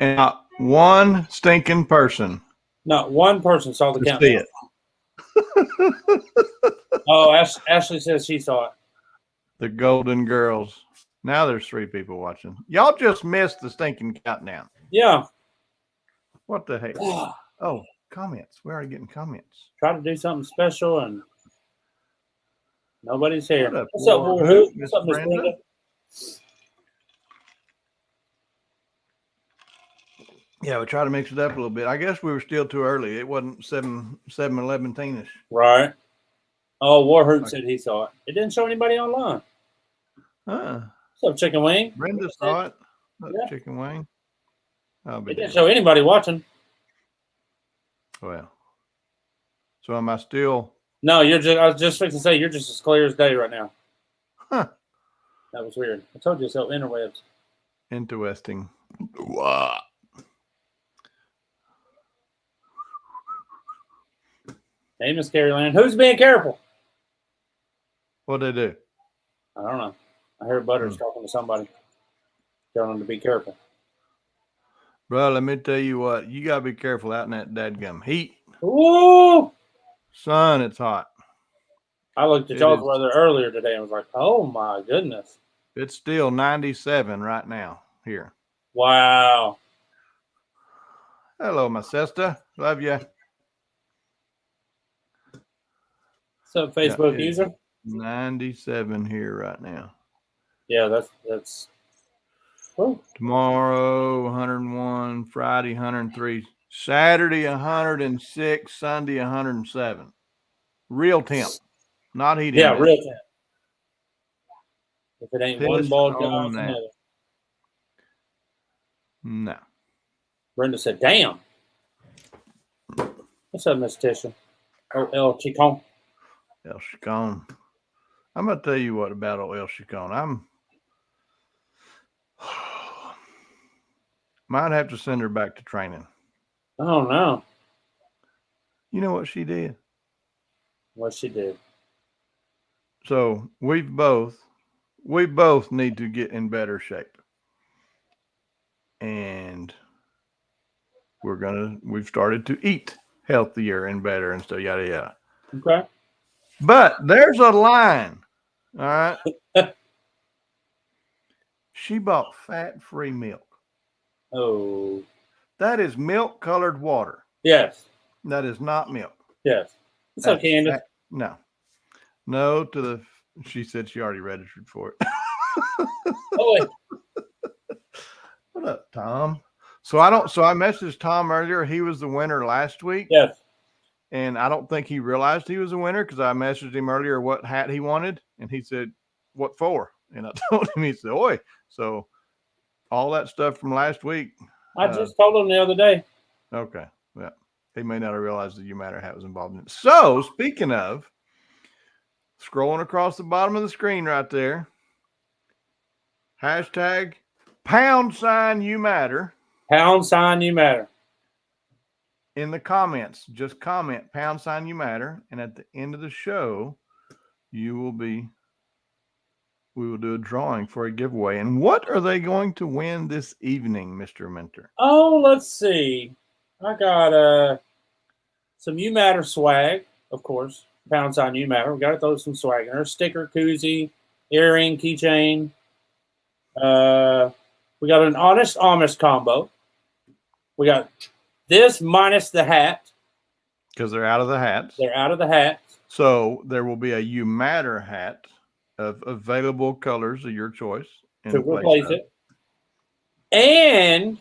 And not one stinking person Not one person saw the to countdown. see it. Oh, Ashley says she saw it. The Golden Girls. Now there's 3 people watching. Y'all just missed the stinking countdown. Yeah. What the heck? Oh, comments. We're already getting comments. Try to do something special and nobody's here. What's up, What's up, Miss Brenda? Yeah, we try to mix it up a little bit. I guess we were still too early. It wasn't 7:11-ish. Right. Oh, Warhoop said he saw it. It didn't show anybody online. Huh. What's up, Chicken Wing? Brenda saw it. Yeah. Chicken Wing. It didn't show anybody watching. Well. So am I still? No, you're just. I was just fixing to say you're just as clear as day right now. Huh. That was weird. I told you so. Interwebs. Interesting. Wow. Hey, Miss Carrie-Land. Who's being careful? What'd they do? I don't know. I heard Butters talking to somebody, telling them to be careful. Bro, let me tell you what. You got to be careful out in that dadgum heat. Ooh! Son, it's hot. I looked at y'all's weather earlier today and was like, oh, my goodness. It's still 97 right now here. Wow. Hello, my sister. Love you. What's up, Facebook user? 97 here right now. Yeah, that's. Whew. Tomorrow 101, Friday 103, Saturday 106, Sunday 107. Real temp, not heat. Yeah, real temp. If it ain't Piss one bald guy on off that. another. No. Brenda said, damn. What's up, Miss Tisha? Oh, El Chicon. El Chicon. I'm going to tell you what about El Chicon. Might have to send her back to training. Oh, no. You know what she did? What she did. So we both need to get in better shape. And we've started to eat healthier and better and so yada yada. Okay. But there's a line. All right. She bought fat-free milk. Oh. That is milk-colored water. Yes. That is not milk. Yes. It's okay, Candace. No. No to the. She said she already registered for it. Oh, wait. What up, Tom? So I messaged Tom earlier. He was the winner last week. Yes. And I don't think he realized he was a winner because I messaged him earlier what hat he wanted. And he said, what for? And I told him, he said, oi. So all that stuff from last week. I just told him the other day. Okay. Yeah. He may not have realized that Matter hat was involved in it. So speaking of, scrolling across the bottom of the screen right there, hashtag #You Matter. #You Matter. In the comments, just comment #You Matter. And at the end of the show, we will do a drawing for a giveaway. And what are they going to win this evening, Mr. Mentor? Oh, let's see. I got some You Matter swag, of course. #You Matter. We got to throw some swag in there. Sticker, koozie, earring, keychain. We got an Honest Amish combo. We got this minus the hat. Because they're out of the hats. They're out of the hats. So there will be a You Matter hat of available colors of your choice. To replace it. And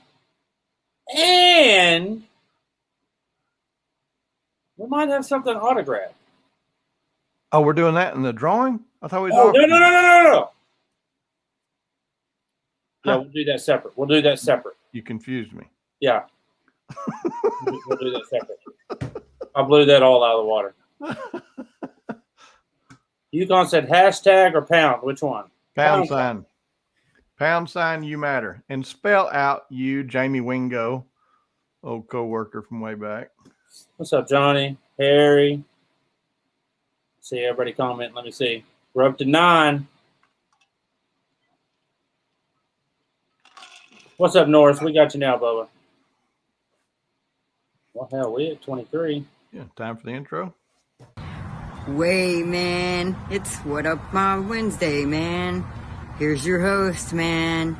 we might have something autographed. Oh, we're doing that in the drawing? I thought we No. Yeah, we'll do that separate. You confused me. Yeah. We'll do that separate. I blew that all out of the water. Yukon said hashtag or pound. Which one? Pound sign. #You Matter. And spell out you, Jamie Wingo, old co-worker from way back. What's up, Johnny? Harry. See everybody comment. Let me see. We're up to 9. What's up, Norris? We got you now, Bubba. Well, hell, we at 23. Yeah, time for the intro. Way, man. It's What Up on Wednesday, man. Here's your host, man.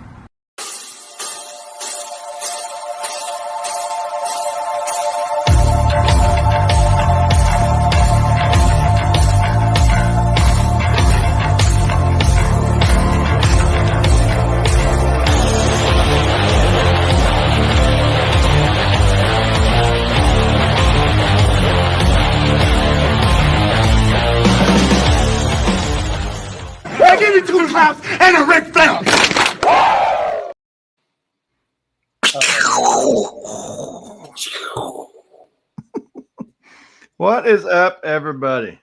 I give you 2 claps and a Ric Flair. What is up, everybody?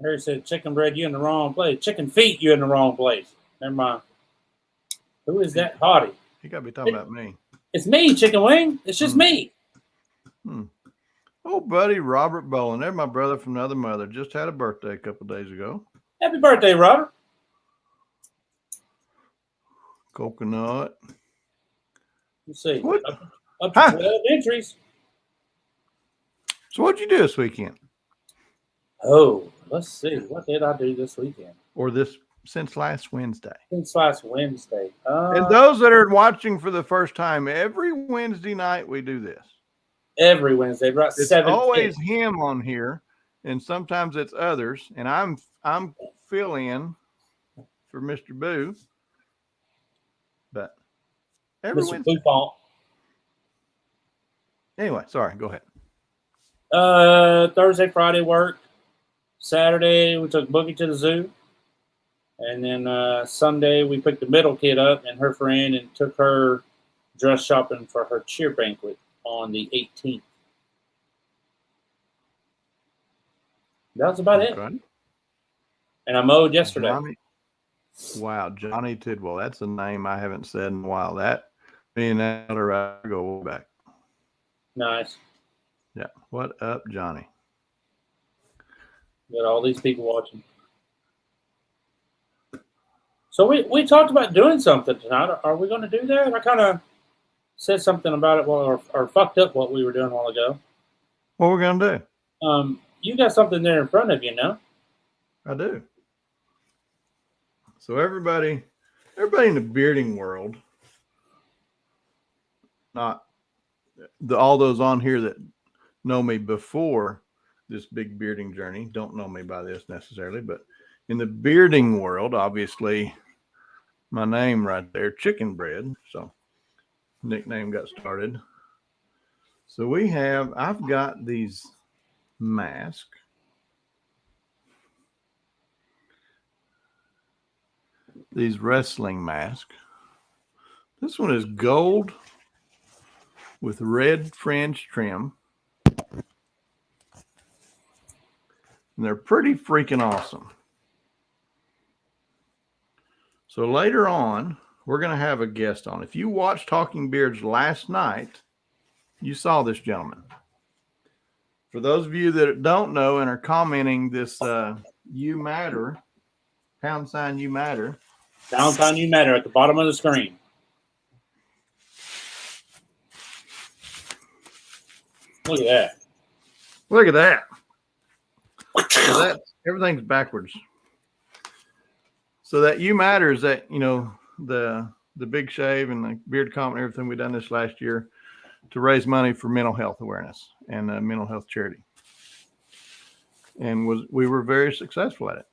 Harry said, chicken bread, you in the wrong place. Chicken feet, you in the wrong place. Never mind. Who is that hottie? You got to be talking about me. It's me, Chicken Wing. It's just me. Oh, buddy, Robert Bowen. They're my brother from another mother. Just had a birthday a couple days ago. Happy birthday, Robert. Coconut. Let's see. What? Up to 12 entries. So what'd you do this weekend? Oh, let's see. What did I do this weekend? Or since last Wednesday? Since last Wednesday. And those that are watching for the first time, every Wednesday night we do this. Every Wednesday, right? It's 7. always him on here, and sometimes it's others. And I'm fill in for Mr. Boo. But every Mr. Wednesday. Poupon. Anyway, sorry, go ahead. Thursday, Friday work. Saturday we took Boogie to the zoo, and then Sunday we picked the middle kid up and her friend and took her dress shopping for her cheer banquet on the 18th. That's about it. Okay. And I mowed yesterday. Johnny Tidwell. That's a name I haven't said in a while. That me and that I go back. Nice. Yeah. What up, Johnny? Got all these people watching. So we talked about doing something tonight. Are we going to do that? I kind of said something about it or fucked up what we were doing a while ago. What we're gonna do? You got something there in front of you, no? I do. So everybody in the bearding world, not all those on here that know me before this big bearding journey, don't know me by this necessarily, but in the bearding world, obviously, my name right there, Chicken Bread. So nickname got started. So I've got these masks. These wrestling masks. This one is gold with red fringe trim. And they're pretty freaking awesome. So later on, we're going to have a guest on. If you watched Talking Beards last night, you saw this gentleman. For those of you that don't know and are commenting this You Matter, # You Matter. Downtown You Matter at the bottom of the screen. Look at that. Look at that. So everything's backwards. So that You Matter is that, the big shave and the beard comp and everything we done this last year to raise money for mental health awareness and mental health charity. And we were very successful at it.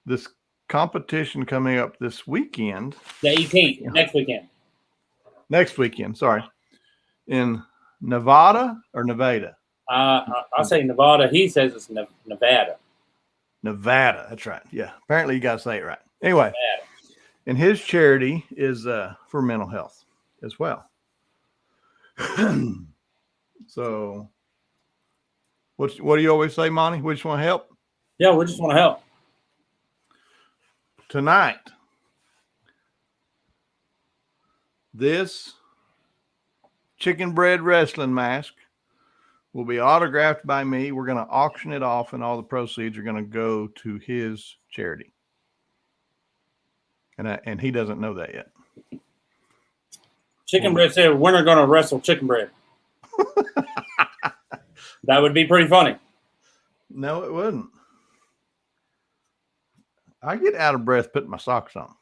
This competition coming up this weekend. The 18th, next weekend. Sorry. In Nevada or Nevada? I'll say Nevada. He says it's Nevada. Nevada. That's right. Yeah. Apparently you got to say it right. Anyway. Nevada. And his charity is for mental health as well. So what do you always say, Monty? We just want to help? Yeah, we just want to help. Tonight, this chicken bread wrestling mask will be autographed by me. We're going to auction it off, and all the proceeds are going to go to his charity. And he doesn't know that yet. Chicken Bread said, "When are going to wrestle Chicken Bread?" That would be pretty funny. No, it wouldn't. I get out of breath putting my socks on.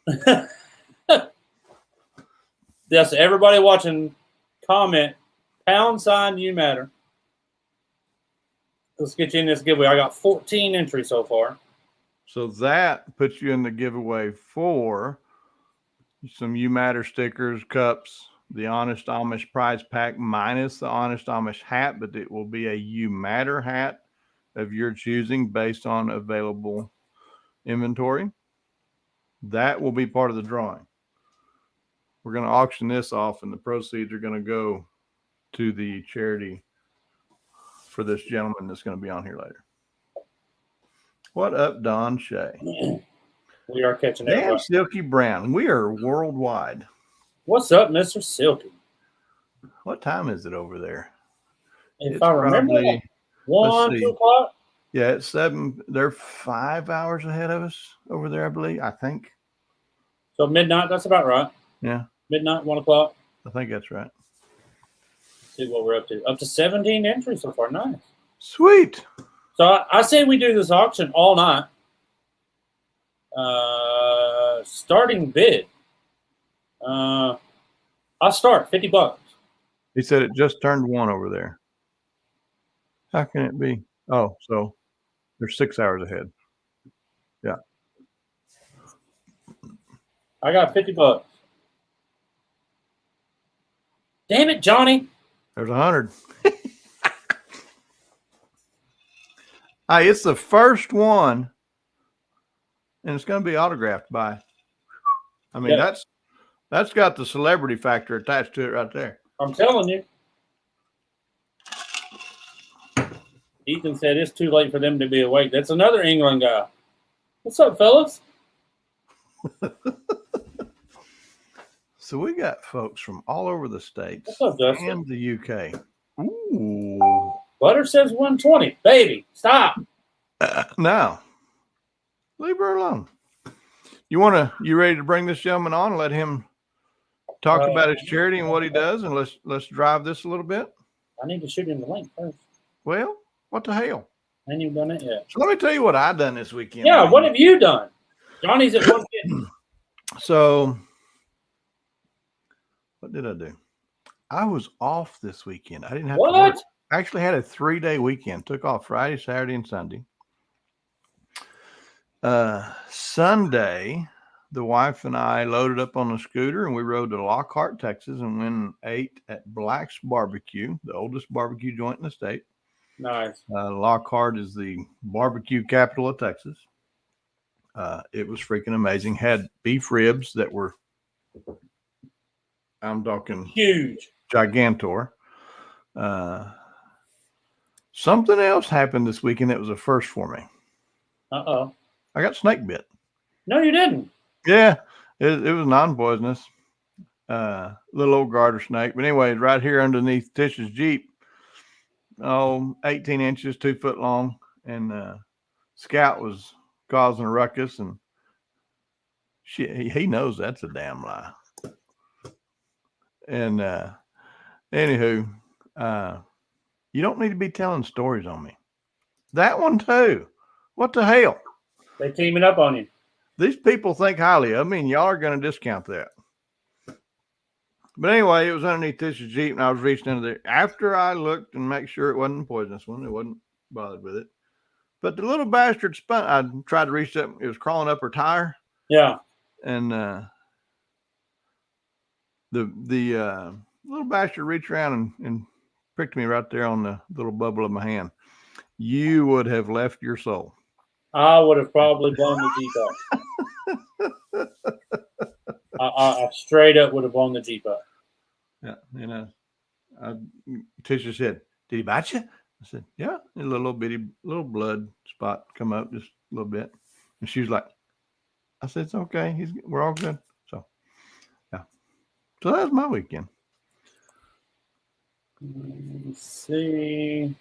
Yes, everybody watching, comment # you matter. Let's get you in this giveaway. I got 14 entries so far. So that puts you in the giveaway for some You Matter stickers, cups, the Honest Amish prize pack minus the Honest Amish hat, but it will be a You Matter hat of your choosing based on available inventory. That will be part of the drawing. We're going to auction this off, and the proceeds are going to go to the charity for this gentleman that's going to be on here later. What up, Don Shay? We are catching Damn, up. Silky Brown. We are worldwide. What's up, Mr. Silky? What time is it over there? If I remember, probably, 1, 2 o'clock. Yeah, it's 7. They're 5 hours ahead of us over there, I believe. I think. So midnight, that's about right. Yeah. Midnight, 1 o'clock. I think that's right. See what we're up to. Up to 17 entries so far. Nice. Sweet. So I say we do this auction all night. Starting bid. I'll start $50. He said it just turned 1 over there. How can it be? Oh, so they're 6 hours ahead. Yeah. I got $50. Damn it, Johnny. There's 100. Hey, it's the first one, and it's going to be autographed by. I mean, Yeah. that's got the celebrity factor attached to it right there. I'm telling you. Ethan said it's too late for them to be awake. That's another England guy. What's up, fellas? So we got folks from all over the States What's up, Justin? and the UK. Ooh. Butter says 120. Baby, stop. Now, leave her alone. You ready to bring this gentleman on and let him talk about his charity and what he does, and let's drive this a little bit? I need to shoot him the link first. Well, what the hell? I ain't even done it yet. So let me tell you what I done this weekend. Yeah, what have you done? Johnny's at 150. So what did I do? I was off this weekend. I didn't have to work. What? I actually had a 3-day weekend. Took off Friday, Saturday, and Sunday. Sunday, the wife and I loaded up on the scooter and we rode to Lockhart, Texas, and went and ate at Black's Barbecue, the oldest barbecue joint in the state. Nice. Lockhart is the barbecue capital of Texas. It was freaking amazing. Had beef ribs that were, I'm talking Huge. gigantor. Something else happened this weekend that was a first for me. Uh-oh. I got snake bit. No, you didn't. Yeah, it was non-poisonous. Little old garter snake. But anyway, right here underneath Tish's Jeep, 18 inches, 2 foot long. And Scout was causing a ruckus, and he knows that's a damn lie. And anywho, you don't need to be telling stories on me. That one too. What the hell? They teaming up on you. These people think highly of me, and y'all are going to discount that. But anyway, it was underneath this Jeep, and I was reaching into there. After I looked and make sure it wasn't a poisonous one, it wasn't bothered with it. But the little bastard spun. I tried to reach up. It was crawling up her tire. Yeah. And the little bastard reached around and pricked me right there on the little bubble of my hand. You would have left your soul. I would have probably blown the Jeep up. I straight up would have blown the Jeep up. Yeah, you know. Tisha said, "Did he bite you?" I said, "Yeah." A little bitty, little blood spot come up just a little bit, and she was like, "I said it's okay. We're all good." So, yeah. So that was my weekend. Let's see.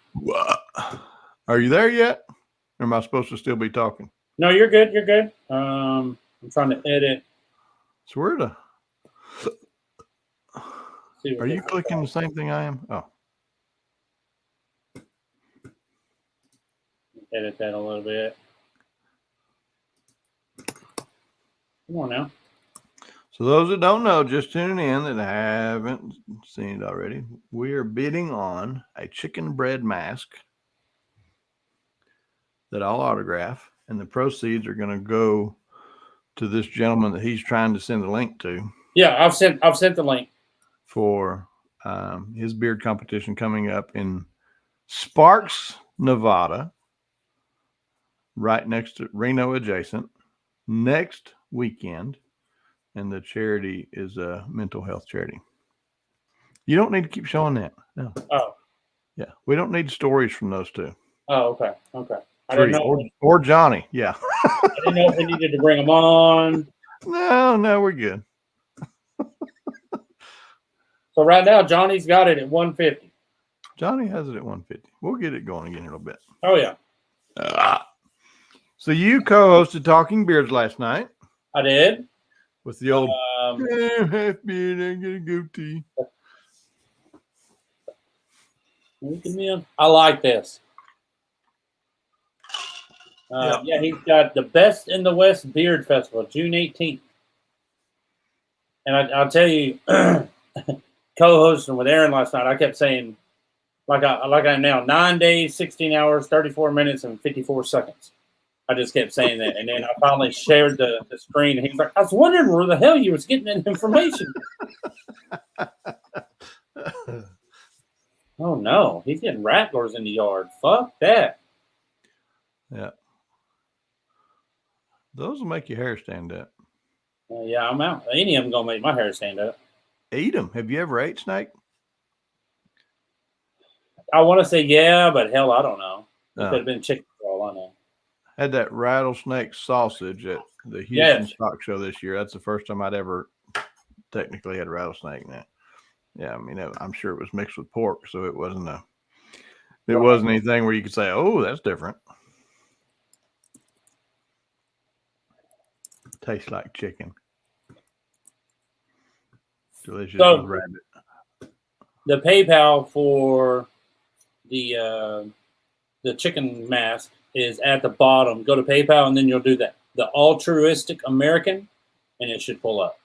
Are you there yet? Or am I supposed to still be talking? No, you're good. You're good. I'm trying to edit So where to? See what Are they you look clicking like. the same thing I am? Oh, Edit that a little bit. Come on now. so those that don't know, just tuning in that haven't seen it already, we are bidding on a chicken bread mask that I'll autograph, and the proceeds are going to go to this gentleman that he's trying to send the link to. Yeah, I've sent the link For his beard competition coming up in Sparks, Nevada, right next to Reno adjacent, next weekend. And the charity is a mental health charity. You don't need to keep showing that. No. Oh. Yeah. We don't need stories from those two. Oh, okay. Okay. I didn't know. Or Johnny. Yeah. I didn't know if we needed to bring them on. No, we're good. So right now, Johnny's got it at 150. Johnny has it at 150. We'll get it going again in a little bit. Oh, yeah. So you co-hosted Talking Beards last night I did. with the old half beard and get a goatee. I like this. Yeah, he's got the Best in the West Beard Festival, June 18th. And I'll tell you, co-hosting with Aaron last night, I kept saying, like I am now, 9 days, 16 hours, 34 minutes, and 54 seconds. I just kept saying that. And then I finally shared the screen, and he was like, I was wondering where the hell you was getting that information. Oh, no. He's getting rattlers in the yard. Fuck that. Yeah. Those will make your hair stand up. Yeah, I'm out. Any of them going to make my hair stand up. Eat them. Have you ever ate snake? I want to say yeah, but hell, I don't know. It No. could have been chicken for all I know. Had that rattlesnake sausage at the Houston Stock Show this year. That's the first time I'd ever technically had rattlesnake in it. Yeah, I mean, I'm sure it was mixed with pork, so it wasn't wasn't anything where you could say, "Oh, that's different." Tastes like chicken. Delicious So, rabbit. The PayPal for the chicken mask is at the bottom. Go to PayPal, and then you'll do that. The Altruistic American, and it should pull up.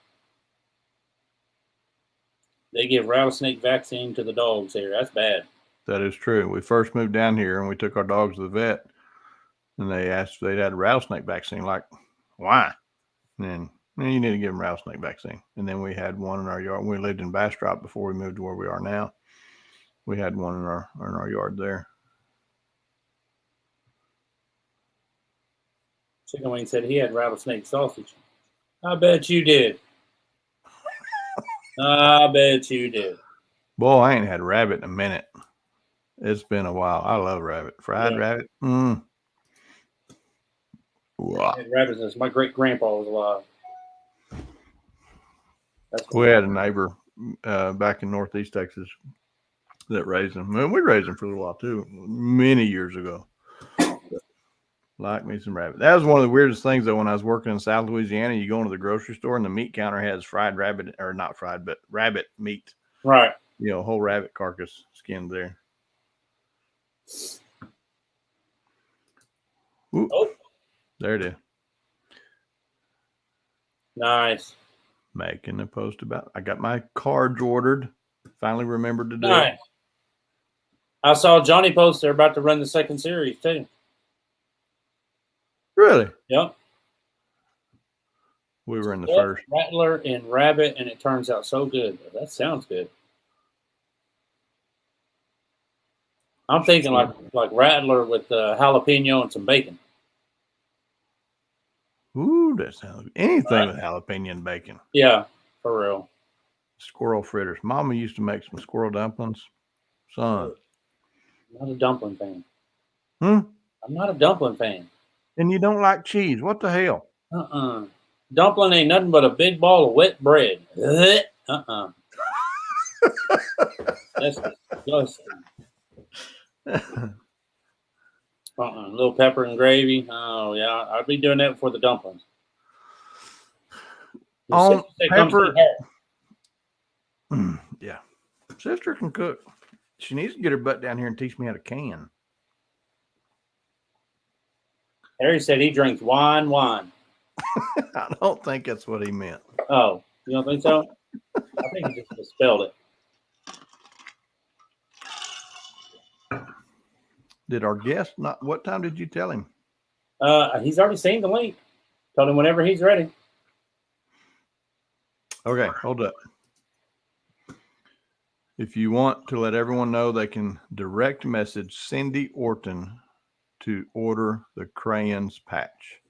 They give rattlesnake vaccine to the dogs here. That's bad. That is true. We first moved down here, and we took our dogs to the vet, and they asked if they'd had a rattlesnake vaccine. Like, why? And then you need to give them rattlesnake vaccine. And then we had one in our yard. We lived in Bastrop before we moved to where we are now. We had one in our yard there. Chicken Wing said he had rattlesnake sausage. I bet you did. I bet you did. Boy, I ain't had rabbit in a minute. It's been a while. I love rabbit. Fried rabbit. I had rabbit since my great grandpa was alive. We had a neighbor back in Northeast Texas that raised them. And we raised them for a little while too, many years ago. Like me some rabbit. That was one of the weirdest things though. When I was working in South Louisiana, you go into the grocery store and the meat counter has fried rabbit, or not fried, but rabbit meat. Right. You know, whole rabbit carcass skinned there. Ooh, oh, there it is. Nice. Making a post about. I got my cards ordered. Finally remembered to do it. I saw Johnny post they're about to run the second series too. Really? Yep. We were in the first. Rattler and rabbit, and it turns out so good. That sounds good. I'm thinking like Rattler with jalapeno and some bacon. Ooh, that sounds good. Anything with jalapeno and bacon. Yeah, for real. Squirrel fritters. Mama used to make some squirrel dumplings. Son. I'm not a dumpling fan. I'm not a dumpling fan. And you don't like cheese. What the hell? Dumpling ain't nothing but a big ball of wet bread. That's disgusting. A little pepper and gravy. Oh, yeah. I'd be doing that for the dumplings. Your On sister said come pepper. see her. Yeah. Sister can cook. She needs to get her butt down here and teach me how to can. Harry said he drinks wine. I don't think that's what he meant. Oh, you don't think so? I think he just misspelled it. Did our guest not? What time did you tell him? He's already seen the link. Told him whenever he's ready. Okay, hold up. If you want to let everyone know, they can direct message Cindy Orton to order the crayons patch.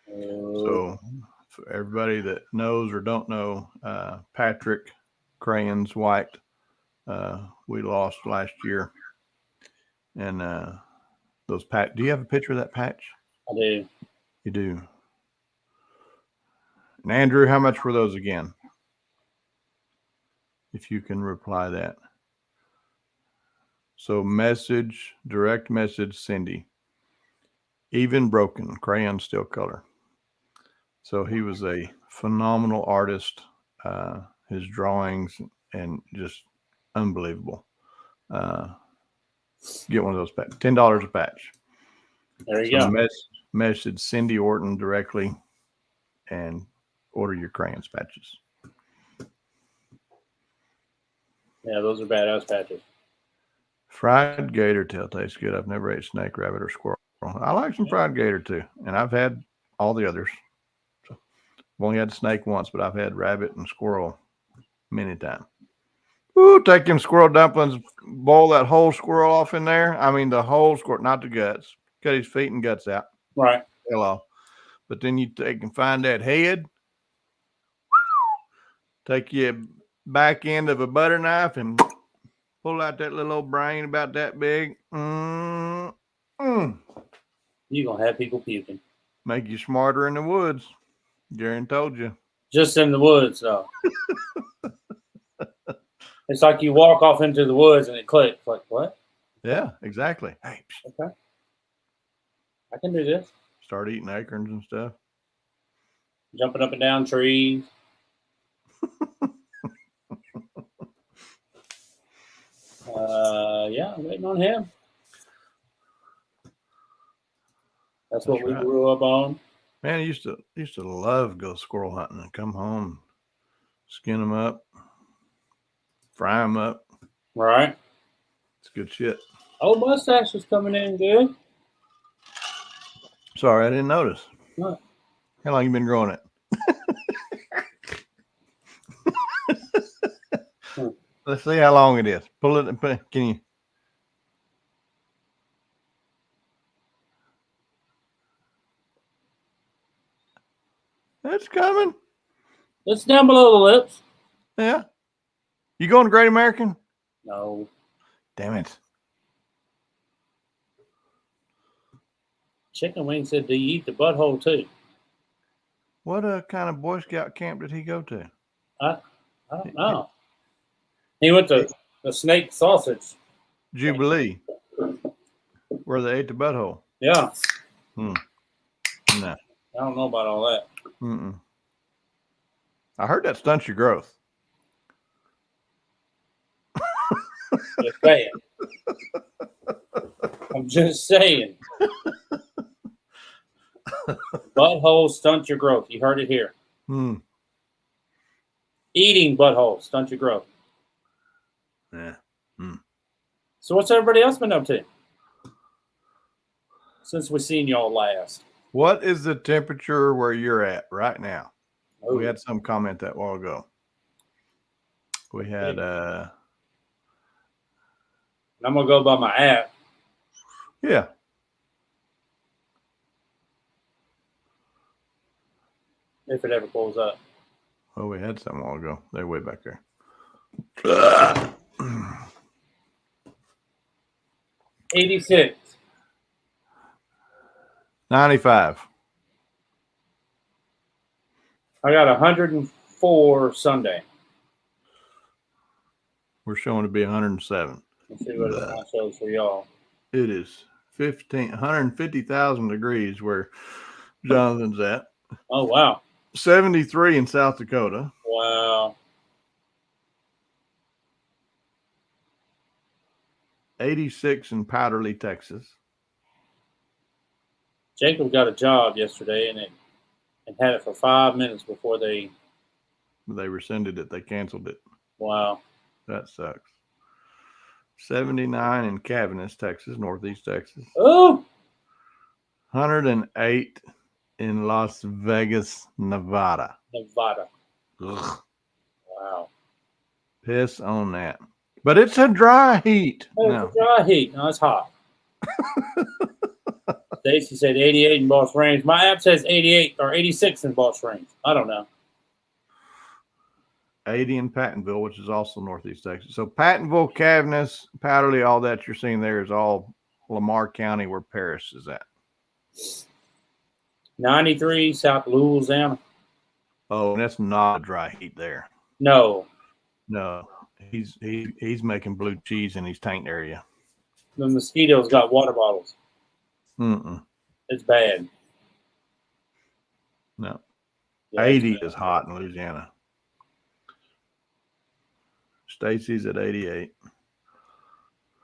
So for everybody that knows or don't know, Patrick Crayons White, we lost last year. And those patch. Do you have a picture of that patch? I do. You do. And Andrew, how much were those again? If you can reply that. So direct message Cindy. Even broken, crayon still color. So he was a phenomenal artist. His drawings and just unbelievable. Get one of those patches. $10 a patch. There you go. Message Cindy Orton directly and order your crayons patches. Yeah, those are badass patches. Fried gator tail tastes good. I've never ate snake, rabbit, or squirrel. I like some fried gator too, and I've had all the others. So I've only had snake once, but I've had rabbit and squirrel many times. Ooh, take them squirrel dumplings, boil that whole squirrel off in there. I mean, the whole squirrel, not the guts. Cut his feet and guts out. Right. Hell off. But then you take and find that head. Take your back end of a butter knife and pull out that little old brain about that big. You're going to have people puking. Make you smarter in the woods. Jaren told you. Just in the woods, though. It's like you walk off into the woods and it clicks. Like, what? Yeah, exactly. Hey, okay. I can do this. Start eating acorns and stuff. Jumping up and down trees. Yeah, I'm waiting on him. That's what we grew up on. Man, I used to love go squirrel hunting and come home, skin them up, fry them up. Right. It's good shit. Old mustache is coming in good. Sorry, I didn't notice. What? How long you been growing it? Let's see how long it is. Pull it and put it. Can you? That's coming. It's down below the lips. Yeah. You going to Great American? No. Damn it. Chicken Wing said, do you eat the butthole too? What kind of Boy Scout camp did he go to? I don't know. He went to the snake sausage. Jubilee. Where they ate the butthole. Yeah. No. I don't know about all that. I heard that stunts your growth. Just saying. I'm just saying. Butthole stunt your growth. You heard it here. Eating butthole stunt your growth. Yeah. So what's everybody else been up to since we seen y'all last? What is the temperature where you're at right now? Oh. We had some comment that while ago. We had I'm gonna go by my app. Yeah. If it ever pulls up. Oh, we had some a while ago. They're way back there. 86. 95. I got 104 Sunday. We're showing to be 107. Let's see what it shows for y'all. It is 150,000 degrees where Jonathan's at. Oh, wow. 73 in South Dakota. Wow. 86 in Powderly, Texas. Jacob got a job yesterday and had it for 5 minutes before they. They rescinded it. They canceled it. Wow. That sucks. 79 in Cavanis, Texas, Northeast Texas. Oh. 108 in Las Vegas, Nevada. Nevada. Ugh. Wow. Piss on that. But it's a dry heat. It's a dry heat. No, it's hot. Stacy said 88 in Boss Range. My app says 88 or 86 in Boss Range. I don't know. 80 in Pattonville, which is also Northeast Texas. So Pattonville, Cavanis, Powderly, all that you're seeing there is all Lamar County where Paris is at. 93 South Louisiana. Oh, and that's not a dry heat there. No. He's making blue cheese in his tank area. The mosquitoes got water bottles. Mm-mm. It's bad. No. Yeah, 80 is hot in Louisiana. Stacy's at 88.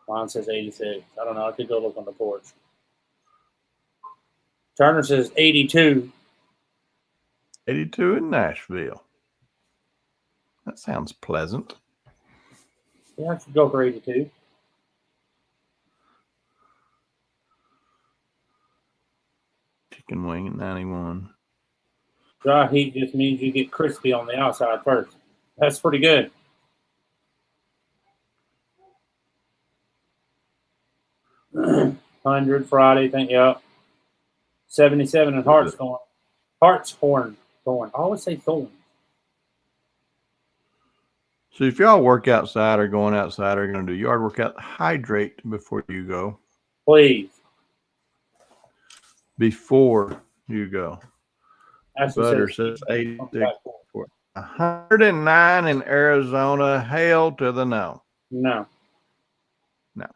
Mine says 86. I don't know. I could go look on the porch. Turner says 82. 82 in Nashville. That sounds pleasant. Yeah, I could go for 82. Chicken wing at 91. Dry heat just means you get crispy on the outside first. That's pretty good. $100 Friday, thank you. 77 in Hartshorn. Hartshorn. Thorn. I always say Thorn. So if y'all work outside or going outside or going to do yard workout, hydrate before you go. Please. Before you go. Butter says says 86. 109 in Arizona. Hail to the no. No. No.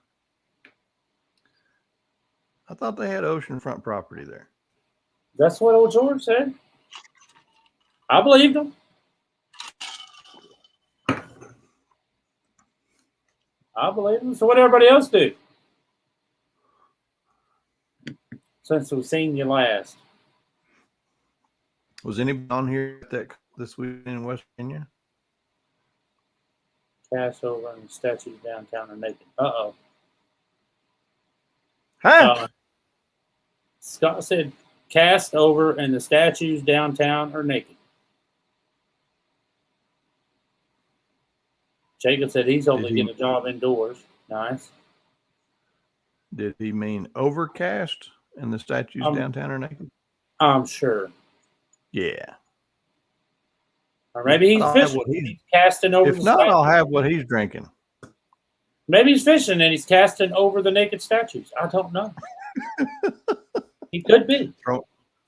I thought they had oceanfront property there. That's what old George said. I believed him. I believe him. So what everybody else do? Since we've seen you last. Was anybody on here this week in West Virginia? Cast over and statues downtown are naked. Uh-oh. Huh? Scott said cast over and the statues downtown are naked. Jacob said he's hoping to get a job indoors. Nice. Did he mean overcast and the statues downtown are naked? I'm sure. Yeah. Or maybe he's fishing. He's casting over. If not, I'll have what he's drinking. Maybe he's fishing and he's casting over the naked statues. I don't know. He could be.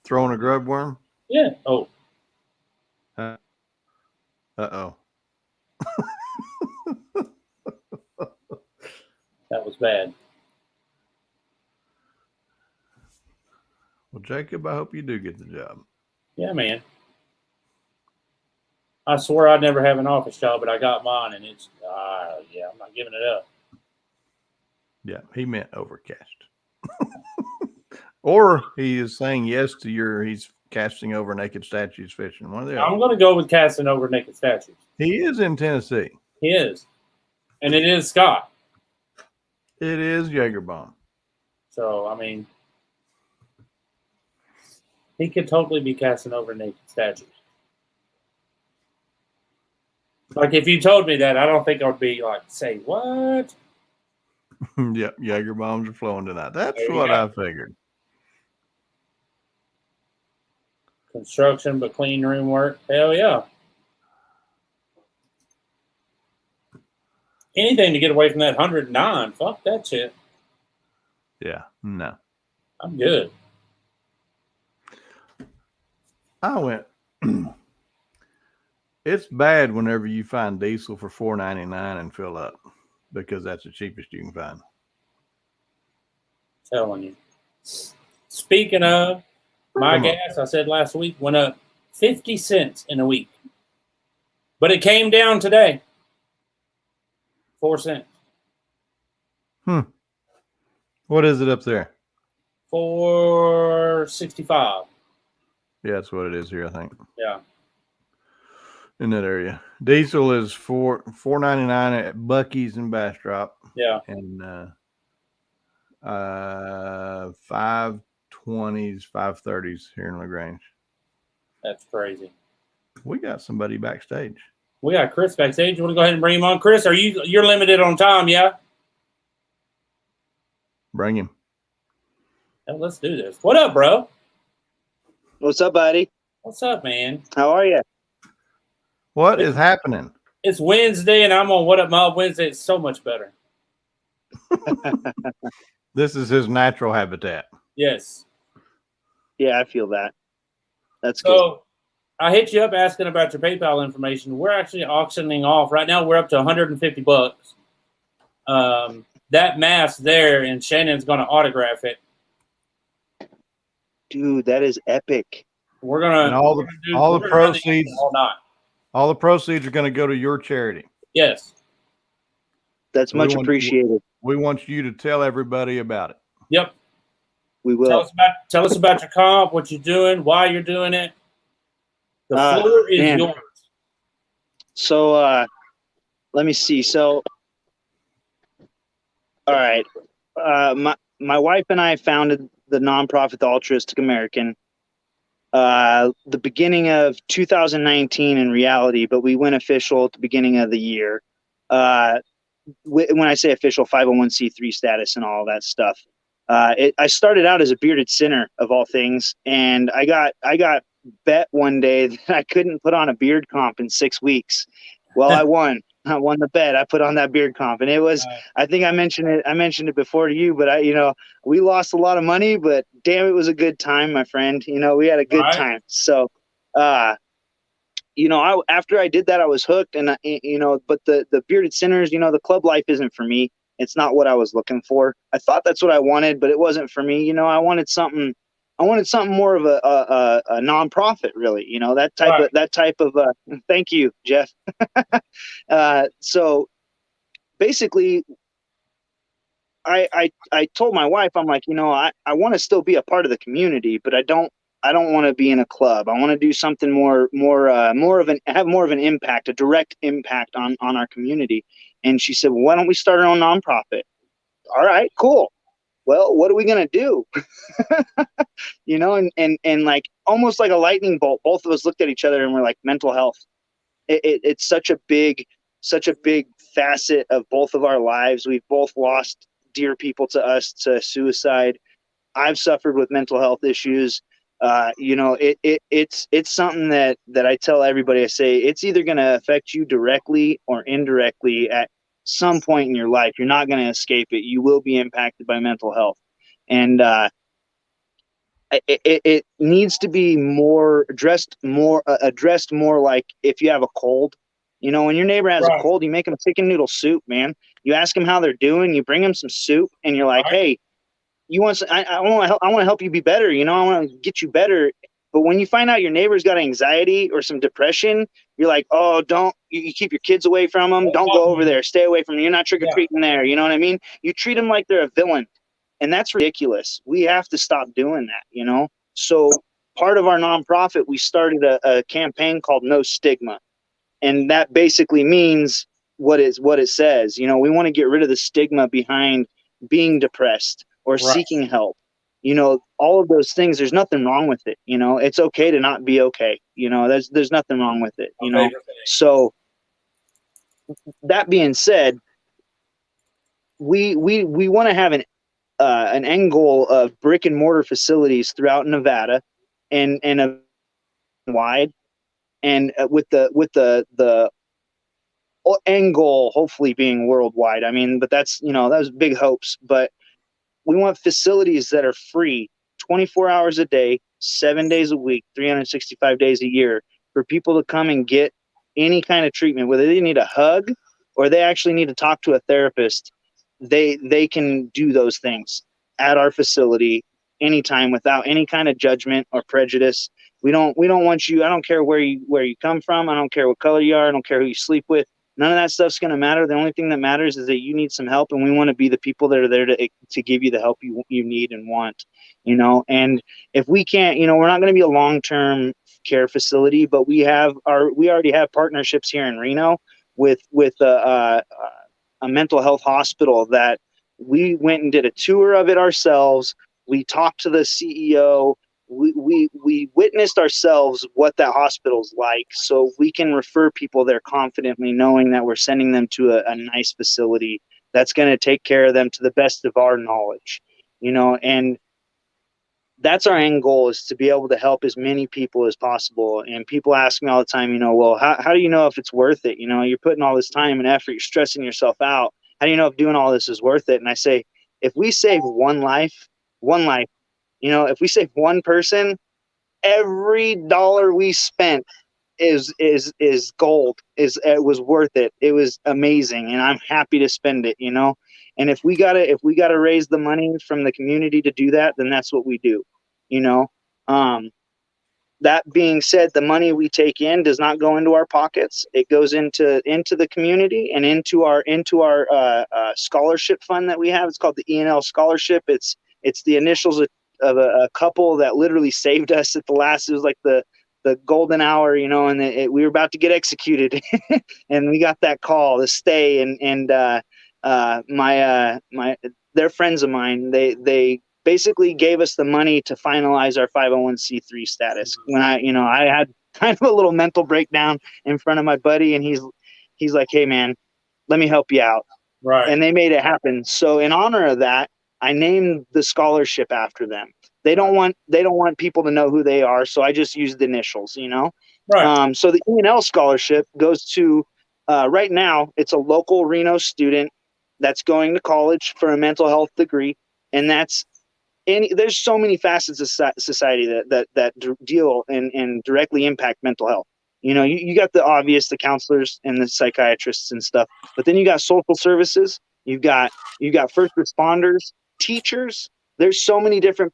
Throwing a grub worm? Yeah. Oh. Uh-oh. That was bad. Well, Jacob, I hope you do get the job. Yeah, man. I swear I'd never have an office job, but I got mine, and it's, yeah, I'm not giving it up. Yeah, he meant overcast. Or he is saying yes to he's casting over naked statues fishing. One of the other. I'm going to go with casting over naked statues. He is in Tennessee. He is. And it is Scott. It is Jagerbomb. So, I mean, he could totally be casting over naked statues. Like, if you told me that, I don't think I would be like, say, what? Yep, Jaeger bombs are flowing tonight. That's what I figured. Construction, but clean room work. Hell yeah. Anything to get away from that 109. Fuck that shit. Yeah, no. I'm good. I went. It's bad whenever you find diesel for $4.99 and fill up because that's the cheapest you can find. Telling you. Speaking of, my gas, I said last week, went up 50 cents in a week. But it came down today. 4 cents. What is it up there? 4.65. Yeah, that's what it is here, I think. Yeah. In that area. Diesel is $4.99 at Bucky's and Bastrop. Yeah. And 5.20s, 5.30s here in LaGrange. That's crazy. We got somebody backstage. We got Chris backstage. You want to go ahead and bring him on? Chris, you're limited on time, yeah? Bring him. Hell, let's do this. What up, bro? What's up, buddy? What's up, man? How are you? What is happening? It's Wednesday, and I'm on What Up Mob Wednesday. It's so much better. This is his natural habitat. Yes. Yeah, I feel that. That's good. So I hit you up asking about your PayPal information. We're actually auctioning off. Right now, we're up to $150. That mask there, and Shannon's going to autograph it. Dude, that is epic. We're gonna And all the proceeds all night. All the proceeds are going to go to your charity. Yes. That's much appreciated. We want you to tell everybody about it. Yep. We will. Tell us about your comp, what you're doing, why you're doing it. The floor is yours. So let me see. So all right. My wife and I founded the nonprofit The Altruistic American the beginning of 2019 in reality, but we went official at the beginning of the year. When I say official, 501c3 status and all that stuff. I started out as a bearded sinner of all things, and I got bet one day that I couldn't put on a beard comp in 6 weeks. Well, I won. I won the bet. I put on that beard comp, and it was. I think I mentioned it before to you, but we lost a lot of money, but damn, it was a good time, my friend. We had a good time. So, after I did that, I was hooked, and but the bearded sinners, the club life isn't for me. It's not what I was looking for. I thought that's what I wanted, but it wasn't for me. I wanted something more of a nonprofit, really. That type of. Thank you, Jeff. So basically, I told my wife, I'm like, I want to still be a part of the community, but I don't want to be in a club. I want to do something have more of an impact, a direct impact on our community. And she said, well, why don't we start our own nonprofit? All right, cool. Well, what are we going to do? And like almost like a lightning bolt, both of us looked at each other and we're like, mental health. It's such a big facet of both of our lives. We've both lost dear people to us to suicide. I've suffered with mental health issues. It's something that I tell everybody. I say it's either going to affect you directly or indirectly at some point in your life. You're not going to escape it. You will be impacted by mental health, and it needs to be addressed more like if you have a cold. When your neighbor has a cold, you make them chicken noodle soup, man. You ask them how they're doing. You bring them some soup, and you're like, hey. You want? I want to help you be better. I want to get you better. But when you find out your neighbor's got anxiety or some depression, you're like, oh, don't. You keep your kids away from them. Don't go over there. Stay away from them. You're not trick or treating there. You know what I mean? You treat them like they're a villain, and that's ridiculous. We have to stop doing that. So part of our nonprofit, we started a campaign called No Stigma, and that basically means what it says. We want to get rid of the stigma behind being depressed or seeking help, all of those things. There's nothing wrong with it. It's okay to not be okay. There's nothing wrong with it. So that being said, we want to have an end goal of brick and mortar facilities throughout Nevada and wide, and with the end goal hopefully being worldwide. But that's those big hopes, but we want facilities that are free 24 hours a day, 7 days a week, 365 days a year for people to come and get any kind of treatment, whether they need a hug or they actually need to talk to a therapist. They can do those things at our facility anytime without any kind of judgment or prejudice. We don't want you. I don't care where you come from. I don't care what color you are. I don't care who you sleep with. None of that stuff's going to matter. The only thing that matters is that you need some help, and we want to be the people that are there to give you the help you need and want, and if we can't, we're not going to be a long-term care facility, but we already have partnerships here in Reno with a mental health hospital that we went and did a tour of it ourselves. We talked to the CEO. We witnessed ourselves what that hospital's like, so we can refer people there confidently, knowing that we're sending them to a nice facility that's going to take care of them to the best of our knowledge, and that's our end goal, is to be able to help as many people as possible. And people ask me all the time, well, how do you know if it's worth it? You're putting all this time and effort, you're stressing yourself out. How do you know if doing all this is worth it? And I say, if we save one life, if we save one person, every dollar we spent is gold. It was worth it. It was amazing, and I'm happy to spend it. And if we gotta raise the money from the community to do that, then that's what we do. That being said, the money we take in does not go into our pockets. It goes into the community and into our scholarship fund that we have. It's called the E&L scholarship. It's the initials of a couple that literally saved us at the last. It was like the golden hour, and we were about to get executed, and we got that call to stay. And they're friends of mine. They basically gave us the money to finalize our 501c3 status. When I had kind of a little mental breakdown in front of my buddy, and he's like, "Hey man, let me help you out." Right. And they made it happen. So in honor of that, I named the scholarship after them. They don't want people to know who they are, so I just used the initials, Right. So the E&L scholarship goes to right now, it's a local Reno student that's going to college for a mental health degree, and there's so many facets of society that deal and directly impact mental health. You got the obvious, the counselors and the psychiatrists and stuff, but then you got social services, you got first responders, teachers. There's so many different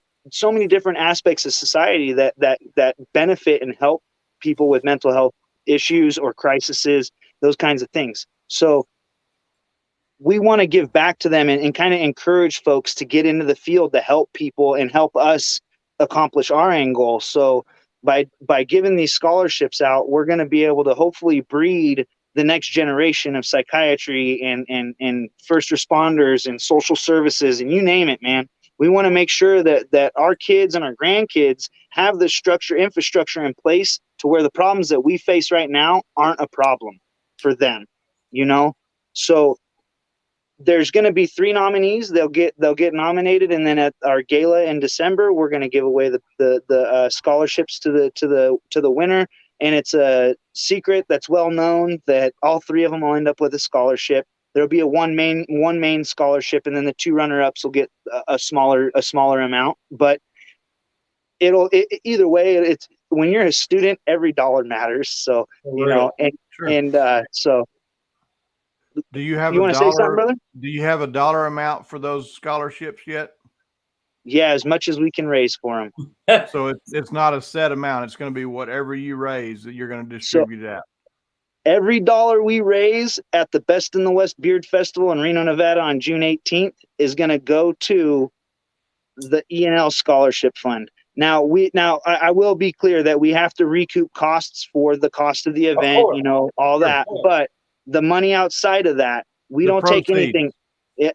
aspects of society that benefit and help people with mental health issues or crises, those kinds of things. So we want to give back to them and kind of encourage folks to get into the field to help people and help us accomplish our end goal. So by giving these scholarships out, we're going to be able to hopefully breed the next generation of psychiatry and first responders and social services, and you name it, man. We want to make sure that our kids and our grandkids have the infrastructure in place to where the problems that we face right now aren't a problem for them, So there's going to be 3 nominees. They'll get nominated, and then at our gala in December, we're going to give away the scholarships to the winner. And it's a secret that's well known that all 3 of them will end up with a scholarship. There'll be one main scholarship, and then the 2 runner-ups will get a smaller amount. But either way, it's when you're a student, every dollar matters. So so. Do you have you want to say something, brother? Do you have a dollar amount for those scholarships yet? Yeah, as much as we can raise for them. So it's not a set amount. It's going to be whatever you raise that you're going to distribute out. Every dollar we raise at the Best in the West Beard Festival in Reno, Nevada on June 18th is going to go to the E&L Scholarship Fund. Now I will be clear that we have to recoup costs for the cost of the event, all that. But the money outside of that, we don't take anything.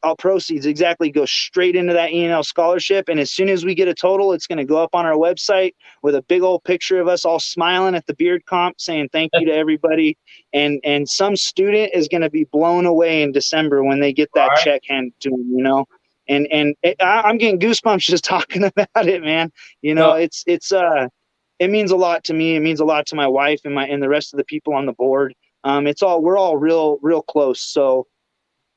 All proceeds exactly go straight into that E&L scholarship. And as soon as we get a total, it's going to go up on our website with a big old picture of us all smiling at the beard comp saying thank you to everybody. And some student is going to be blown away in December when they get that check handed to them, And I'm getting goosebumps just talking about it, man. It means a lot to me. It means a lot to my wife and the rest of the people on the board. We're all real close. So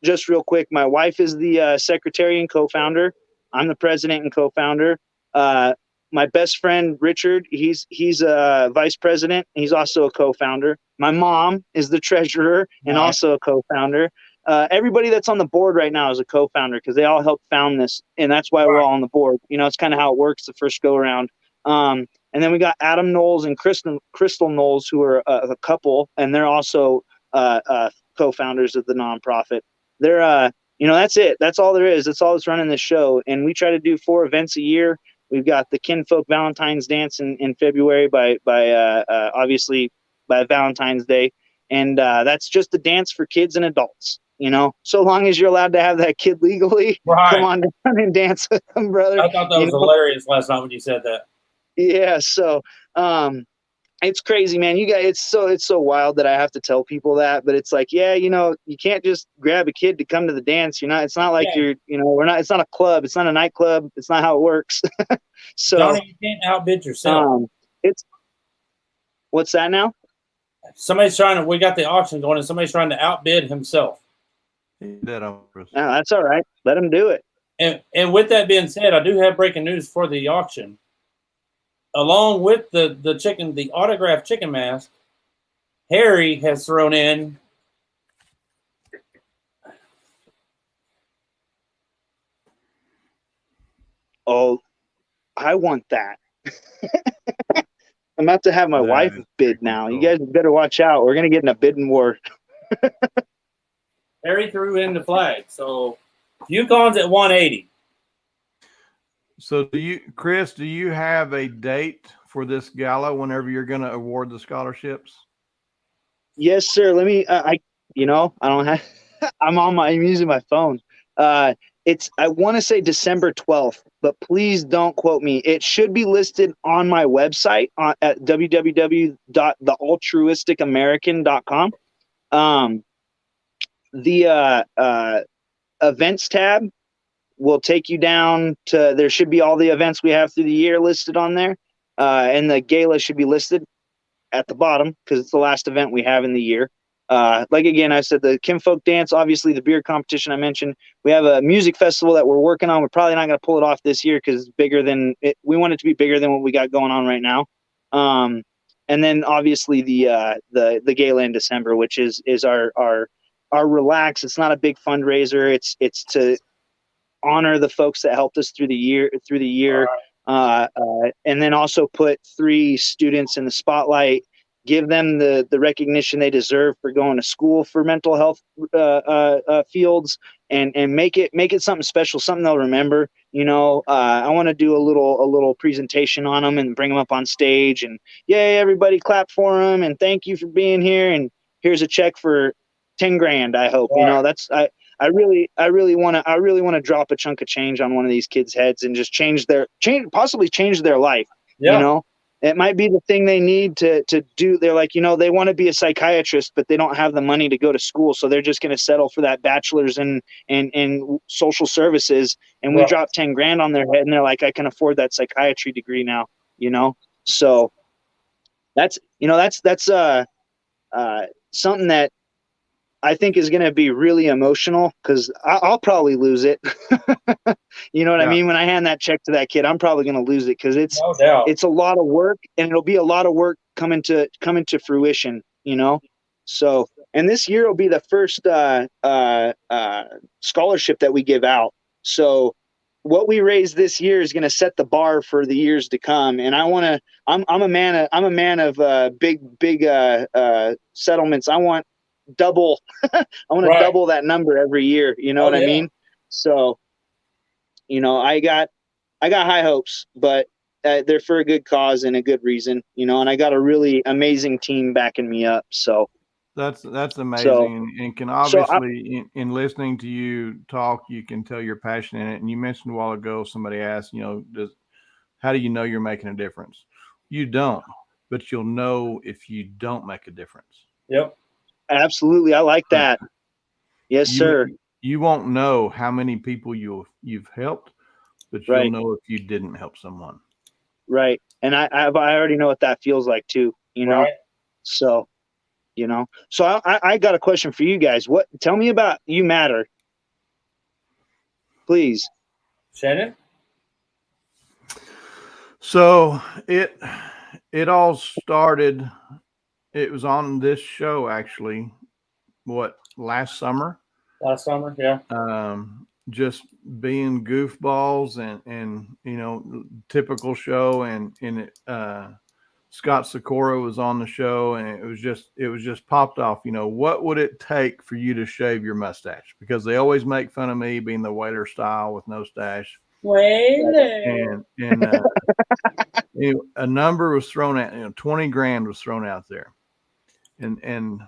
just real quick, my wife is the secretary and co-founder. I'm the president and co-founder. My best friend, Richard, he's a vice president. He's also a co-founder. My mom is the treasurer and also a co-founder. Everybody that's on the board right now is a co-founder because they all helped found this. And that's why we're all on the board. It's kind of how it works the first go around. And And then we got Adam Knowles and Crystal Knowles, who are a couple, and they're also co-founders of the nonprofit. They're that's it. That's all there is. That's all that's running this show. And we try to do 4 events a year. We've got the Kinfolk Valentine's Dance in February by obviously by Valentine's Day. And that's just a dance for kids and adults, so long as you're allowed to have that kid legally, come on down and dance with them, brother. I thought that was hilarious last night when you said that. Yeah. So, it's crazy, man. You guys, it's so wild that I have to tell people that, but it's like, yeah, you can't just grab a kid to come to the dance. It's not like it's not a club. It's not a nightclub. It's not how it works. So Johnny, you can't outbid yourself. What's that now? We got the auction going and somebody's trying to outbid himself. No, that's all right. Let him do it. And with that being said, I do have breaking news for the auction. Along with the autographed chicken mask, Harry has thrown in I want that. I'm about to have my wife bid now. Cool. You guys better watch out. We're gonna get in a bidding war. Harry threw in the flag. So Yukon's at 180. So Chris, do you have a date for this gala whenever you're going to award the scholarships? Yes, sir. Let me, I don't have, I'm using my phone. I want to say December 12th, but please don't quote me. It should be listed on my website at www.thealtruisticamerican.com. The events tab will take you down to, there should be all the events we have through the year listed on there. And the gala should be listed at the bottom because it's the last event we have in the year. Like, again, I said the Kinfolk Dance, obviously the beer competition I mentioned. We have a music festival that we're working on. We're probably not going to pull it off this year because it's bigger than it. We want it to be bigger than what we got going on right now. And then obviously the gala in December, which is our relax. It's not a big fundraiser. It's to honor the folks that helped us through the year. And then also put 3 students in the spotlight, give them the recognition they deserve for going to school for mental health fields, and make it something special, something they'll remember. I want to do a little presentation on them and bring them up on stage, and yay, everybody clap for them and thank you for being here, and here's a check for $10,000. I hope. That's I really want to drop a chunk of change on one of these kids' heads and just possibly change their life. Yeah. It might be the thing they need to do. They're like, they want to be a psychiatrist, but they don't have the money to go to school. So they're just going to settle for that bachelor's in social services. And we drop $10,000 on their head and they're like, I can afford that psychiatry degree now, So that's something that I think is going to be really emotional because I'll probably lose it. You know what I mean? When I hand that check to that kid, I'm probably going to lose it because it's a lot of work, and it'll be a lot of work coming to fruition. So, and this year will be the first scholarship that we give out. So, what we raise this year is going to set the bar for the years to come. And I'm a man of big settlements. I want double. I want to double that number every year. You know what I mean? So, I got high hopes, but they're for a good cause and a good reason. And I got a really amazing team backing me up. So that's amazing, and can obviously in listening to you talk, you can tell you're passionate in it. And you mentioned a while ago, somebody asked, how do you know you're making a difference? You don't, but you'll know if you don't make a difference. Yep. Absolutely. I like that. Yes, sir. You won't know how many people you've helped, but you'll know if you didn't help someone. Right. And I already know what that feels like too, Right. So, so I got a question for you guys. Tell me about You Matter, please. Shannon? So it all started, it was on this show actually, last summer? Last summer, yeah. just being goofballs and typical show, and Scott Sikora was on the show, and it was just popped off. What would it take for you to shave your mustache? Because they always make fun of me being the Whaler style with no stash. Whaler. And a number was thrown out. 20 grand was thrown out there, and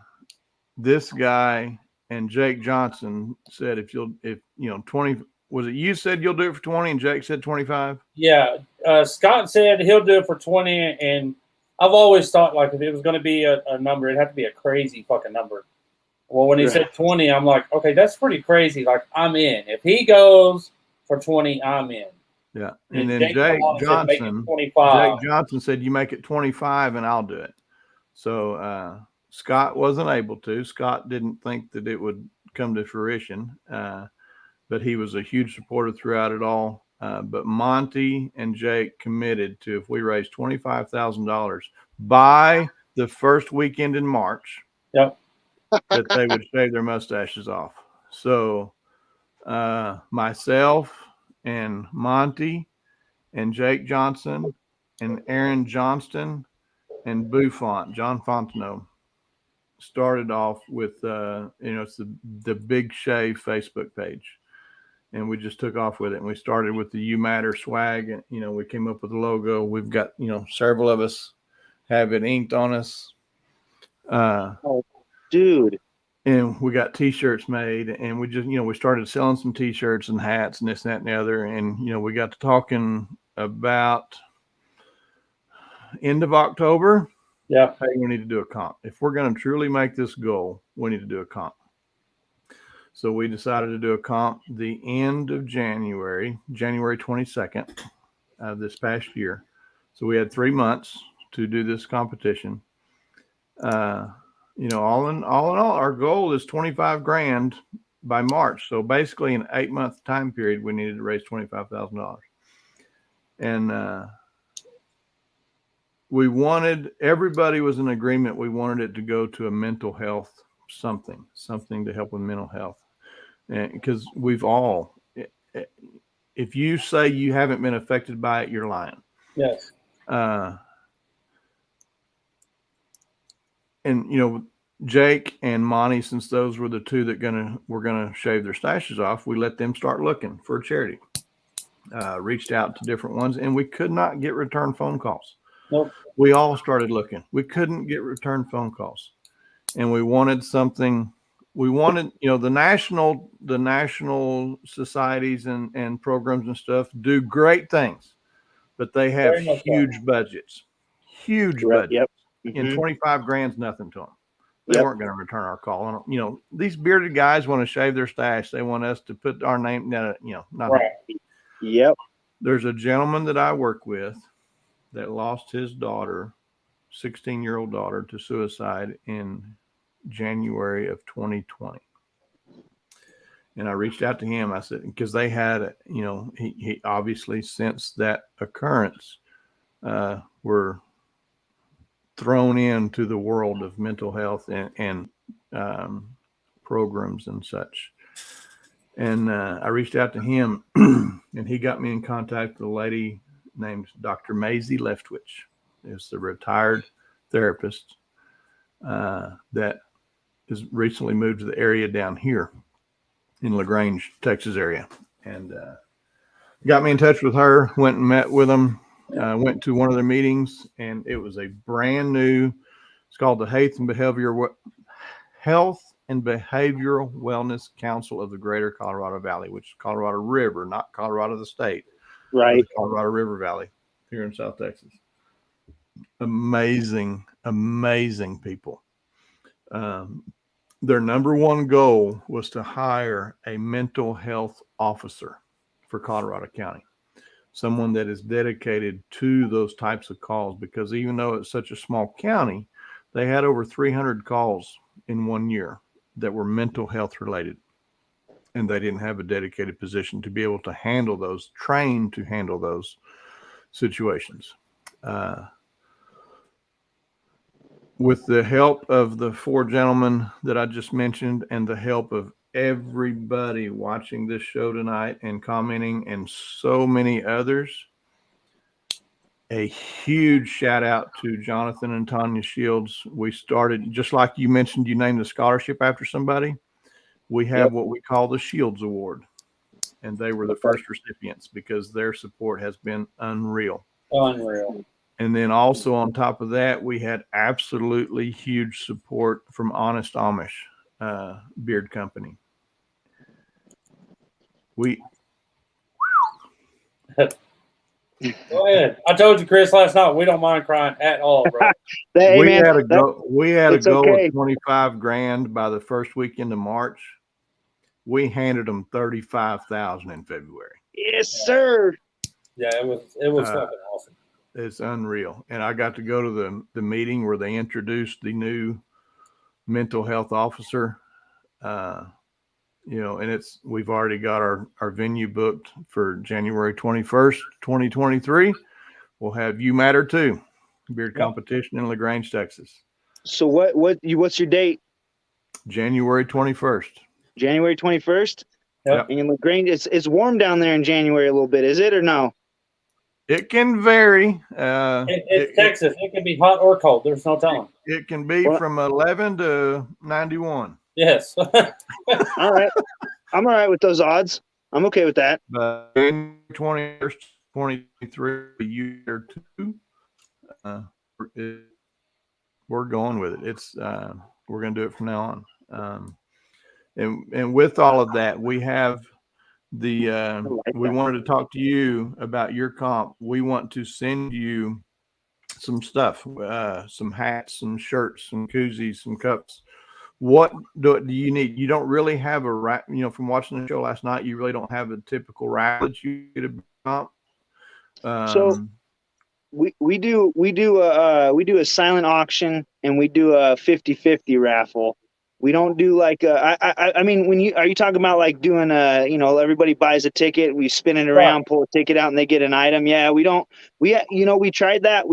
this guy and Jake Johnson said, if 20, was it you said you'll do it for 20 and Jake said 25? Yeah. Scott said he'll do it for 20, and I've always thought, like, if it was going to be a number, it'd have to be a crazy fucking number. Well, when he said 20, I'm like, okay, that's pretty crazy. Like, I'm in. If he goes for 20, I'm in. Yeah. And then Jake Johnson said, you make it 25 and I'll do it. So Scott wasn't able to. Scott didn't think that it would come to fruition, but he was a huge supporter throughout it all. But Monty and Jake committed to, if we raise $25,000 by the first weekend in March, yep, that they would shave their mustaches off. So myself and Monty and Jake Johnson and Aaron Johnston and John Fontenot started off with, it's the Big Shave Facebook page. And we just took off with it. And we started with the You Matter swag. And, we came up with the logo. We've got, several of us have it inked on us. Oh, dude. And we got T-shirts made. And we just, we started selling some T-shirts and hats and this, that, and the other. And, we got to talking about end of October. Yeah. Hey, we need to do a comp. If we're going to truly make this goal, we need to do a comp. So we decided to do a comp the end of January 22nd of this past year. So we had 3 months to do this competition. All in all, our goal is 25 grand by March. So basically in an 8-month time period, we needed to raise $25,000. And everybody was in agreement. We wanted it to go to a mental health, something to help with mental health. Because we've all, if you say you haven't been affected by it, you're lying. Yes. And Jake and Monty, since those were the two that were gonna shave their stashes off, we let them start looking for a charity. Reached out to different ones, and we could not get return phone calls. Nope. We all started looking. We couldn't get return phone calls, and we wanted something. We wanted, the national societies and programs and stuff do great things, but they have huge budgets, budgets. Yep. Mm-hmm. And 25 grand's nothing to them. They weren't going to return our call. And, these bearded guys want to shave their stash. They want us to put our name, not right. Yep. There's a gentleman that I work with that lost his daughter, 16-year-old daughter, to suicide in January of 2020. And I reached out to him. I said, because they had, he obviously, since that occurrence, were thrown into the world of mental health and programs and such. And I reached out to him, and he got me in contact with a lady named Dr. Maisie Leftwich. It's the retired therapist that has recently moved to the area down here in LaGrange, Texas area. And got me in touch with her, went and met with them, went to one of their meetings, and it was a brand new, it's called the Health and Behavioral Wellness Council of the Greater Colorado Valley, which is Colorado River, not Colorado the state. Right. Colorado River Valley here in South Texas. Amazing people. Their number one goal was to hire a mental health officer for Colorado County, someone that is dedicated to those types of calls, because even though it's such a small county, they had over 300 calls in 1 year that were mental health related, and they didn't have a dedicated position to be able to handle those, trained to handle those situations. With the help of the 4 gentlemen that I just mentioned and the help of everybody watching this show tonight and commenting, and so many others. A huge shout out to Jonathan and Tanya Shields. We started, just like you mentioned, you named the scholarship after somebody. We have what we call the Shields Award, and they were the first recipients because their support has been unreal. Unreal. And then also on top of that, we had absolutely huge support from Honest Amish Beard Company. Go ahead. I told you, Chris, last night we don't mind crying at all, bro. Hey, we man, had a goal okay. of 25 grand by the first weekend of March. We handed them 35,000 in February. Yes, sir. Yeah, it was fucking awesome. It's unreal. And I got to go to the meeting where they introduced the new mental health officer. And we've already got our venue booked for January 21st, 2023. We'll have You Matter Too, beard competition in LaGrange, Texas. So what's your date? January 21st. January 21st? Yep. And in LaGrange, it's warm down there in January a little bit, is it or no? It can vary. It's Texas. It can be hot or cold. There's no telling. It can be from 11 to 91. Yes. All right. I'm all right with those odds. I'm okay with that. But January 21st, 23, year 2, we're going with it. It's we're going to do it from now on. And with all of that, we have we wanted to talk to you about your comp. We want to send you some stuff, some hats, some shirts, some koozies, some cups. What do you need? You don't really have a rack, from watching the show last night, you really don't have a typical rack that you get a comp. So we do a silent auction, and we do a 50-50 raffle. We don't do like I mean, are you talking about like doing everybody buys a ticket, we spin it around, pull a ticket out, and they get an item? Yeah, we tried that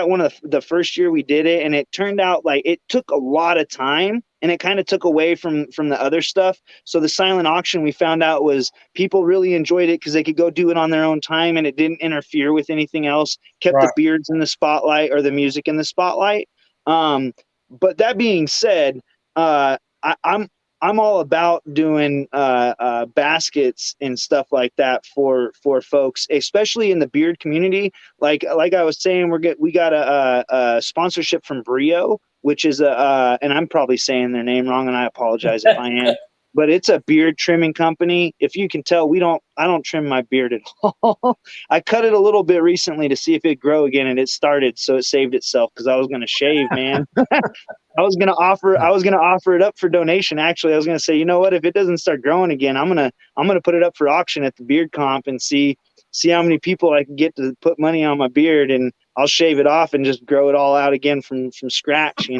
one of the first year we did it, and it turned out like it took a lot of time, and it kind of took away from the other stuff. So the silent auction, we found out, was people really enjoyed it because they could go do it on their own time, and it didn't interfere with anything else, kept the beards in the spotlight or the music in the spotlight. But that being said, I'm all about doing baskets and stuff like that for folks, especially in the beard community. Like I was saying, we got a sponsorship from Brio, which is and I'm probably saying their name wrong, and I apologize if I am. But it's a beard trimming company. If you can tell, I don't trim my beard at all. I cut it a little bit recently to see if it'd grow again, and it started, so it saved itself because I was going to shave, man. I was going to offer it up for donation. Actually, I was going to say, you know what? If it doesn't start growing again, I'm going to put it up for auction at the beard comp and see how many people I can get to put money on my beard, and I'll shave it off and just grow it all out again from scratch,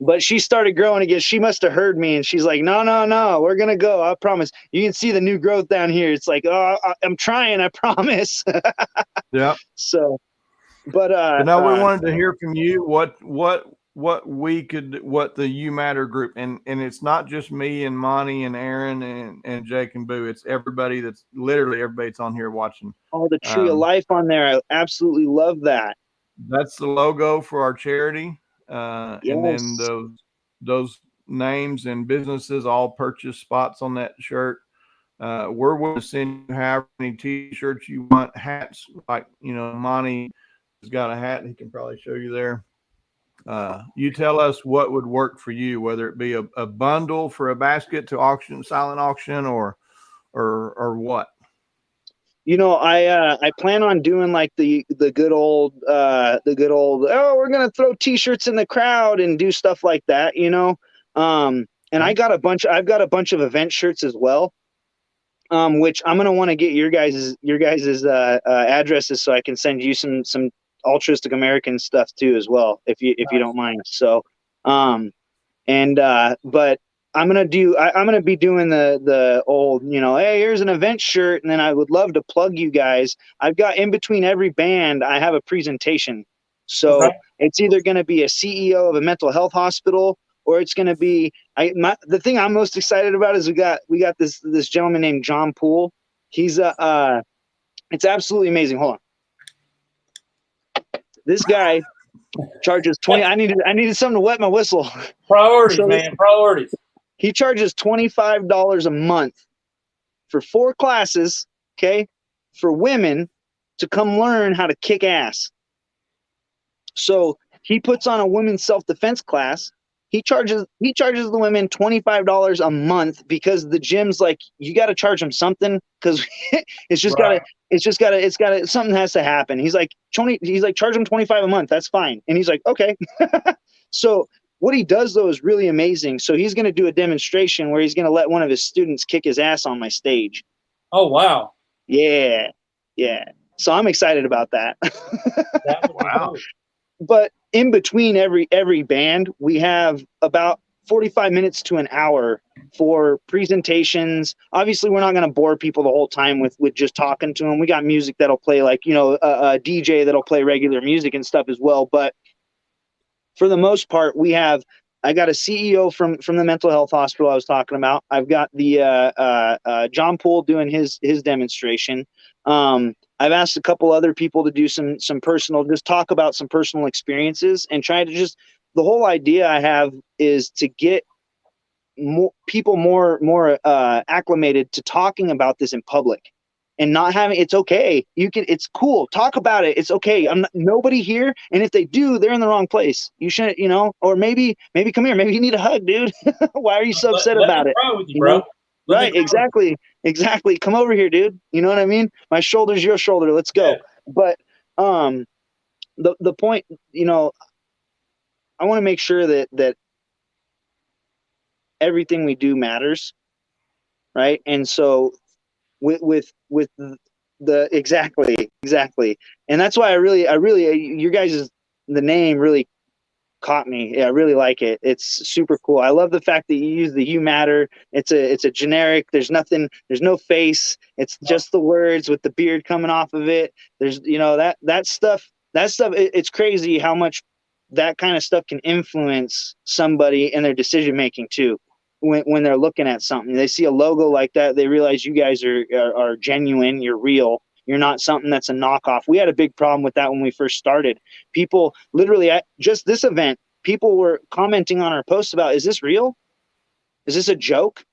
But she started growing again. She must have heard me, and she's like, no, we're going to go. I promise. You can see the new growth down here. It's like, oh, I'm trying. I promise. Yeah. So, but now we wanted to hear from you what the You Matter group, and it's not just me and Monty and Aaron and Jake and Boo. It's everybody that's on here watching. Oh, the Tree of Life on there. I absolutely love that. That's the logo for our charity. Yes. And then those names and businesses all purchase spots on that shirt. We're willing to send you however many t-shirts you want, hats, like, Monty has got a hat he can probably show you there. You tell us what would work for you, whether it be a bundle for a basket to auction, silent auction, or what. I plan on doing like the good old oh, we're gonna throw t-shirts in the crowd and do stuff like that, and I've got a bunch of event shirts as well, which I'm gonna want to get your guys' addresses so I can send you some altruistic American stuff too as well, if you don't mind. So but I'm gonna be doing the old, hey, here's an event shirt, and then I would love to plug you guys. I've got, in between every band, I have a presentation. So It's either gonna be a CEO of a mental health hospital, or it's going to be the thing I'm most excited about is we got this gentleman named John Poole. He's it's absolutely amazing. Hold on. This guy charges 20. I needed something to wet my whistle. Priorities, man. Priorities. He charges $25 a month for 4 classes, okay, for women to come learn how to kick ass. So he puts on a women's self-defense class. He charges the women $25 a month because the gym's like, you got to charge them something because it's got to something has to happen. He's like charge them $25 a month. That's fine. And he's like, okay. So what he does though is really amazing. So he's going to do a demonstration where he's going to let one of his students kick his ass on my stage. Oh, wow. Yeah. Yeah. So I'm excited about that. Wow. But in between every band, we have about 45 minutes to an hour for presentations. Obviously, we're not going to bore people the whole time with just talking to them. We got music that'll play, like, a DJ that'll play regular music and stuff as well. But for the most part, I got a CEO from the mental health hospital I was talking about. I've got the John Poole doing his demonstration. I've asked a couple other people to do some personal, just talk about some personal experiences and try to the whole idea I have is to get people more acclimated to talking about this in public and not having, it's okay. It's cool. Talk about it. It's okay. Nobody here. And if they do, they're in the wrong place. You shouldn't, or maybe come here. Maybe you need a hug, dude. Why are you so upset about it? With you, bro. Right. Exactly. Come over here, dude. You know what I mean? My shoulder's your shoulder. Let's go. Yeah. But, the point, I want to make sure that everything we do matters. Right. And so with the exactly. And that's why I really, your guys' the name really caught me. Yeah, I really like it. It's super cool. I love the fact that you use the "you matter." It's a generic. There's no face. It's just the words with the beard coming off of it. There's that stuff. It's crazy how much that kind of stuff can influence somebody in their decision making too. When they're looking at something, they see a logo like that, they realize you guys are genuine. You're real. You're not something that's a knockoff. We had a big problem with that when we first started. People literally at just this event, people were commenting on our posts about, is this real? Is this a joke?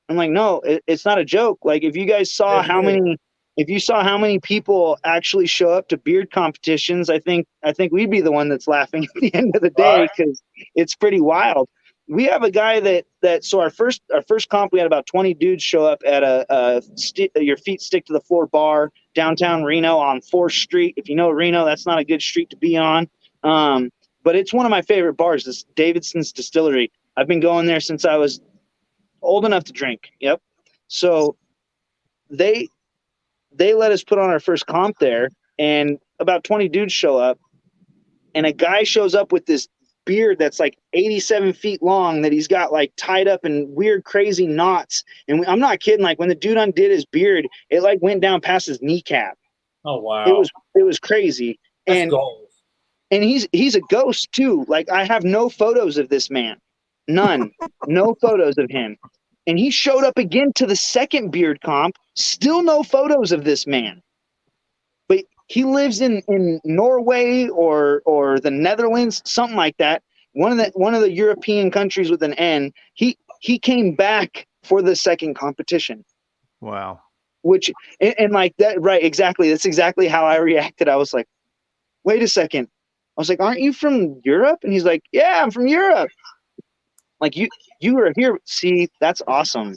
I'm like, no, it's not a joke. Like if you guys saw how many people actually show up to beard competitions, I think we'd be the one that's laughing at the end of the day because it's pretty wild. We have a guy so our first comp, we had about 20 dudes show up at your feet stick to the floor bar downtown Reno on 4th Street. If you know Reno, that's not a good street to be on. But it's one of my favorite bars, this Davidson's Distillery. I've been going there since I was old enough to drink. Yep. So they let us put on our first comp there, and about 20 dudes show up, and a guy shows up with this beard that's like 87 feet long that he's got like tied up in weird crazy knots, and I'm not kidding, like when the dude undid his beard, it like went down past his kneecap. Oh wow. It was crazy. That's goals. And he's a ghost too. Like I have no photos of this man, none. No photos of him. And he showed up again to the second beard comp, still no photos of this man. But he lives in Norway or the Netherlands, something like that. One of the European countries with an N. He came back for the second competition. Wow. Which and like that, right? Exactly. That's exactly how I reacted. I was like, wait a second. I was like, aren't you from Europe? And he's like, yeah, I'm from Europe. Like you are here. See, that's awesome.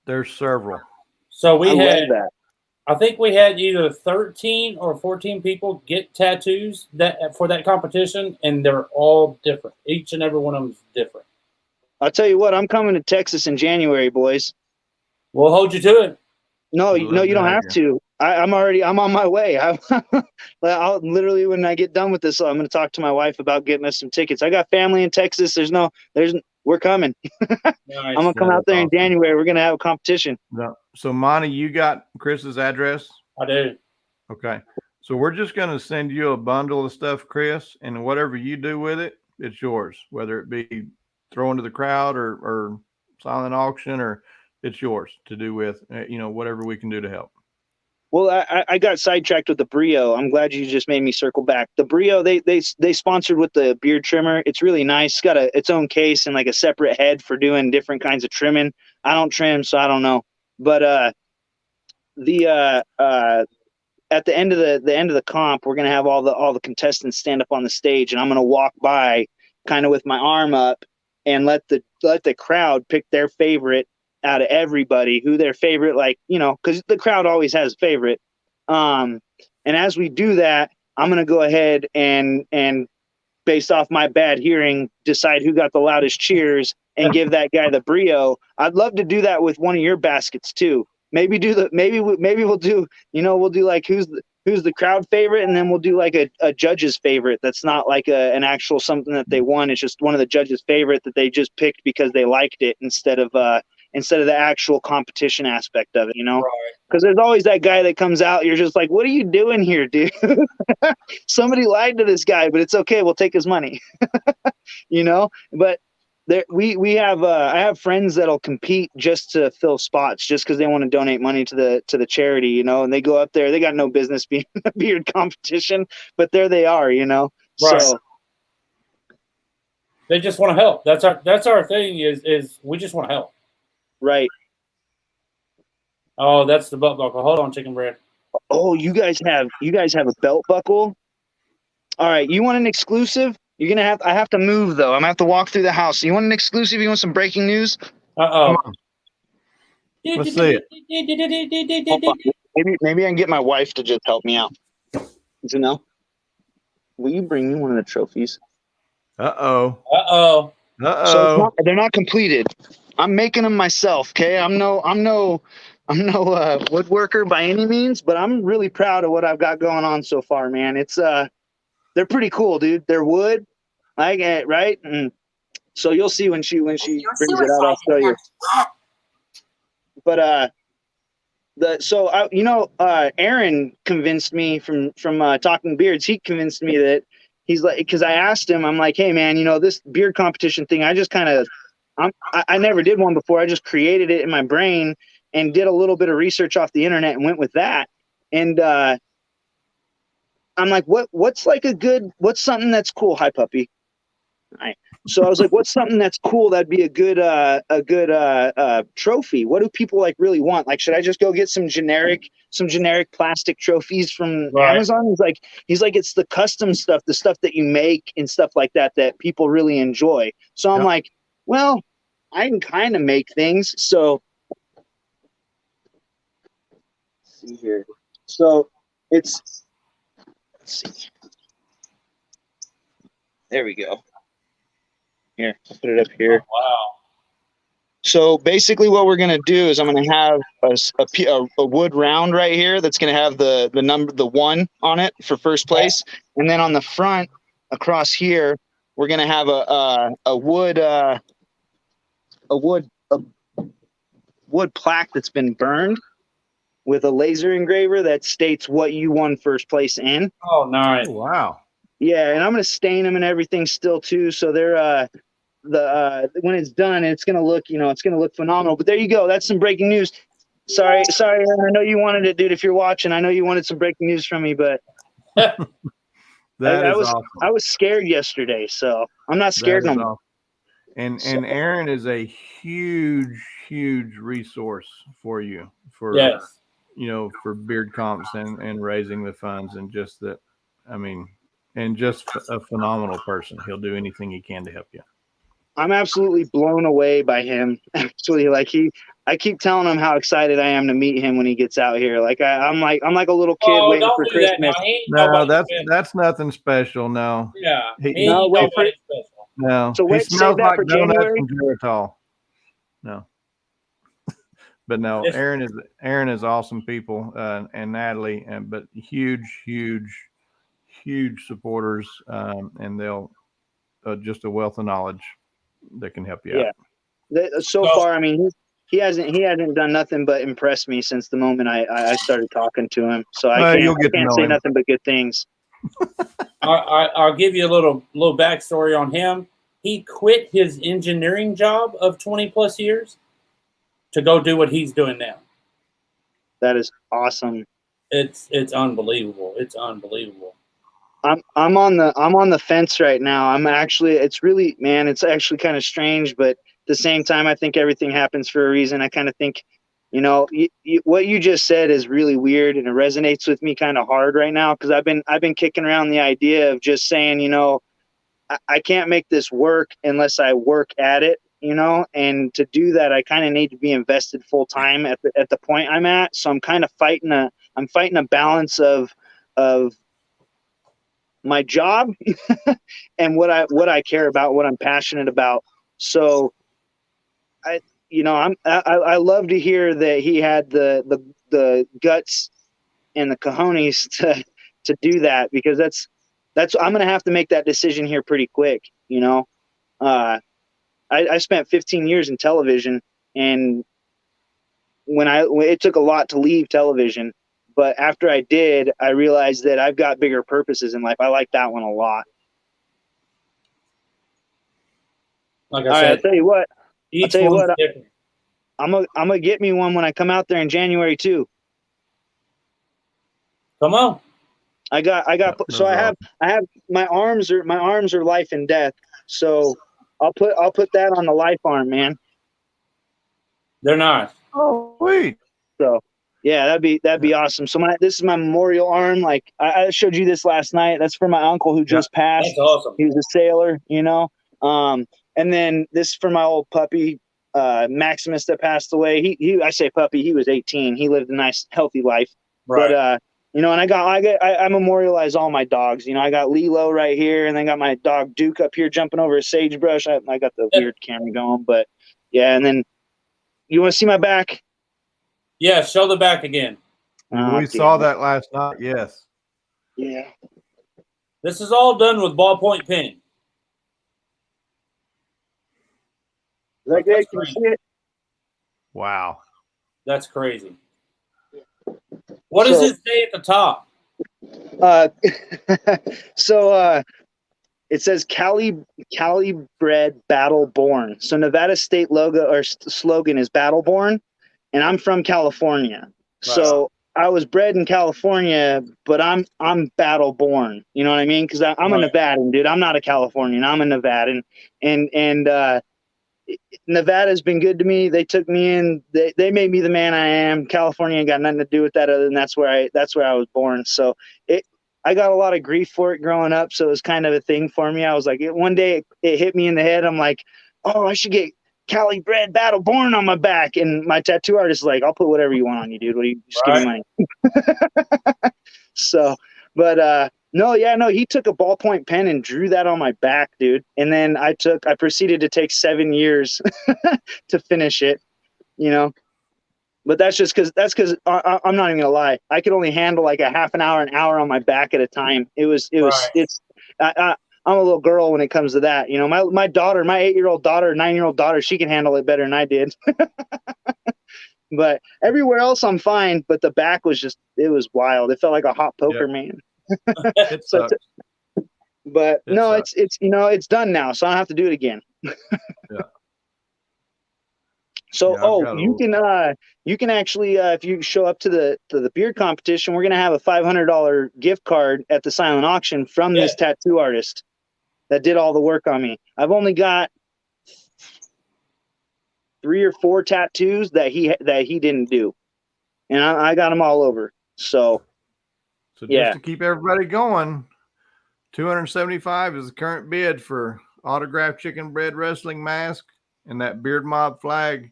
There's several. So I think we had either 13 or 14 people get tattoos for that competition, and they're all different. Each and every one of them is different. I'll tell you what, I'm coming to Texas in January, boys. We'll hold you to it. No, you don't have to. I'm on my way. I'll literally, when I get done with this, I'm going to talk to my wife about getting us some tickets. I got family in Texas. We're coming. Nice. I'm going to come out there in January. We're going to have a competition. No. So Monty, you got Chris's address? I do. Okay. So we're just going to send you a bundle of stuff, Chris, and whatever you do with it, it's yours, whether it be thrown to the crowd or silent auction, or it's yours to do with, whatever we can do to help. Well, I got sidetracked with the Brio. I'm glad you just made me circle back. The Brio, they sponsored with the beard trimmer. It's really nice. It's got its own case and like a separate head for doing different kinds of trimming. I don't trim, so I don't know. But at the end of the comp, we're gonna have all the contestants stand up on the stage, and I'm gonna walk by, kind of with my arm up, and let the crowd pick their favorite out of everybody, who their favorite, because the crowd always has a favorite. And as we do that, I'm going to go ahead and based off my bad hearing, decide who got the loudest cheers and give that guy the Brio. I'd love to do that with one of your baskets too. Maybe we'll do like who's the crowd favorite, and then we'll do like a judge's favorite. That's not like an actual something that they won. It's just one of the judges' favorite that they just picked because they liked it instead of the actual competition aspect of it, because there's always that guy that comes out. You're just like, what are you doing here, dude? Somebody lied to this guy, but it's okay. We'll take his money, but we have, I have friends that'll compete just to fill spots just because they want to donate money to the charity, and they go up there. They got no business being a beard competition, but there they are, Right. So they just want to help. That's our thing is we just want to help. Right. Oh, that's the belt buckle. Hold on, chicken bread. Oh, you guys have a belt buckle? All right, you want an exclusive? I have to move though. I'm gonna have to walk through the house. You want an exclusive? You want some breaking news? Uh-oh. Let's see it. Maybe I can get my wife to just help me out. Will you bring me one of the trophies? Uh-oh. So they're not completed. I'm making them myself. Okay, I'm no woodworker by any means, but I'm really proud of what I've got going on so far, man. It's they're pretty cool, dude. They're wood, I get it, right? And so you'll see when she brings it out. I'll show you. But Aaron convinced me from Talking Beards. He convinced me that he's like, because I asked him, I'm like, hey man, this beard competition thing, I just kind of. I never did one before. I just created it in my brain and did a little bit of research off the internet and went with that. And I'm like, what's something that's cool? Hi, puppy. Hi. So I was like, what's something that's cool? That'd be a good trophy. What do people really want? Like, should I just go get some generic plastic trophies from Amazon? He's like, it's the custom stuff, the stuff that you make and stuff like that people really enjoy. So I'm like, well, I can kind of make things. So let's see here. So let's see. There we go. Here, I'll put it up here. Oh, wow. So basically what we're going to do is I'm going to have a wood round right here that's going to have the number, the 1 on it for first place. And then on the front across here, we're going to have a wood plaque that's been burned with a laser engraver that states what you won first place in. Oh, nice. Oh, wow. Yeah, and I'm going to stain them and everything still too, so they're when it's done, it's going to look, it's going to look phenomenal. But there you go. That's some breaking news. Sorry, Aaron, I know you wanted it, dude. If you're watching, I know you wanted some breaking news from me, but I was scared yesterday, so I'm not scared no more. Awesome. And Aaron is a huge resource for you for beard comps and raising the funds, and just that, and just a phenomenal person. He'll do anything he can to help you. I'm absolutely blown away by him. Actually, I keep telling him how excited I am to meet him when he gets out here. I'm like a little kid waiting for Christmas. No, that's nothing special. No. Yeah. No. So he smells like donuts January? and Geritol. No. But no, Aaron is awesome people, and Natalie, but huge supporters, and they'll just a wealth of knowledge that can help you out. So far, he hasn't done nothing but impress me since the moment I started talking to him. So I can't say nothing but good things. I'll give you a little backstory on him. He quit his engineering job of 20 plus years to go do what he's doing now. That is awesome. It's unbelievable. It's unbelievable. I'm on the fence right now. It's really, man, it's actually kind of strange, but at the same time, I think everything happens for a reason. I kind of think, what you just said is really weird, and it resonates with me kind of hard right now, because I've been kicking around the idea of just saying, I can't make this work unless I work at it, and to do that, I kind of need to be invested full time at the point I'm at. So I'm kind of fighting a balance of my job and what I care about, what I'm passionate about. So I love to hear that he had the guts and the cojones to do that, because that's I'm going to have to make that decision here pretty quick. I spent 15 years in television, and it took a lot to leave television, but after I did, I realized that I've got bigger purposes in life. I like that one a lot. Like I said, I'll tell you what. different. I'm gonna get me one when I come out there in January too. Come on. I have my arms are life and death. So I'll put that on the life arm, man. They're nice. Oh, wait. So yeah, that'd be awesome. So this is my memorial arm. Like I showed you this last night. That's for my uncle who just passed. That's awesome. He was a sailor, and then this is for my old puppy, Maximus, that passed away. I say puppy, he was 18. He lived a nice, healthy life. Right. But and I memorialize all my dogs. I got Lilo right here, and then got my dog Duke up here jumping over a sagebrush. I got the weird camera going, but yeah. And then you want to see my back? Yeah, show the back again. We saw that last night. Yes. Yeah. This is all done with ballpoint pen. Is that good? Can you see it? Wow. That's crazy. What does it say at the top? It says Cali bred, battle born. So Nevada state logo or slogan is battle born, and I'm from California. Right. So I was bred in California, but I'm battle born. You know what I mean? Because I'm a Nevadan, dude. I'm not a Californian. I'm a Nevadan, and Nevada's been good to me. They took me in. They made me the man I am. California ain't got nothing to do with that, other than that's where I was born. So I got a lot of grief for it growing up. So it was kind of a thing for me. I was like, one day it hit me in the head. I'm like, oh, I should get Cali bred, battle born on my back. And my tattoo artist is like, I'll put whatever you want on you, dude. What do you just give me money? So, but no, he took a ballpoint pen and drew that on my back, dude. And then I proceeded to take 7 years to finish it, but that's because I'm not even gonna lie. I could only handle like a half an hour on my back at a time. I'm a little girl when it comes to that. My daughter, my 8-year-old daughter, 9-year-old daughter, she can handle it better than I did. But everywhere else I'm fine. But the back was it was wild. It felt like a hot poker, man. It sucks. But it's done now, so I don't have to do it again. Yeah. So you can actually if you show up to the beard competition, we're gonna have a $500 gift card at the silent auction from this tattoo artist that did all the work on me. I've only got 3 or 4 tattoos that he didn't do, and I got them all over. So just to keep everybody going, $275 is the current bid for autographed chicken bread wrestling mask and that Beard Mob flag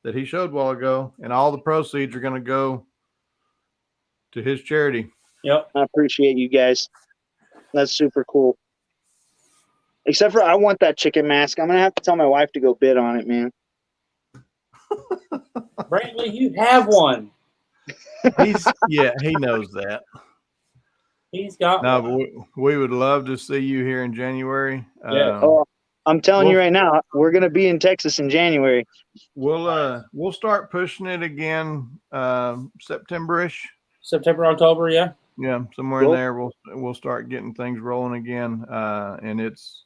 that he showed a while ago, and all the proceeds are going to go to his charity. Yep. I appreciate you guys. That's super cool. Except for I want that chicken mask. I'm going to have to tell my wife to go bid on it, man. Brantley, you have one. He knows that. He's got one. But we would love to see you here in January. Yeah. I'm telling you right now, we're going to be in Texas in January. We'll start pushing it again September-ish. September, October, yeah. Yeah, somewhere in Cool. there we'll start getting things rolling again. And it's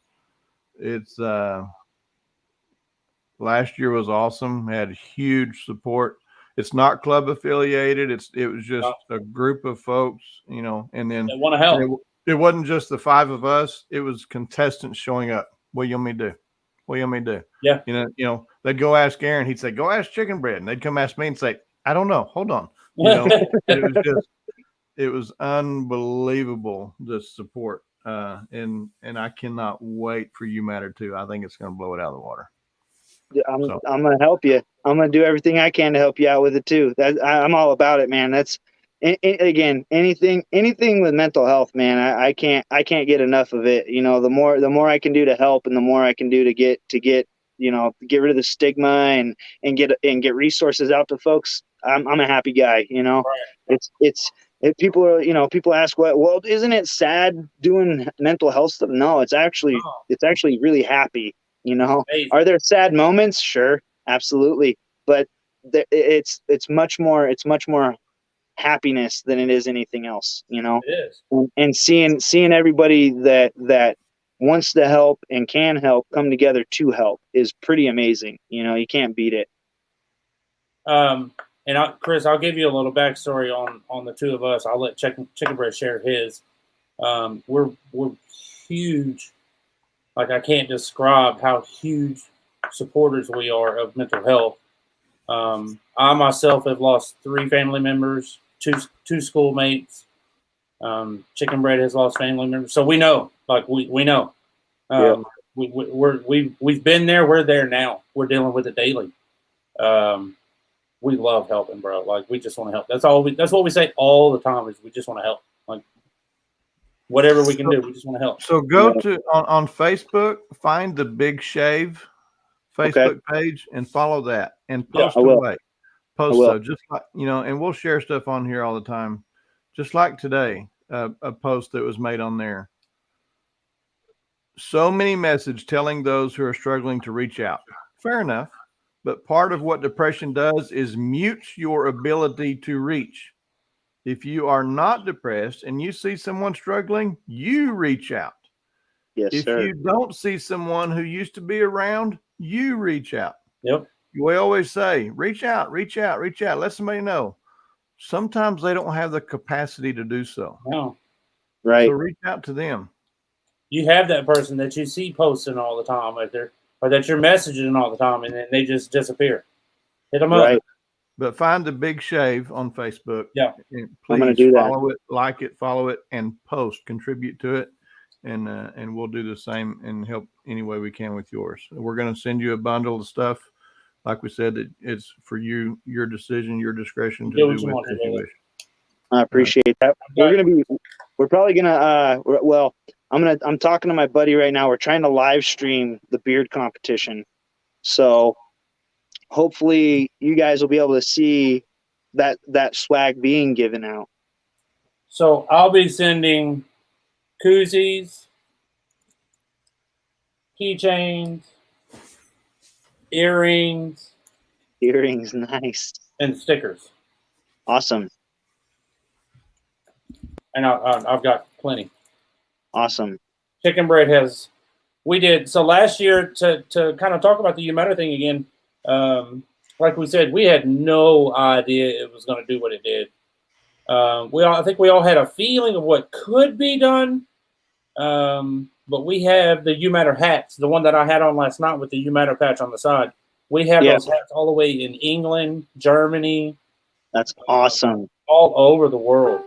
last year was awesome. Had huge support. It's not club affiliated. It was just a group of folks, and then They want to help. it wasn't just the 5 of us. It was contestants showing up. What do you want me to do? What do you want me to do? Yeah. They'd go ask Aaron. He'd say, "Go ask Chicken Bread," and they'd come ask me and say, "I don't know. Hold on." It was unbelievable, the support, and I cannot wait for You Matter too. I think it's going to blow it out of the water. I'm gonna help you. I'm gonna do everything I can to help you out with it too. I'm all about it, man. That's again, anything with mental health, man. I can't get enough of it. The more I can do to help, and the more I can do to get get rid of the stigma and get resources out to folks. I'm a happy guy. People ask, well, isn't it sad doing mental health stuff? No, it's actually really happy. Are there sad moments? Sure, absolutely, but it's much more happiness than it is anything else. It is. And seeing everybody that wants to help and can help come together to help is pretty amazing. You can't beat it. Chris, I'll give you a little backstory on the two of us. I'll let Chicken Bread share his. We're huge. Like, I can't describe how huge supporters we are of mental health. I myself have lost 3 family members, two schoolmates. Chicken Bread has lost family members, so we know. Like, we know. We've been there. We're there now. We're dealing with it daily. We love helping, bro. Like, we just want to help. That's what we say all the time, is we just want to help. Like, whatever we can do, we just want to help. So go to on Facebook, find the Big Shave Facebook page and follow that and post away. Post so just like and we'll share stuff on here all the time. Just like today, a post that was made on there. So many messages telling those who are struggling to reach out. Fair enough. But part of what depression does is mutes your ability to reach. If you are not depressed and you see someone struggling, you reach out. Yes, if sir. you don't see someone who used to be around, you reach out. Yep. We always say, reach out, reach out, reach out. Let somebody know. Sometimes they don't have the capacity to do so. No. Right. So reach out to them. You have that person that you see posting all the time, or that you're messaging all the time, and then they just disappear. Hit them up. But find the Big Shave on Facebook. Yeah. And I'm gonna please do follow it, like it, follow it, and post, contribute to it. And we'll do the same and help any way we can with yours. We're going to send you a bundle of stuff. Like we said, it's for you, your decision, your discretion to do with it as you wish. I appreciate that. We're probably gonna I'm talking to my buddy right now. We're trying to live stream the beard competition. So hopefully you guys will be able to see that swag being given out. So I'll be sending koozies, keychains, earrings, nice, and stickers. Awesome. And I've got plenty. Awesome. Chicken Bread so last year, to kind of talk about the You Matter thing again, like we said, we had no idea it was going to do what it did. I think we all had a feeling of what could be done. But we have the You Matter hats, the one that I had on last night with the You Matter patch on the side. We have those hats all the way in England, Germany. That's awesome. All over the world.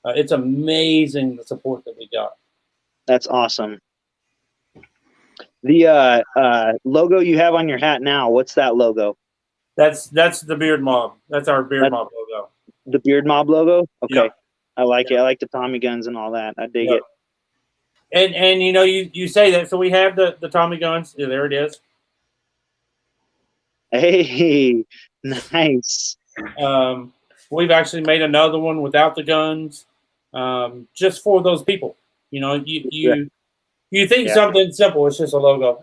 It's amazing the support that we got. That's awesome. The logo you have on your hat now, what's that logo? That's the Beard Mobb. That's our Beard Mobb logo. The Beard Mobb logo? Okay. Yeah. I like it. I like the Tommy guns and all that. I dig it. And you say that, so we have the Tommy guns. Yeah, there it is. Hey, nice. We've actually made another one without the guns, just for those people. You think something simple, it's just a logo,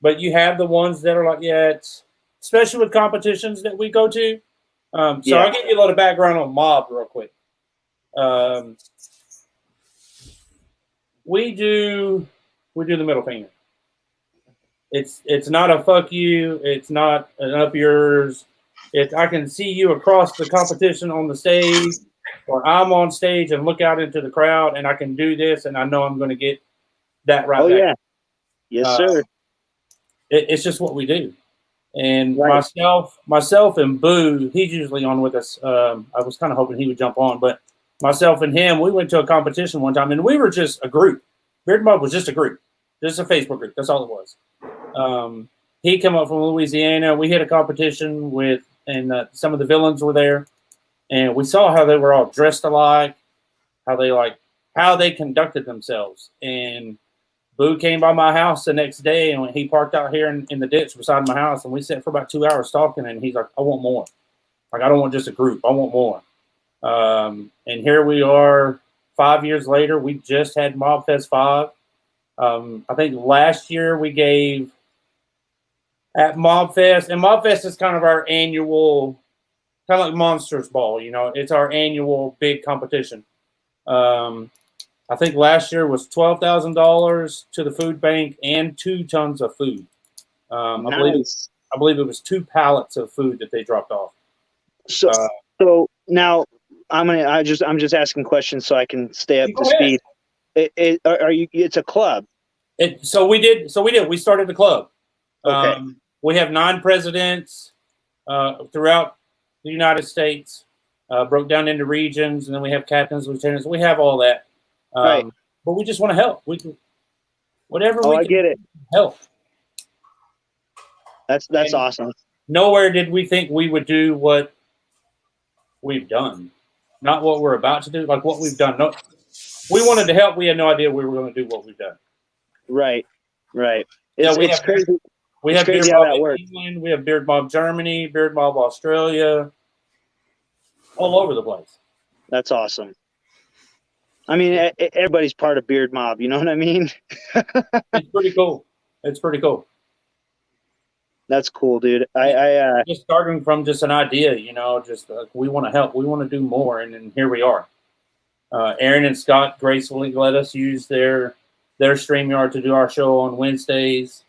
but you have the ones that are like, it's especially with competitions that we go to. I'll give you a little background on Mobb real quick. Um, we do the middle finger. It's not a fuck you. It's not an up yours. I can see you across the competition on the stage, or I'm on stage and look out into the crowd, and I can do this, and I know I'm going to get that right Oh back. yeah, yes sir. It's just what we do. And Right. myself and Boo, he's usually on with us. I was kind of hoping he would jump on, but myself and him, we went to a competition one time, and we were just a group. Beard Mob was just a group, just a Facebook group. That's all it was. He came up from Louisiana. We had a competition and some of the villains were there, and we saw how they were all dressed alike, how they conducted themselves. And Boo came by my house the next day, and he parked out here in the ditch beside my house, and we sat for about 2 hours talking. And he's like, "I want more. Like, I don't want just a group. I want more." And here we are, 5 years later. We just had Mobb Fest 5. I think last year we gave at Mobb Fest, and Mobb Fest is kind of our annual, kind of like Monsters Ball. It's our annual big competition. I think last year was $12,000 to the food bank and 2 tons of food. Nice. I believe it was 2 pallets of food that they dropped off. So now I'm just asking questions so I can stay up to speed. Are you? It's a club. So we did. We started the club. Okay. We have 9 presidents throughout the United States, broke down into regions, and then we have captains, lieutenants. We have all that. Right. But we just want to help. Whatever we can. I get it. Help. That's awesome. Nowhere did we think we would do what we've done. Not what we're about to do, like what we've done. No, we wanted to help. We had no idea we were going to do what we've done. Right. It's crazy. We have Beard Mob in England. We have Beard Mob Germany, Beard Mob Australia, all over the place. That's awesome. I mean, everybody's part of Beard Mob. You know what I mean? It's pretty cool. That's cool, dude. I just starting from just an idea, just we want to help. We want to do more, and then here we are. Aaron and Scott gracefully let us use their StreamYard to do our show on Wednesdays.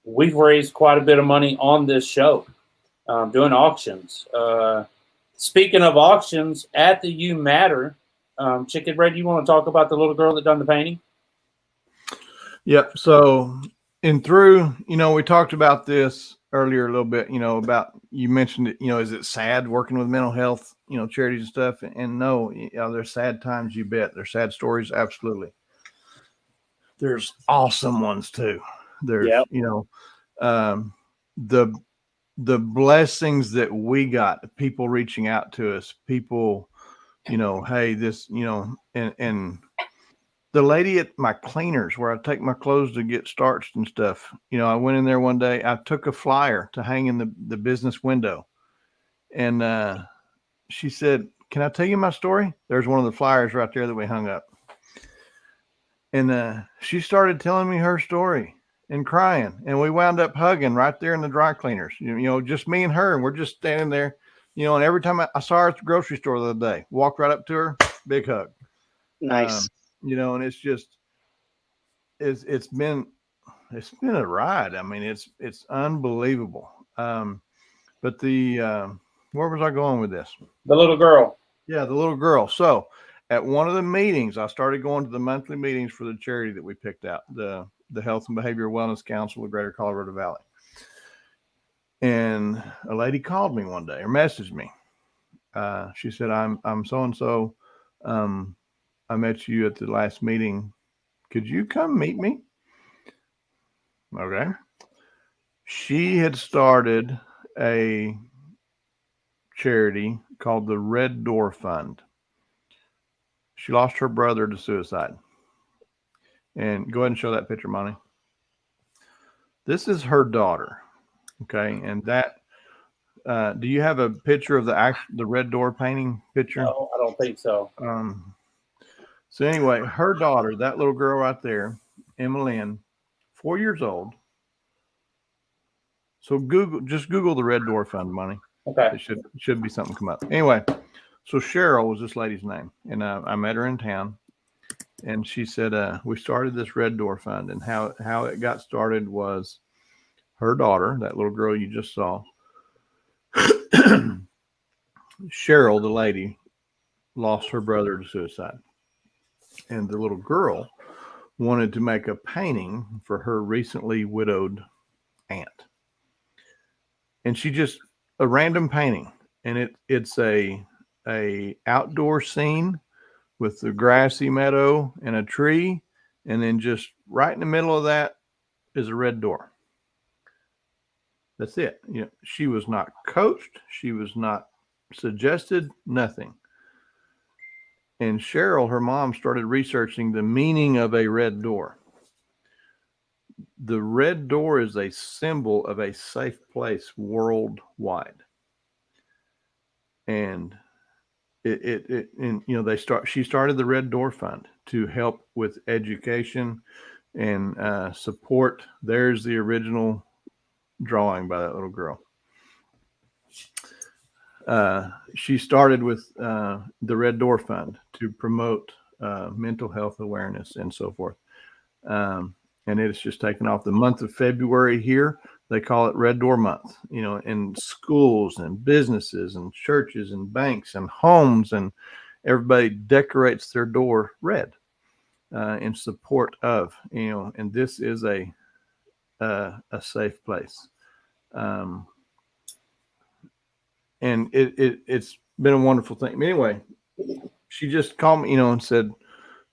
We've raised quite a bit of money on this show, doing auctions. Speaking of auctions, at the You Matter, Chicken Red, you want to talk about the little girl that done the painting? Yep. So we talked about this earlier a little bit, about, you mentioned it, is it sad working with mental health, charities and stuff? And no, there's sad times, you bet. There's sad stories. Absolutely. There's awesome ones too. There's, the blessings that we got, people reaching out to us, people, hey, this, and the lady at my cleaners where I take my clothes to get starched and stuff, I went in there one day, I took a flyer to hang in the business window, and she said, "Can I tell you my story?" There's one of the flyers right there that we hung up. And she started telling me her story and crying, and we wound up hugging right there in the dry cleaners, just me and her, and we're just standing there, and every time I saw her at the grocery store the other day, walked right up to her, big hug. Nice. And it's just, it's been a ride. I mean, it's unbelievable. But where was I going with this? The little girl. Yeah, the little girl. So at one of the meetings, I started going to the monthly meetings for the charity that we picked out, the Health and Behavioral Wellness Council of Greater Colorado Valley. And a lady called me one day or messaged me. She said, I'm so-and-so. I met you at the last meeting. Could you come meet me? Okay. She had started a charity called the Red Door Fund. She lost her brother to suicide. And go ahead and show that picture, Monty. This is her daughter. Okay. And that, do you have a picture of the Red Door painting picture? No, I don't think so. So anyway, her daughter, that little girl right there, Emma Lynn, 4 years old. So just Google the Red Door Fund, Money. Okay. It should be something come up. Anyway, so Cheryl was this lady's name, and I met her in town, and she said we started this Red Door Fund, and how it got started was her daughter, that little girl you just saw, Cheryl, the lady, lost her brother to suicide, and the little girl wanted to make a painting for her recently widowed aunt, and she just a random painting, and it's a outdoor scene with the grassy meadow and a tree, and then just right in the middle of that is a red door. That's it. You know, she was not coached, she was not suggested, nothing. And Cheryl, her mom, started researching the meaning of a red door. The red door is a symbol of a safe place worldwide. And and you know, she started the Red Door Fund to help with education and support. There's the original drawing by that little girl. She started with the Red Door Fund to promote mental health awareness and so forth. And it's just taken off. The month of February here, they call it Red Door Month, you know, in schools and businesses and churches and banks and homes, and everybody decorates their door red in support of, you know, and this is a safe place. And it's been a wonderful thing. Anyway, she just called me, you know, and said,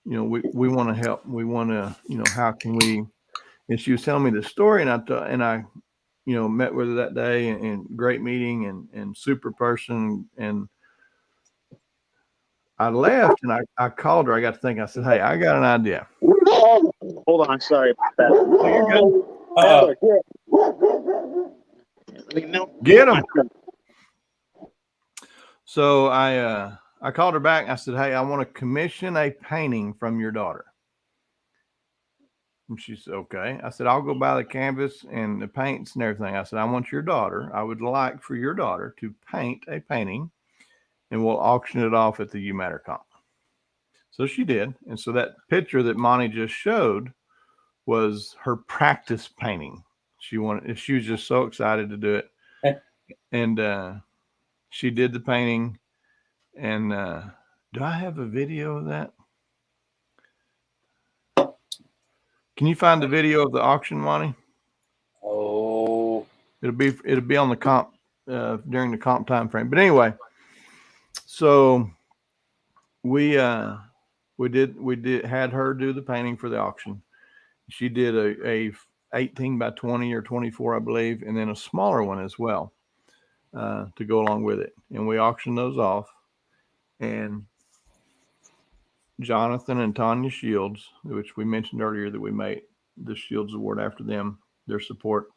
you know, we want to help. We want to, you know, how can we? And she was telling me the story, and I, you know, met with her that day, and great meeting, and super person. And I left, and I called her. I got to think. I said, hey, I got an idea. Hold on, sorry about that. Oh, you're good. Get him. So I called her back. I said, hey, I want to commission a painting from your daughter. And she said, okay. I said, I'll go buy the canvas and the paints and everything. I said, I want your daughter. I would like for your daughter to paint a painting, and we'll auction it off at the U Matter Comp. So she did. And so that picture that Monty just showed was her practice painting. She was just so excited to do it. And she did the painting. And do I have a video of that? Can you find the video of the auction, Monty? Oh, it'll be on the comp during the comp time frame. But anyway, so we had her do the painting for the auction. She did a 18 by 20 or 24, I believe, and then a smaller one as well to go along with it. And we auctioned those off. And Jonathan and Tanya Shields, which we mentioned earlier that we made the Shields Award after them, their support,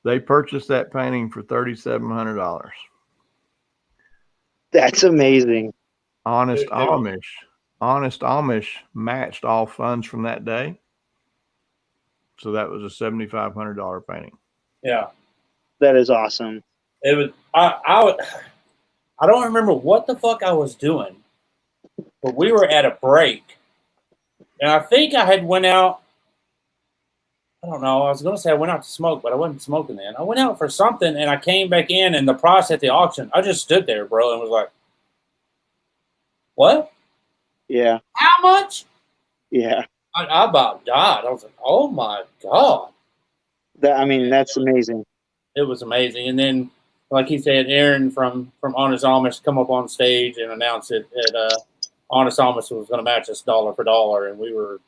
they purchased that painting for $3,700. That's amazing. Honest Amish matched all funds from that day. So that was a $7,500 painting. Yeah. That is awesome. It was, I don't remember what the fuck I was doing, but we were at a break, and I think I had went out. I don't know. I was going to say I went out to smoke, but I wasn't smoking then. I went out for something, and I came back in, and the price at the auction, I just stood there, bro, and was like, what? Yeah. How much? Yeah. I about died. I was like, oh, my God. That's amazing. It was amazing. And then, like he said, Aaron from Honest Amish come up on stage and announce it that Honest Amish was going to match us dollar for dollar, and we were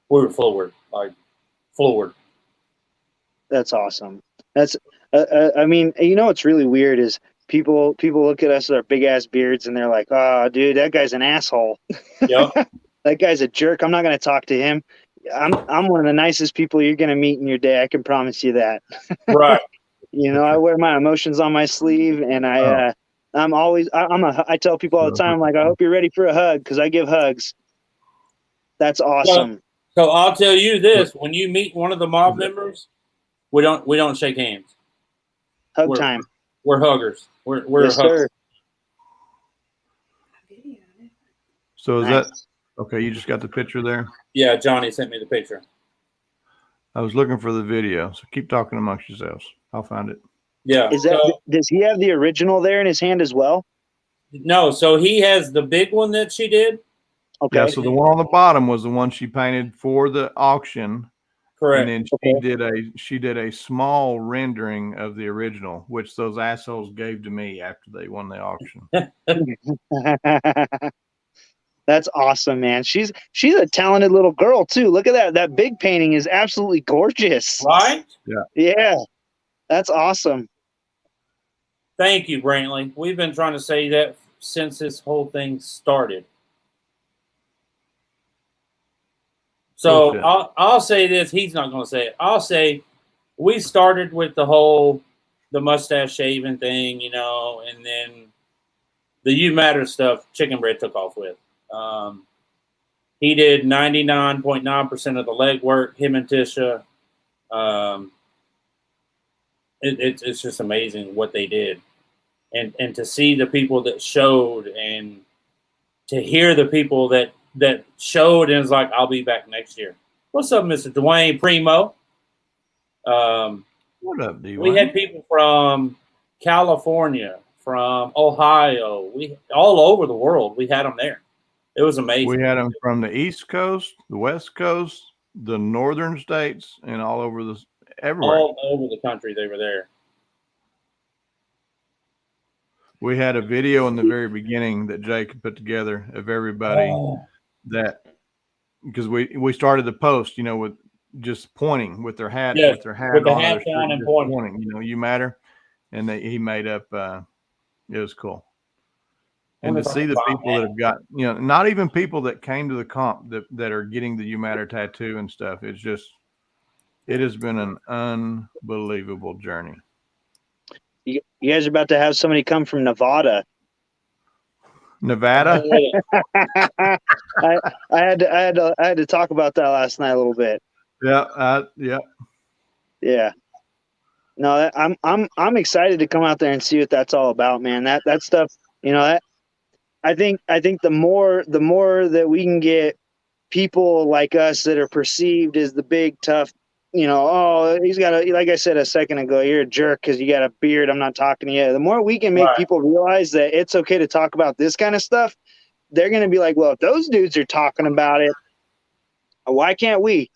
floored, floored. That's awesome. That's I mean, you know what's really weird is people look at us with our big ass beards and they're like, oh, dude, that guy's an asshole. Yep. That guy's a jerk. I'm not going to talk to him. I'm one of the nicest people you're going to meet in your day. I can promise you that. Right. You know, I wear my emotions on my sleeve, and I tell people all the time, like, I hope you're ready for a hug, because I give hugs. That's awesome. So I'll tell you this: when you meet one of the Mobb members, we don't shake hands. Hug time. We're huggers. We're Yes, huggers. sir. So is Nice. that okay? You just got the picture there. Yeah, Johnny sent me the picture. I was looking for the video, so keep talking amongst yourselves. I'll find it. Yeah. Is that? Does he have the original there in his hand as well? No, so he has the big one that she did. Okay. Yeah, so the one on the bottom was the one she painted for the auction. Correct. And then she did a small rendering of the original, which those assholes gave to me after they won the auction. That's awesome, man. She's a talented little girl too. Look at that. That big painting is absolutely gorgeous. Right? Yeah. That's awesome. Thank you, Brantley. We've been trying to say that since this whole thing started. So I'll say this. He's not going to say it. I'll say we started with the mustache shaving thing, you know, and then the You Matter stuff Chicken Bread took off with. He did 99.9% of the legwork, him and Tisha. It's just amazing what they did. And to see the people that showed and to hear the people that showed and was like, I'll be back next year. What's up, Mr. Dwayne Primo? What up, Dwayne? We had people from California, from Ohio, all over the world. We had them there. It was amazing. We had them from the East Coast, the West Coast, the northern states, and all over everywhere. All over the country, they were there. We had a video in the very beginning that Jake put together of everybody because we started the post, you know, with just pointing with their hat, yes, with their hat with the on, hat down and pointing. You know, you matter, and he made up. It was cool, and to see the people that have got, you know, not even people that came to the comp that are getting the You Matter tattoo and stuff. It's just, it has been an unbelievable journey. You guys are about to have somebody come from Nevada. Nevada? I had to talk about that last night a little bit. Yeah. Yeah. No, I'm excited to come out there and see what that's all about, man. That stuff, you know, I think the more that we can get people like us that are perceived as the big tough, you know, oh, he's got like I said a second ago, you're a jerk because you got a beard, I'm not talking to you. The more we can make people realize that it's okay to talk about this kind of stuff, they're going to be like, well, if those dudes are talking about it, why can't we?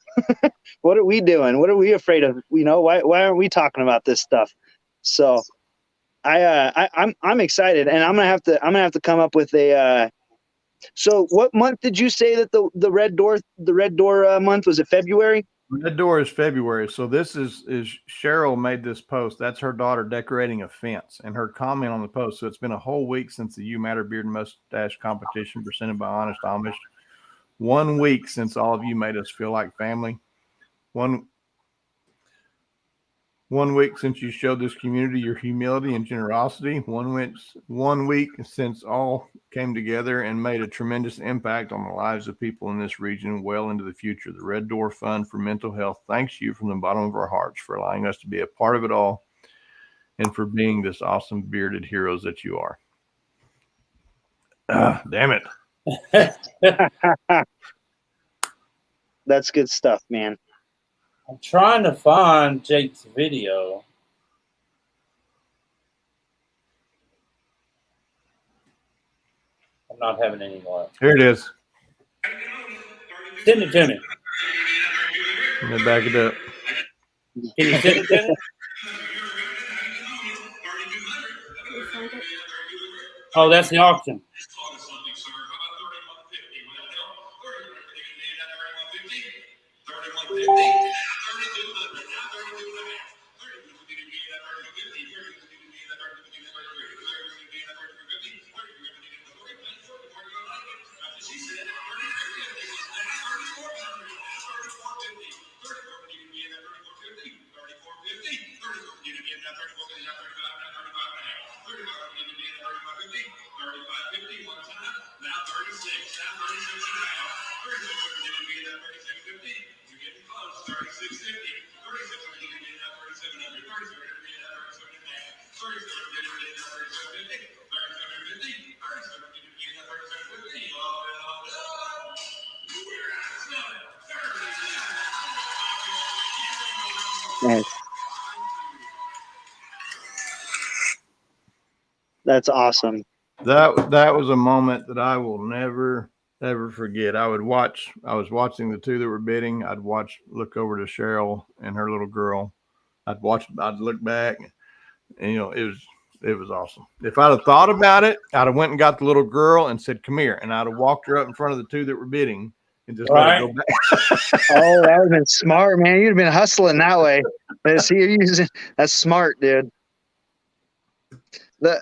What are we doing? What are we afraid of? You know, why aren't we talking about this stuff? So I'm excited, and I'm gonna have to come up with a. So what month did you say that the red door month was? It February? Red Door is February. So this is Cheryl made this post. That's her daughter decorating a fence, and her comment on the post. So it's been a whole week since the You Matter Beard and Mustache competition presented by Honest Amish. 1 week since all of you made us feel like family. One week since you showed this community your humility and generosity. 1 week since all came together and made a tremendous impact on the lives of people in this region well into the future. The Red Door Fund for Mental Health thanks you from the bottom of our hearts for allowing us to be a part of it all and for being this awesome bearded heroes that you are. Damn it. That's good stuff, man. I'm trying to find Jake's video. I'm not having any luck. Here it is. Send it to me. Let me back it up. Can you send it to me? Oh, that's the auction. Nice. That's awesome. That was a moment that I will never ever forget. I was watching the two that were bidding. Look over to Cheryl and her little girl. I'd look back, and it was awesome. If I'd have thought about it, I'd have went and got the little girl and said, "Come here," and I'd have walked her up in front of the two that were bidding and just let her go back. Oh, that would have been smart, man. You'd have been hustling that way. That's smart, dude. The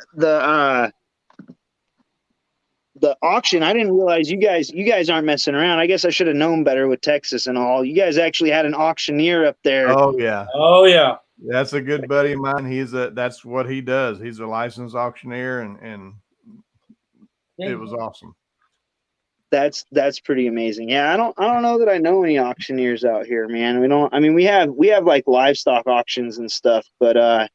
auction, I didn't realize you guys aren't messing around. I guess I should have known better with Texas and all. You guys actually had an auctioneer up there. Oh yeah. Oh yeah. That's a good buddy of mine. That's what he does. He's a licensed auctioneer, and it was awesome. That's pretty amazing. Yeah, I don't know that I know any auctioneers out here, man. We have like livestock auctions and stuff, but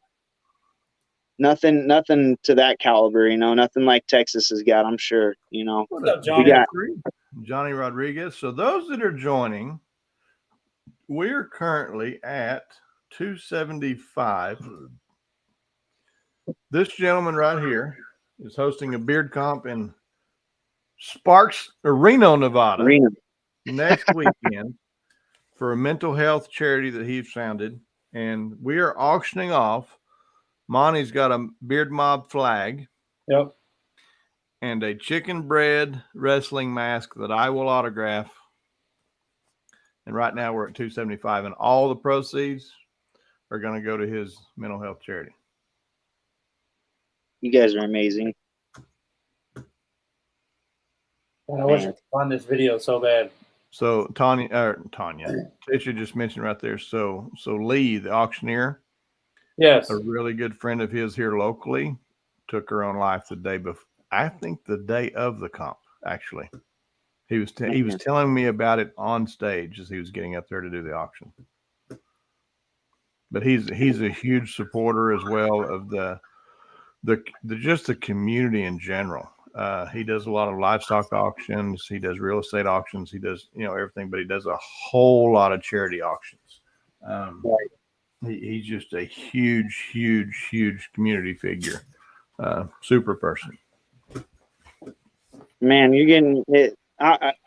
nothing to that caliber, nothing like Texas has got, I'm sure, What's up, Johnny? We got Johnny Rodriguez. So those that are joining, we're currently at 275. This gentleman right here is hosting a beard comp in Reno, Nevada, next weekend for a mental health charity that he founded. And we are auctioning off. Monty's got a Beard Mobb flag. Yep. And a chicken bread wrestling mask that I will autograph. And right now we're at 275, and all the proceeds are going to go to his mental health charity. You guys are amazing. I wish I could find this video so bad. So Tanya, Tisha just mentioned right there. So Lee, the auctioneer, yes, a really good friend of his here locally, took her own life the day before. I think the day of the comp, actually. He was telling me about it on stage as he was getting up there to do the auction. But he's a huge supporter as well of the community in general. He does a lot of livestock auctions. He does real estate auctions. He does everything, but he does a whole lot of charity auctions. He's just a huge community figure. Super person. Man, you're getting it.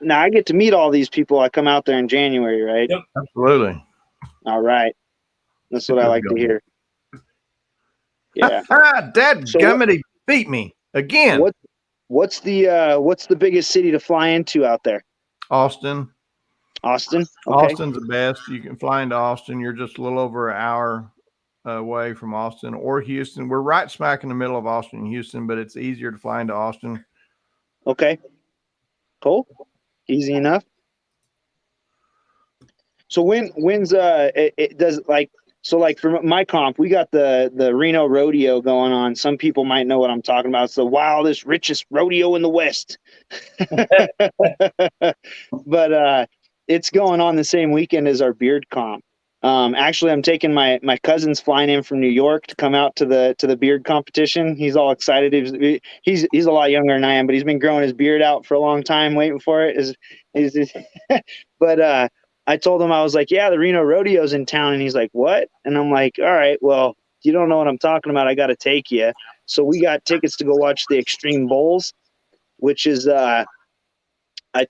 Now I get to meet all these people. I come out there in January, right? Yep. Absolutely. All right. That's what I like to hear. Yeah. Dadgummity beat me again. What's the biggest city to fly into out there? Austin. Okay. Austin's the best. You can fly into Austin. You're just a little over an hour away from Austin or Houston. We're right smack in the middle of Austin and Houston, but it's easier to fly into Austin. Okay. Cool. Easy enough. So when's it does like for my comp, we got the Reno rodeo going on. Some people might know what I'm talking about. It's the wildest, richest rodeo in the West. But it's going on the same weekend as our beard comp. Actually, I'm taking my cousin's flying in from New York to come out to the beard competition. He's all excited. He's a lot younger than I am, but he's been growing his beard out for a long time, waiting for it. But I told him, I was like, yeah, the Reno rodeo's in town. And he's like, what? And I'm like, all right, well, you don't know what I'm talking about. I got to take you. So we got tickets to go watch the Extreme Bowls, which is, I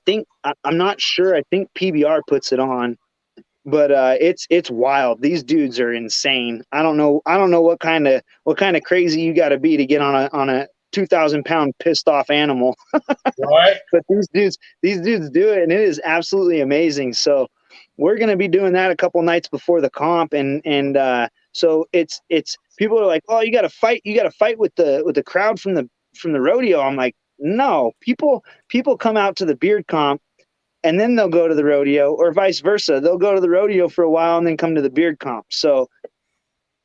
think, I'm not sure. I think PBR puts it on, but it's wild. These dudes are insane. I don't know what kind of crazy you got to be to get on a 2,000-pound pissed off animal. Right. But these dudes do it, and it is absolutely amazing. So we're going to be doing that a couple nights before the comp, and so it's people are like, oh, you got to fight with the crowd from the rodeo. I'm like, no, people come out to the beard comp and then they'll go to the rodeo, or vice versa. They'll go to the rodeo for a while and then come to the beard comp. So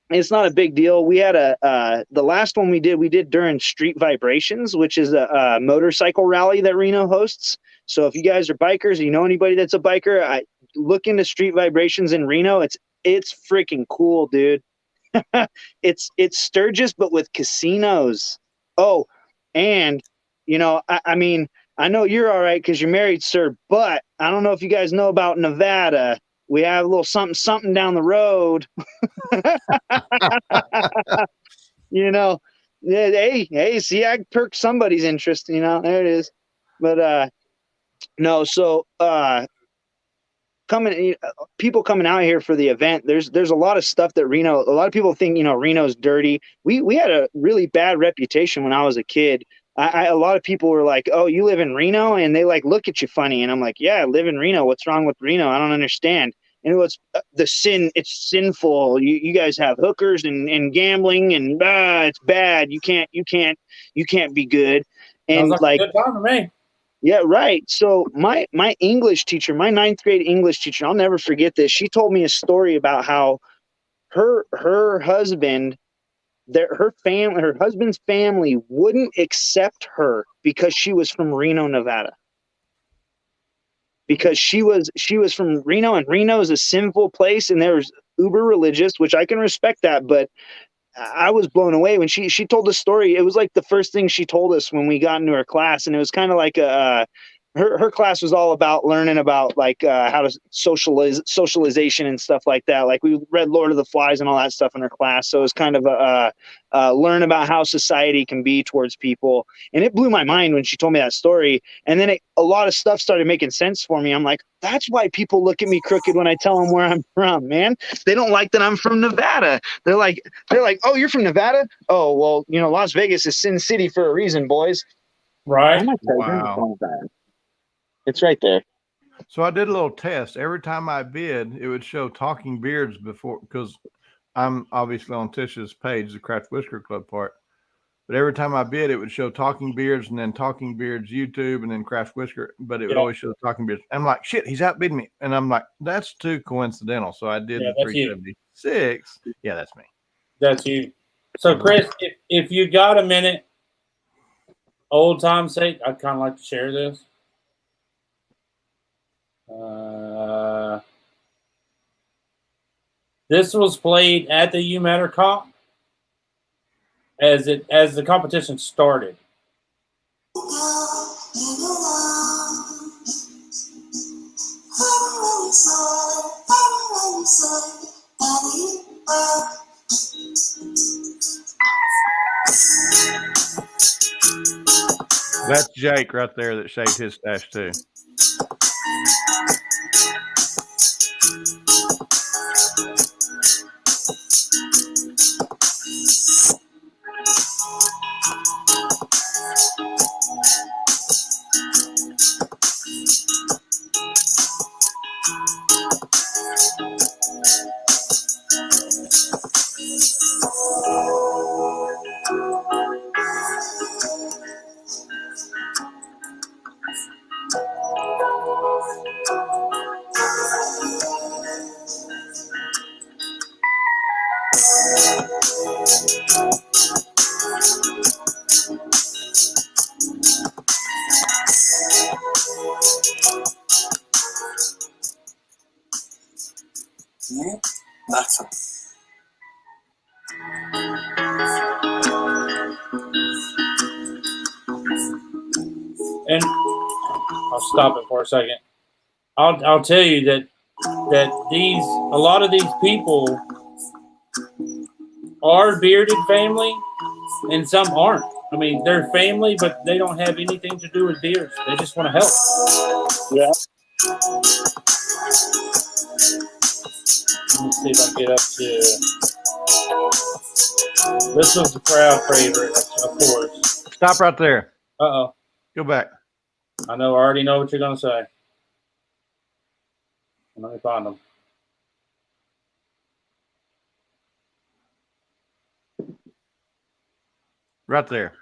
it's not a big deal. We had the last one we did during Street Vibrations, which is a motorcycle rally that Reno hosts. So if you guys are bikers, or you know anybody that's a biker, look into Street Vibrations in Reno. It's freaking cool, dude. it's Sturgis, but with casinos. Oh, and I mean, I know you're all right because you're married, sir, but I don't know if you guys know about Nevada. We have a little something down the road. Yeah, hey, see, I perked somebody's interest, there it is. But no, so people coming out here for the event, there's a lot of stuff that a lot of people think Reno's dirty. We had a really bad reputation when I was a kid. A lot of people were like, oh, you live in Reno, and they like look at you funny, and I'm like, yeah, I live in Reno, what's wrong with Reno? I don't understand. And it was it's sinful. You guys have hookers and gambling, and it's bad. You can't be good. And Sounds like a good time to me. Yeah, right. So my English teacher, my 9th grade English teacher, I'll never forget this. She told me a story about how her husband, her husband's family wouldn't accept her because she was from Reno, Nevada. Because she was from Reno, and Reno is a sinful place, and there's uber religious, which I can respect that, but I was blown away when she told the story. It was like the first thing she told us when we got into her class, and it was kind of like her class was all about learning about like how to socialization and stuff like that. Like we read Lord of the Flies and all that stuff in her class, so it was kind of learn about how society can be towards people. And it blew my mind when she told me that story. And then a lot of stuff started making sense for me. I'm like, that's why people look at me crooked when I tell them where I'm from, man. They don't like that I'm from Nevada. They're like, oh, you're from Nevada? Oh, well, Las Vegas is Sin City for a reason, boys. Right. Wow. It's right there. So I did a little test. Every time I bid, it would show Talking Beards before, because I'm obviously on Tish's page, the Craft Whisker Club part. But every time I bid, it would show Talking Beards and then Talking Beards YouTube and then Craft Whisker. But it would always show Talking Beards. I'm like, shit, he's outbidding me. And I'm like, that's too coincidental. So I did the 376. You. Yeah, that's me. That's you. So, Chris, if you got a minute, old time's sake, I'd kind of like to share this. This was played at the You Matter Comp as the competition started. That's Jake right there that shaved his stash too. Matter. And I'll stop it for a second. I'll tell you that a lot of these people are bearded family, and some aren't. I mean, they're family, but they don't have anything to do with beards. They just want to help. Yeah. Let me see if I can get up to. This was the crowd favorite, of course. Stop right there. Uh-oh. Go back. I already know what you're going to say. Let me find them. Right there.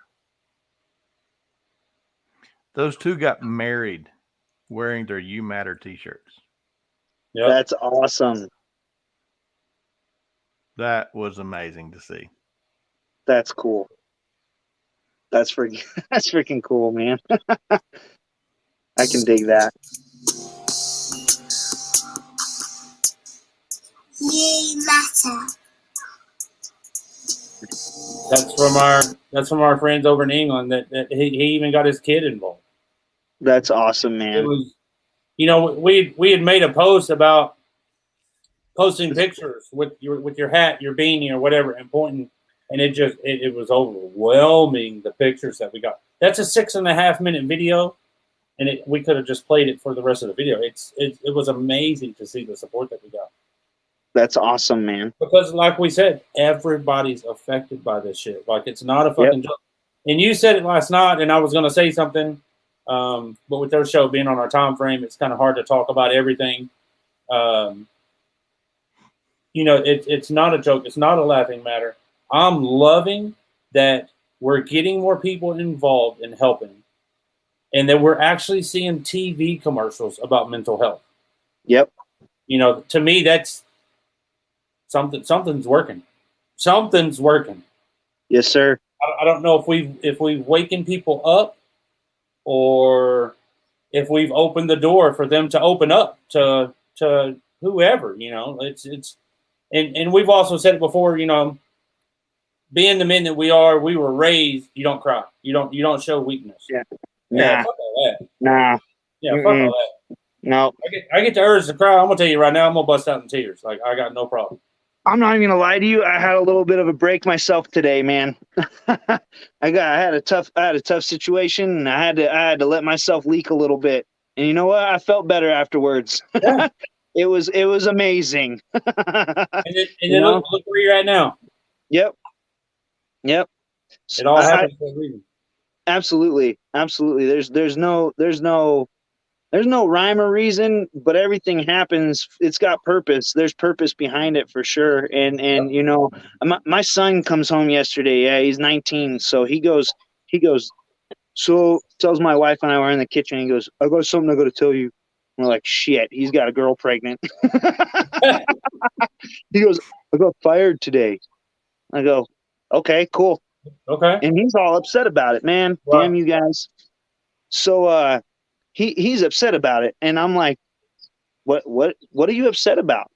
Those two got married wearing their You Matter t-shirts. Yep. That's awesome. That was amazing to see. That's cool. That's freaking cool, man. I can dig that. You matter. That's from our friends over in England. That he even got his kid involved. That's awesome, It man. was, we had made a post about posting pictures with your hat, your beanie, or whatever, and pointing, and it was overwhelming, the pictures that we got. That's a 6.5 minute video, and we could have just played it for the rest of the video. It was amazing to see the support that we got. That's awesome, man. Because, like we said, everybody's affected by this shit. Like, it's not a fucking joke. And you said it last night, and I was going to say something, but with their show being on our time frame, it's kind of hard to talk about everything. It's not a joke. It's not a laughing matter. I'm loving that we're getting more people involved in helping, and that we're actually seeing TV commercials about mental health. Yep. To me, that's something's working. Something's working. Yes, sir. I don't know if we've wakened people up, or if we've opened the door for them to open up to whoever. It's and we've also said it before. Being the men that we are, we were raised. You don't cry. You don't show weakness. Yeah. Yeah. Fuck all that. Nah. Yeah. Fuck all that. No. I get the urge to cry. I'm gonna tell you right now. I'm gonna bust out in tears. Like, I got no problem. I'm not even gonna lie to you. I had a little bit of a break myself today, man. I had a tough situation, and I had to let myself leak a little bit. And you know what? I felt better afterwards. Yeah. It was amazing. And then look where you're at now. Yep. It all happens for a reason. Absolutely. There's no rhyme or reason, but everything happens. It's got purpose. There's purpose behind it for sure. And my son comes home yesterday. Yeah, he's 19. So he goes, so tells my wife and I were in the kitchen. He goes, I got something I got to tell you. We're like, shit, he's got a girl pregnant. He goes, I got fired today. I go, okay, cool. Okay. And he's all upset about it, man. Right. Damn you guys. So he's upset about it. And I'm like, what are you upset about?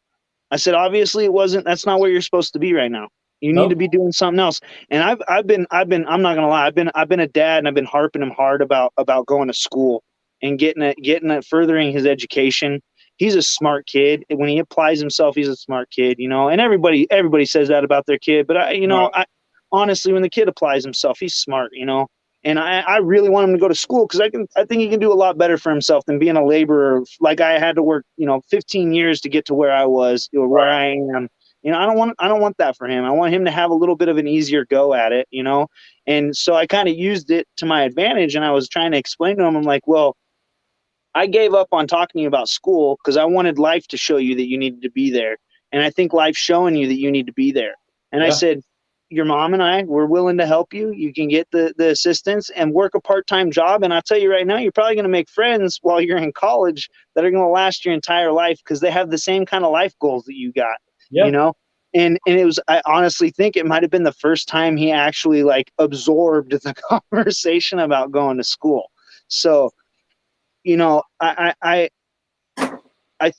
I said, obviously that's not where you're supposed to be right now. You need to be doing something else. And I've been, I'm not gonna lie, I've been a dad, and I've been harping him hard about going to school and getting it, furthering his education. He's a smart kid. When he applies himself, he's a smart kid, and everybody everybody says that about their kid. But I honestly, when the kid applies himself, he's smart, and I really want him to go to school, because I think he can do a lot better for himself than being a laborer. Like, I had to work, 15 years to get to where I was, or where I am. I don't want that for him. I want him to have a little bit of an easier go at it, And so I kind of used it to my advantage, and I was trying to explain to him, I'm like, well, I gave up on talking to you about school because I wanted life to show you that you needed to be there. And I think life's showing you that you need to be there. And I said, your mom and I, we're willing to help you. You can get the assistance and work a part-time job. And I'll tell you right now, you're probably going to make friends while you're in college that are going to last your entire life, because they have the same kind of life goals that you got, And it was, I honestly think it might've been the first time he actually absorbed the conversation about going to school. So, I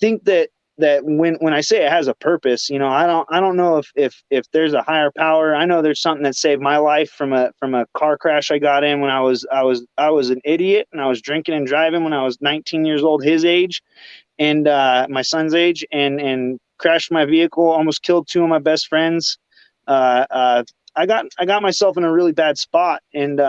think that when I say it has a purpose, I don't know if there's a higher power. I know there's something that saved my life from a car crash I got in when I was an idiot, and I was drinking and driving when I was 19 years old, his age, and my son's age, and crashed my vehicle, almost killed two of my best friends. I got myself in a really bad spot, and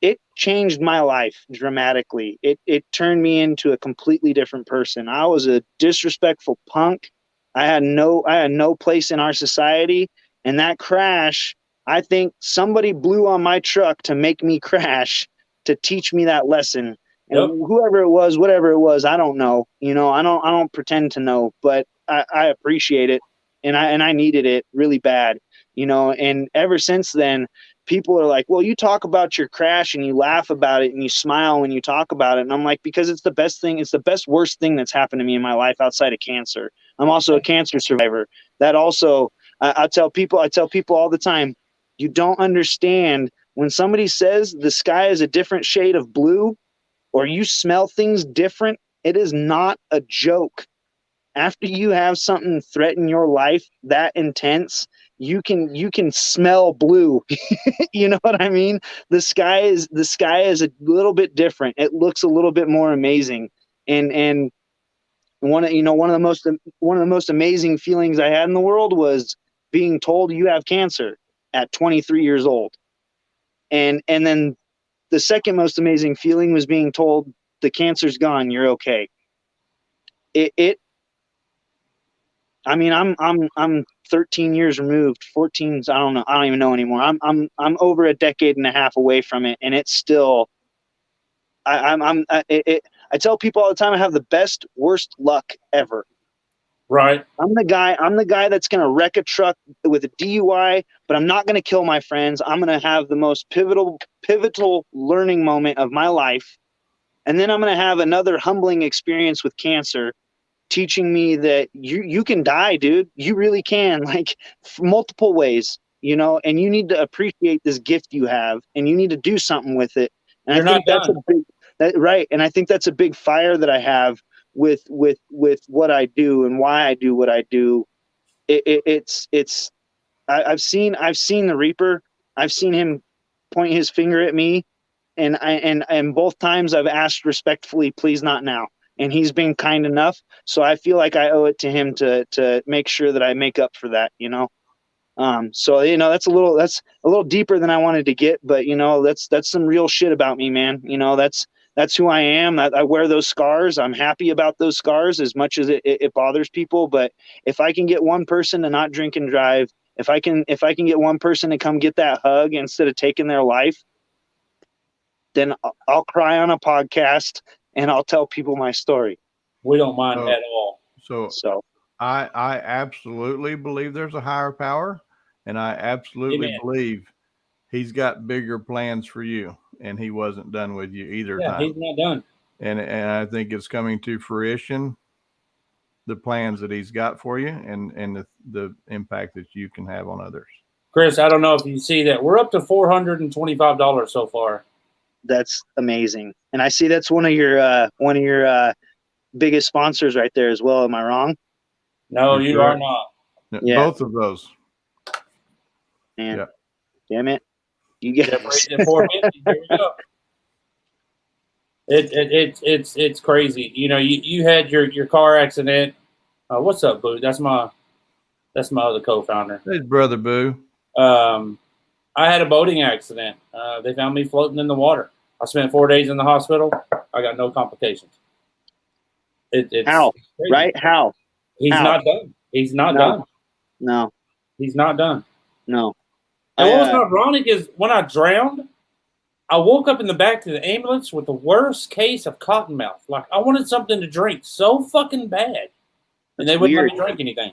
it changed my life dramatically. It turned me into a completely different person. I was a disrespectful punk. I had no place in our society. And that crash, I think somebody blew on my truck to make me crash, to teach me that lesson. And whoever it was, whatever it was, I don't know. I don't pretend to know, but I appreciate it, and I needed it really bad. And ever since then, people are like, well, you talk about your crash and you laugh about it and you smile when you talk about it. And I'm like, because it's the best thing. It's the best, worst thing that's happened to me in my life outside of cancer. I'm also a cancer survivor. That also, I tell people all the time, you don't understand when somebody says the sky is a different shade of blue, or you smell things different. It is not a joke. after you have something threaten your life that intense, you can smell blue. You know what I mean? The sky is a little bit different. It looks a little bit more amazing. And one of the most amazing feelings I had in the world was being told you have cancer at 23 years old. And then the second most amazing feeling was being told the cancer's gone, you're okay. I mean, I'm 13 years removed, 14. I don't know. I don't even know anymore. I'm over a decade and a half away from it, and it's still. I tell people all the time I have the best worst luck ever. Right. I'm the guy that's gonna wreck a truck with a DUI, but I'm not gonna kill my friends. I'm gonna have the most pivotal learning moment of my life, and then I'm gonna have another humbling experience with cancer, teaching me that you can die, dude. You really can, like multiple ways, you know, and you need to appreciate this gift you have, and you need to do something with it. And You're I think not done. right. And I think that's a big fire that I have with what I do and why I do what I do. I've seen the Reaper. I've seen him point his finger at me, and both times I've asked respectfully, please not now. And he's been kind enough, so I feel like I owe it to him to make sure that I make up for that, you know. So you know, that's a little deeper than I wanted to get, but you know, that's some real shit about me, man. You know, that's who I am. I wear those scars. I'm happy about those scars as much as it bothers people. But if I can get one person to not drink and drive, if I can get one person to come get that hug instead of taking their life, then I'll cry on a podcast and I'll tell people my story. We don't mind at all. So I absolutely believe there's a higher power, and I absolutely Amen. believe he's got bigger plans for you, and he wasn't done with you either time. He's not done. And I think it's coming to fruition, the plans that he's got for you, and the impact that you can have on others. Chris, I don't know if you see that we're up to $425 so far. That's amazing, and I see that's one of your biggest sponsors right there as well. Am I wrong? No, you are not. Yeah. Both of those. Man, yeah. Damn it! You get it. 450. Here we go. It's crazy. You know, you had your car accident. What's up, Boo? That's my other co-founder. His brother, Boo. I had a boating accident. They found me floating in the water. I spent 4 days in the hospital. I got no complications. It's how? crazy. Right? How? He's not done. He's not done. No. He's not done. No. And what was ironic is when I drowned, I woke up in the back of the ambulance with the worst case of cottonmouth. Like, I wanted something to drink so fucking bad. And they wouldn't let me drink anything.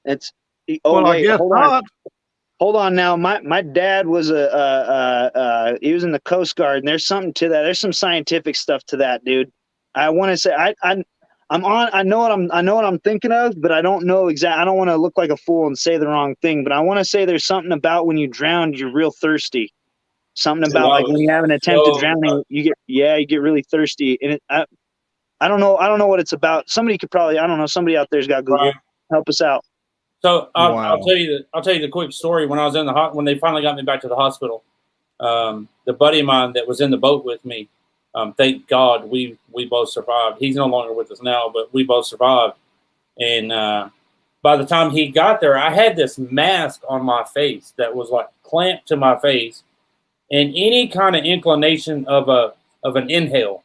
It's I guess not. Hold on now. My dad was he was in the Coast Guard, and there's something to that. There's some scientific stuff to that, dude. I want to say I know what I'm thinking of, but I don't know exactly. I don't want to look like a fool and say the wrong thing, but I want to say there's something about when you drown, you're real thirsty. Something about like when you have an attempted drowning, you get really thirsty, and I don't know what it's about. Somebody could probably, I don't know, somebody out there's got Google. Right. Help us out. So I'll tell you the quick story. When I was in when they finally got me back to the hospital, the buddy of mine that was in the boat with me, thank God we both survived. He's no longer with us now, but we both survived. And by the time he got there, I had this mask on my face that was like clamped to my face, and any kind of inclination of an inhale,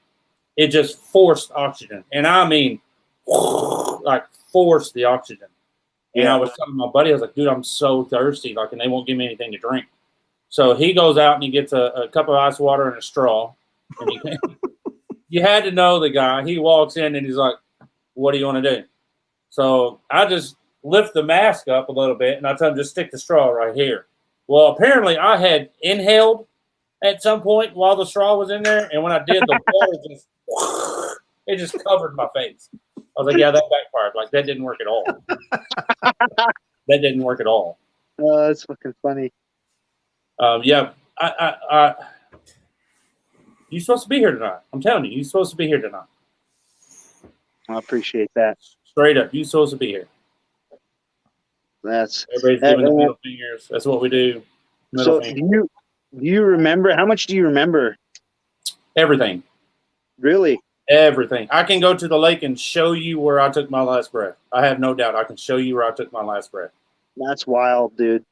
it just forced oxygen, and I mean, like forced the oxygen. And I was telling my buddy, I was like, dude, I'm so thirsty, like, and they won't give me anything to drink. So he goes out and he gets a cup of ice water and a straw. And you had to know the guy. He walks in and he's like, what do you want to do? So I just lift the mask up a little bit and I tell him, just stick the straw right here. Well, apparently I had inhaled at some point while the straw was in there. And when I did, the water it just covered my face. I was like, yeah, that backfired. Like, that didn't work at all. That didn't work at all. Oh, that's fucking funny. Yeah, you're supposed to be here tonight. I'm telling you, you're supposed to be here tonight. I appreciate that. Straight up, you supposed to be here. That's Everybody's giving the middle fingers. That's what we do. Middle so. finger. Do you remember how much do you remember? Everything. Really? Everything. I can go to the lake and show you where I took my last breath. I have no doubt. I can show you where I took my last breath. That's wild, dude.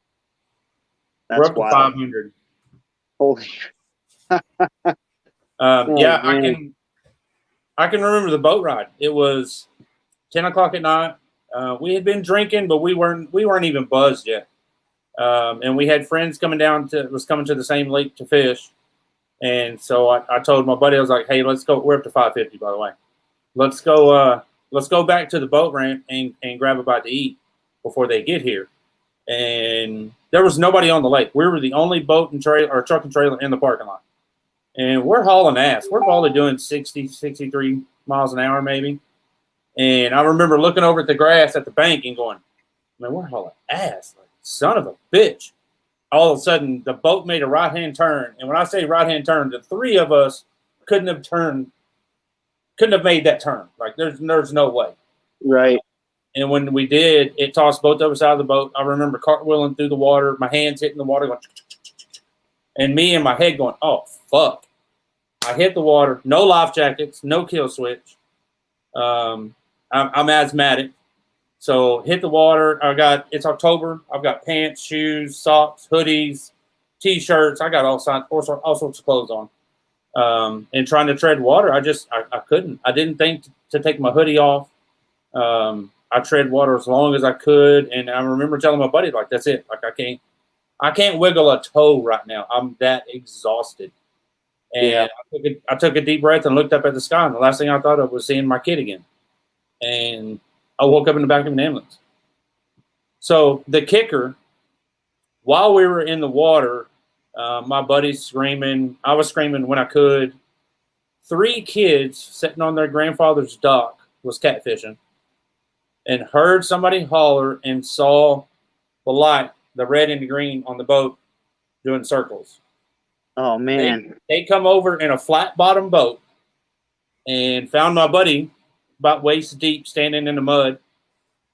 We're That's up to wild. 500. Holy. Man. I can remember the boat ride. It was 10 o'clock at night. We had been drinking, but we weren't even buzzed yet. And we had friends coming to the same lake to fish. And so I told my buddy, I was like, hey, let's go. We're up to 550, by the way. Let's go back to the boat ramp and grab a bite to eat before they get here. And there was nobody on the lake. We were the only boat and trailer or truck and trailer in the parking lot. And we're hauling ass. We're probably doing 60, 63 miles an hour maybe. And I remember looking over at the grass at the bank and going, man, we're hauling ass. Like, son of a bitch. All of a sudden, the boat made a right-hand turn. And when I say right-hand turn, the three of us couldn't have made that turn. Like, there's no way. Right. And when we did, it tossed both of us out of the boat. I remember cartwheeling through the water, my hands hitting the water, going, and me in my head going, oh, fuck. I hit the water, no life jackets, no kill switch. I'm asthmatic. So hit the water. It's October. I've got pants, shoes, socks, hoodies, T-shirts. I got all sorts of clothes on. And trying to tread water, I couldn't. I didn't think to take my hoodie off. I tread water as long as I could. And I remember telling my buddy, like, that's it. Like, I can't wiggle a toe right now. I'm that exhausted. And I took a deep breath and looked up at the sky. And the last thing I thought of was seeing my kid again. And I woke up in the back of an ambulance. So the kicker, while we were in the water, my buddy's screaming. I was screaming when I could. 3 kids sitting on their grandfather's dock was catfishing and heard somebody holler and saw the light, the red and the green on the boat doing circles. Oh, man. They come over in a flat bottom boat and found my buddy about waist deep standing in the mud.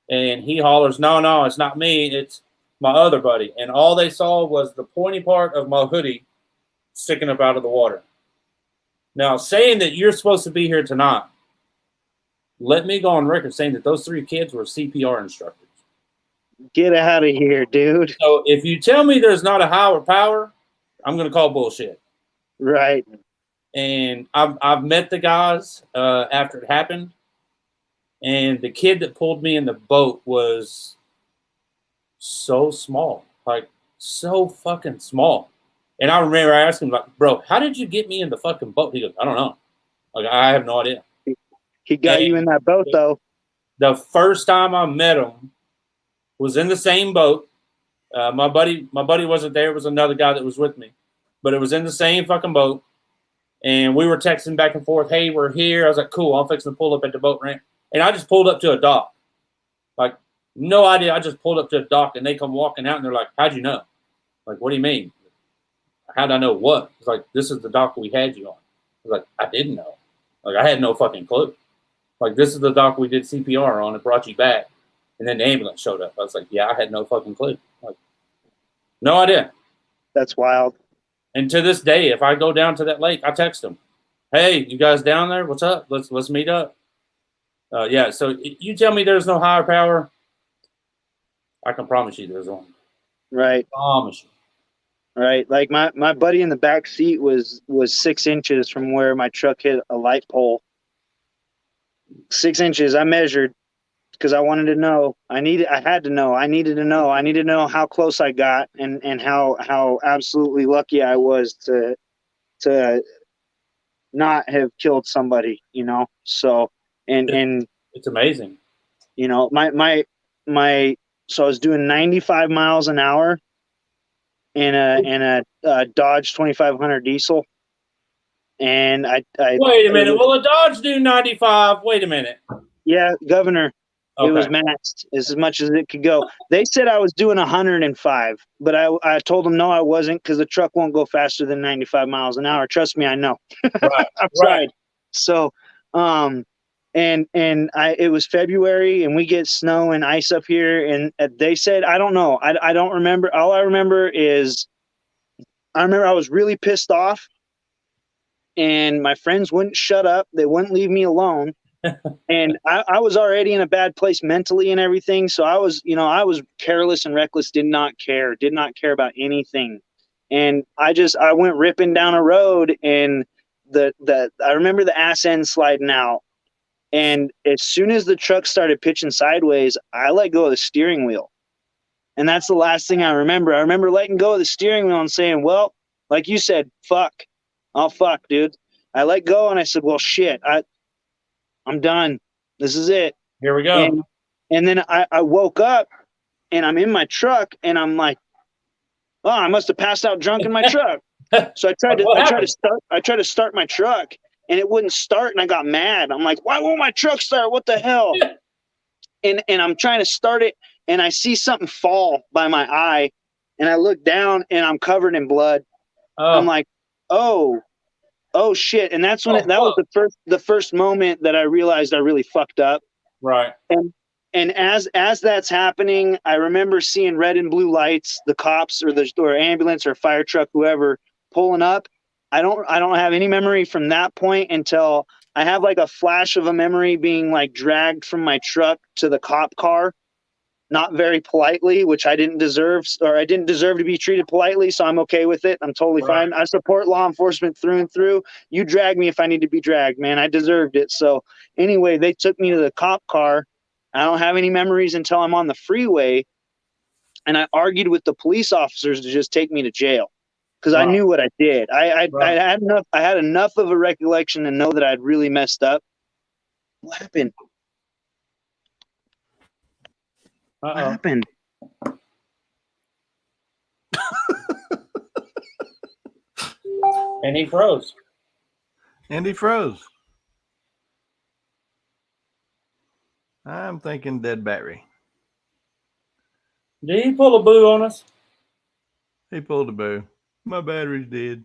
And he hollers, no, it's not me. It's my other buddy. And all they saw was the pointy part of my hoodie sticking up out of the water. Now, saying that you're supposed to be here tonight, let me go on record saying that those 3 kids were CPR instructors. Get out of here, dude. So if you tell me there's not a higher power, I'm going to call bullshit. Right. And I've met the guys after it happened. And the kid that pulled me in the boat was so small, like so fucking small. And I remember asking him, like, bro, how did you get me in the fucking boat? He goes, I don't know. Like, I have no idea. He got you in that boat, though. The first time I met him was in the same boat. My buddy wasn't there. It was another guy that was with me. But it was in the same fucking boat. And we were texting back and forth, hey, we're here. I was like, cool, I'm fixing to pull up at the boat ramp. And I just pulled up to a dock. Like, no idea. I just pulled up to a dock, and they come walking out, and they're like, how'd you know? Like, what do you mean? How'd I know what? It's like, this is the dock we had you on. I was like, I didn't know. Like, I had no fucking clue. Like, this is the dock we did CPR on and brought you back. And then the ambulance showed up. I was like, yeah, I had no fucking clue. Like, no idea. That's wild. And to this day, if I go down to that lake, I text them, hey, you guys down there? What's up? Let's meet up. Yeah, so you tell me there's no higher power, I can promise you there's one. Right. Promise you. Right. Like my buddy in the back seat was 6 inches from where my truck hit a light pole. 6 inches. I measured because I wanted to know. I needed to know how close I got and how absolutely lucky I was to not have killed somebody, you know. So and it's amazing. You know, so I was doing 95 miles an hour in a Dodge 2500 diesel. And I wait a minute. Will a Dodge do 95? Wait a minute. Yeah, Governor. Okay. It was maxed as much as it could go. They said I was doing 105, but I told them no, I wasn't, because the truck won't go faster than 95 miles an hour. Trust me, I know. Right. I've tried. So, and it was February, and we get snow and ice up here, and they said, I don't know, I don't remember. All I remember is I was really pissed off, and my friends wouldn't shut up. They wouldn't leave me alone. And I was already in a bad place mentally and everything. So I was careless and reckless, did not care about anything. And I went ripping down a road, and I remember the ass end sliding out. And as soon as the truck started pitching sideways, I let go of the steering wheel. And that's the last thing I remember. I remember letting go of the steering wheel and saying, well, like you said, fuck. Oh, fuck, dude. I let go and I said, well, shit, I'm done. This is it. Here we go. And then I woke up and I'm in my truck and I'm like, oh, I must have passed out drunk in my truck. So I tried to start my truck and it wouldn't start, and I got mad. I'm like, why won't my truck start? What the hell? And I'm trying to start it, and I see something fall by my eye, and I look down and I'm covered in blood. I'm like, oh shit. And that's when that was the first moment that I realized I really fucked up. Right. And as that's happening, I remember seeing red and blue lights, the cops or ambulance or fire truck, whoever, pulling up. I don't have any memory from that point until I have like a flash of a memory being like dragged from my truck to the cop car, not very politely, which I didn't deserve, or I didn't deserve to be treated politely. So I'm okay with it. I'm totally fine. I support law enforcement through and through. You drag me if I need to be dragged, man. I deserved it. So anyway, they took me to the cop car. I don't have any memories until I'm on the freeway. And I argued with the police officers to just take me to jail because I knew what I did. I had enough of a recollection to know that I'd really messed up. What happened? What happened? And he froze. I'm thinking dead battery. Did he pull a boo on us? He pulled a boo. My battery's dead.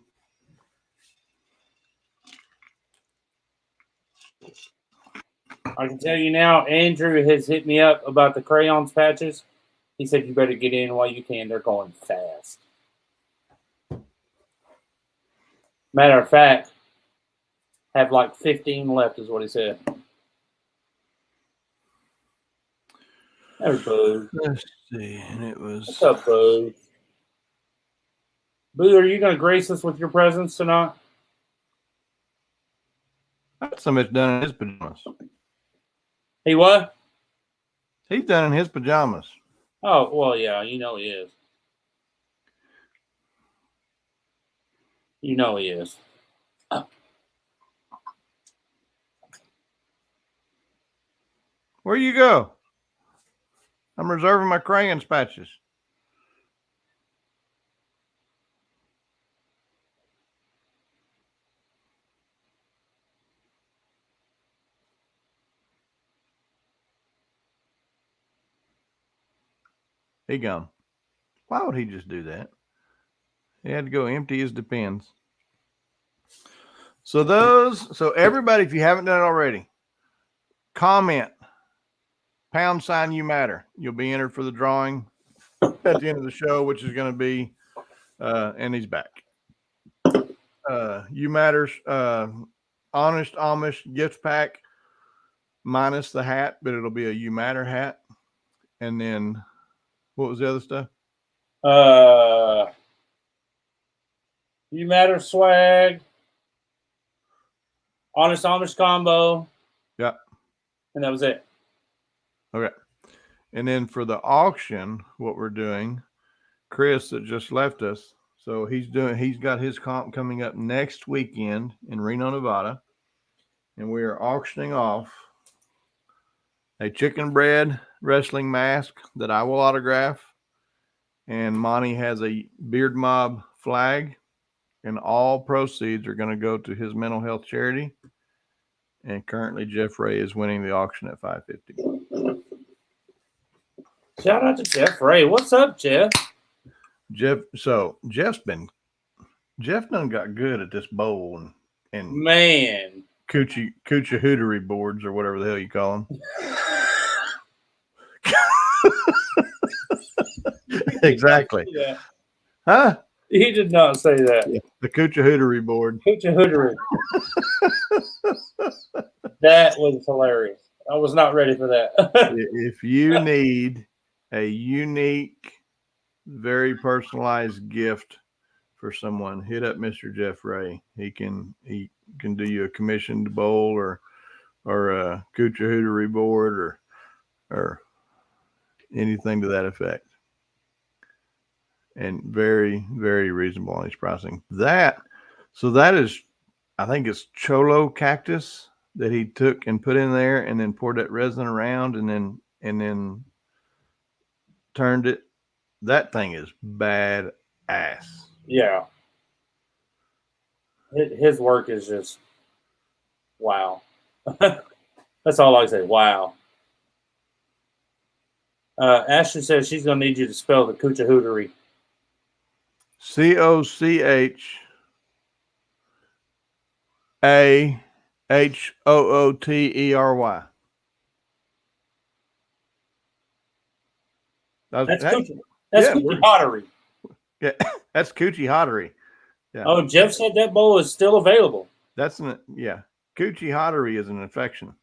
I can tell you now, Andrew has hit me up about the crayons patches. He said, you better get in while you can. They're going fast. Matter of fact, have like 15 left is what he said. There's Boo. Let's see. And it was. What's up, Boo? Boo, are you going to grace us with your presence tonight? Somebody's done in his pajamas. He what? He's done in his pajamas. Oh, well, yeah, you know he is. You know he is. Where you go? I'm reserving my crayons patches. He gone. Why would he just do that? He had to go empty his depends. So everybody, if you haven't done it already, comment # you matter. You'll be entered for the drawing at the end of the show, which is going to be, and he's back. You matters, Honest Amish gift pack minus the hat, but it'll be a You Matter hat. And then what was the other stuff? You Matter swag, Honest Amish combo. Yeah. And that was it. Okay. And then for the auction, what we're doing, Chris that just left us. So he's got his comp coming up next weekend in Reno, Nevada. And we are auctioning off a chicken bread wrestling mask that I will autograph. And Monty has a Beard Mobb flag. And all proceeds are going to go to his mental health charity. And currently Jeff Ray is winning the auction at $550. Shout out to Jeff Ray. What's up, Jeff? Jeff done got good at this bowl and man, coochie hootery boards or whatever the hell you call them. Exactly. Yeah. Huh? He did not say that. Yeah. The Coochahootery board. Coochahootery. That was hilarious. I was not ready for that. If you need a unique, very personalized gift for someone, hit up Mr. Jeff Ray. He can do you a commissioned bowl or a Coochahootery board or anything to that effect. And very, very reasonable on his pricing. That is, I think it's Cholo cactus that he took and put in there and then poured that resin around and then turned it. That thing is bad ass. Yeah. His work is just wow. That's all I say. Wow. Ashley says she's going to need you to spell the Coochahootery. COCHAHOOTERY. That's Coochie Hottery. Yeah, that's Coochie Hottery. Yeah. Oh, Jeff said that bowl is still available. Coochie Hottery is an infection.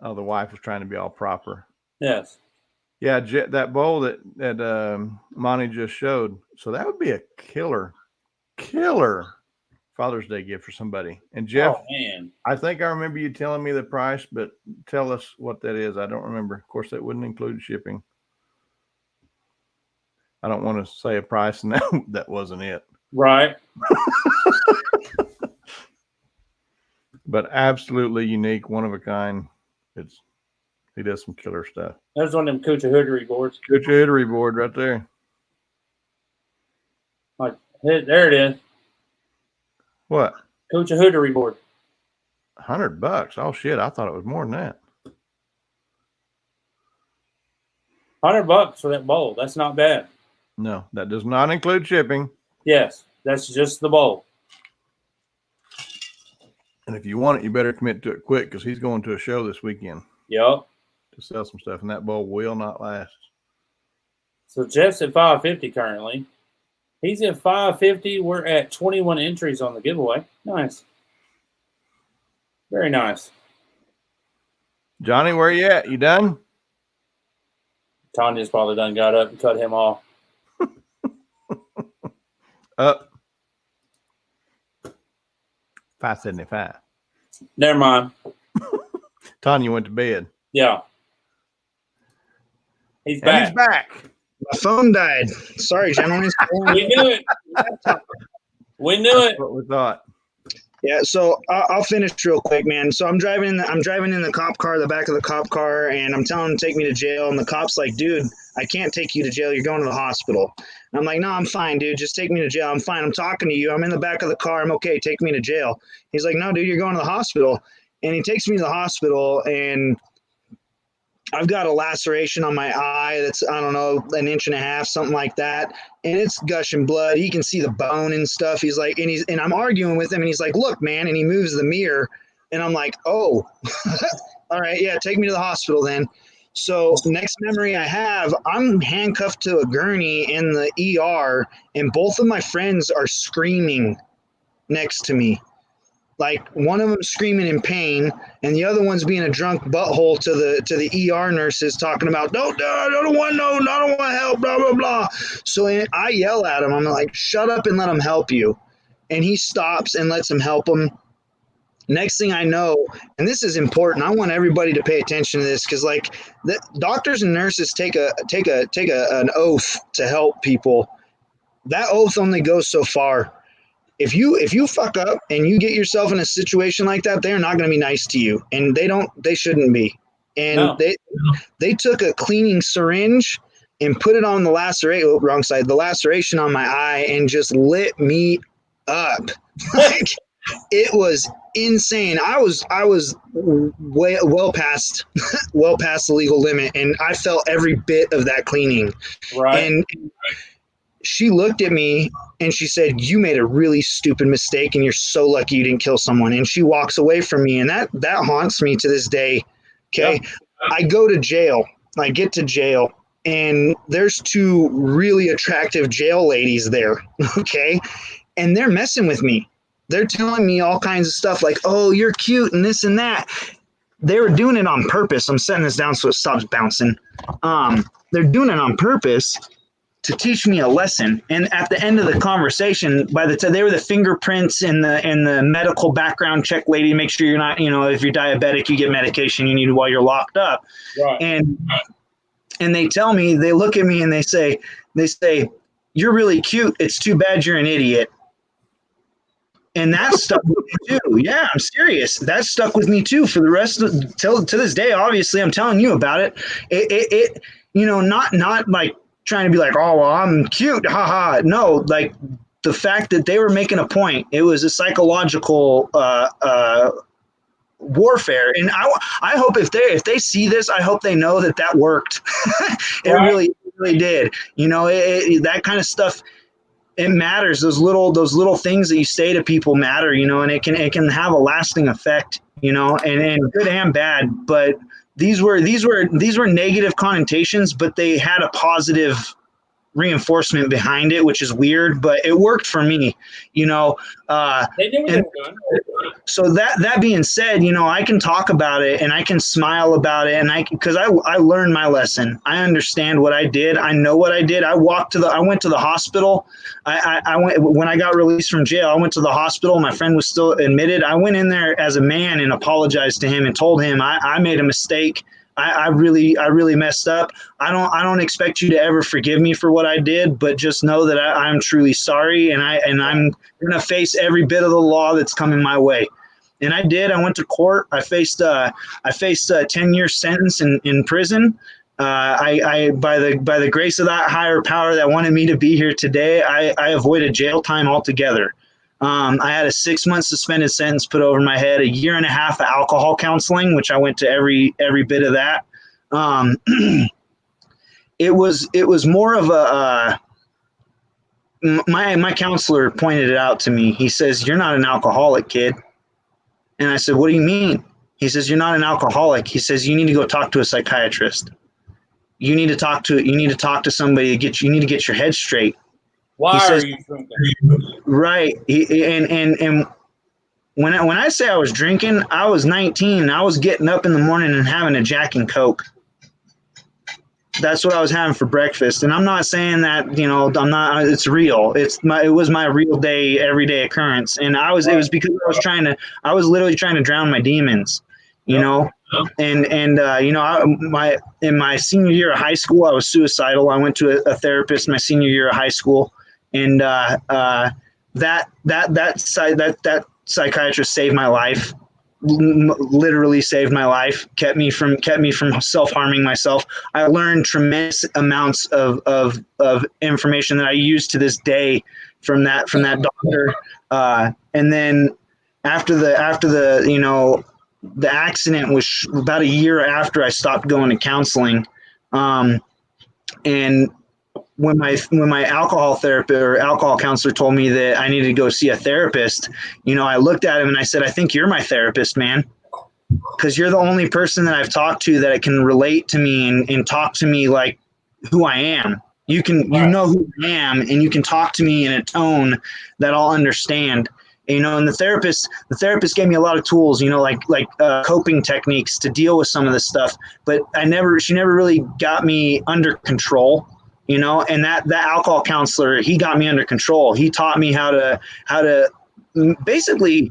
Oh, the wife was trying to be all proper. Yes. Yeah, that bowl that Monty just showed. So that would be a killer Father's Day gift for somebody. And Jeff, oh, man. I think I remember you telling me the price, but tell us what that is. I don't remember. Of course, that wouldn't include shipping. I don't want to say a price, and that wasn't it. Right. But absolutely unique, one of a kind. He does some killer stuff. There's one of them Coochahootery boards. Coochahootery board right there. Like, there it is. What? Coochahootery board. $100. Oh shit! I thought it was more than that. $100 for that bowl. That's not bad. No, that does not include shipping. Yes, that's just the bowl. And if you want it, you better commit to it quick because he's going to a show this weekend. Yep. To sell some stuff, and that bowl will not last. So Jeff's at 550 currently. He's at 550. We're at 21 entries on the giveaway. Nice. Very nice. Johnny, where you at? You done? Tanya's probably done got up and cut him off. Up. 575. Never mind. Tanya went to bed. Yeah. He's back. He's back. My phone died. Sorry, gentlemen. We knew it. We knew it. What we thought. Yeah, so I'll finish real quick, man. So I'm driving in the cop car, the back of the cop car, and I'm telling him to take me to jail. And the cop's like, dude, I can't take you to jail. You're going to the hospital. And I'm like, no, I'm fine, dude. Just take me to jail. I'm fine. I'm talking to you. I'm in the back of the car. I'm okay. Take me to jail. He's like, no, dude, you're going to the hospital. And he takes me to the hospital, and I've got a laceration on my eye that's, I don't know, 1.5 inches, something like that. And it's gushing blood. He can see the bone and stuff. He's like, and I'm arguing with him, and he's like, look, man. And he moves the mirror. And I'm like, oh, all right. Yeah. Take me to the hospital then. So next memory I have, I'm handcuffed to a gurney in the ER, and both of my friends are screaming next to me. Like one of them screaming in pain, and the other one's being a drunk butthole to the ER nurses, talking about I don't want help, blah blah blah. So I yell at him. I'm like, shut up and let him help you. And he stops and lets him help him. Next thing I know, and this is important, I want everybody to pay attention to this because like the doctors and nurses take an oath to help people. That oath only goes so far. If you fuck up and you get yourself in a situation like that, they're not going to be nice to you, and they shouldn't be. And no. They took a cleaning syringe and put it on the laceration on my eye, and just lit me up. Like it was insane. I was well past the legal limit, and I felt every bit of that cleaning. Right. And she looked at me and she said, "You made a really stupid mistake and you're so lucky you didn't kill someone." And she walks away from me, and that haunts me to this day. Okay. Yep. I go to jail. I get to jail, and there's two really attractive jail ladies there. Okay. And they're messing with me. They're telling me all kinds of stuff like, "Oh, you're cute," and this and that. They were doing it on purpose. I'm setting this down so it stops bouncing. They're doing it on purpose to teach me a lesson. And at the end of the conversation, by the time they were the fingerprints and the medical background check lady, make sure you're not, if you're diabetic, you get medication you need while you're locked up. Right. And they tell me, they look at me and they say, "You're really cute. It's too bad you're an idiot." And that stuck with me too. Yeah, I'm serious. That stuck with me too for the rest of to this day. Obviously, I'm telling you about it. It not like trying to be like, "Oh, well, I'm cute, haha." No, like the fact that they were making a point. It was a psychological warfare, and I hope if they see this, I hope they know that worked. It really did. That kind of stuff. It matters. Those little things that you say to people matter, and it can have a lasting effect, and good and bad. But these were negative connotations, but they had a positive reinforcement behind it, which is weird, but it worked for me, They knew what they were doing. So that being said, I can talk about it and I can smile about it, and because I learned my lesson. I understand what I did. I know what I did. I went to the hospital. I went when I got released from jail. I went to the hospital. My friend was still admitted. I went in there as a man and apologized to him and told him I made a mistake. I really messed up. I don't expect you to ever forgive me for what I did, but just know that I'm truly sorry, and I'm gonna face every bit of the law that's coming my way. And I did. I went to court. I faced a 10-year sentence in prison. I by the grace of that higher power that wanted me to be here today, I avoided jail time altogether. I had a 6-month suspended sentence put over my head, a 1.5 years of alcohol counseling, which I went to every bit of that. It was more of my counselor pointed it out to me. He says, "You're not an alcoholic, kid." And I said, "What do you mean?" He says, "You're not an alcoholic." He says, "You need to go talk to a psychiatrist. You need to talk to somebody you need to get your head straight." Why are you drinking? Right. And when I say I was drinking, I was 19. I was getting up in the morning and having a Jack and Coke. That's what I was having for breakfast. And I'm not saying that, I'm not, it's real. It was my real day, everyday occurrence. And it was because I was literally trying to drown my demons, in my senior year of high school, I was suicidal. I went to a therapist my senior year of high school. And that psychiatrist saved my life, literally saved my life, kept me from self-harming myself. I learned tremendous amounts of information that I use to this day from that doctor. And then after the accident was about a year after I stopped going to counseling, and when my alcohol therapist or alcohol counselor told me that I needed to go see a therapist, I looked at him and I said, "I think you're my therapist, man, because you're the only person that I've talked to that can relate to me and talk to me like who I am. You know who I am, and you can talk to me in a tone that I'll understand." And the therapist gave me a lot of tools, like coping techniques to deal with some of this stuff, but she never really got me under control. And that alcohol counselor, he got me under control. He taught me how to basically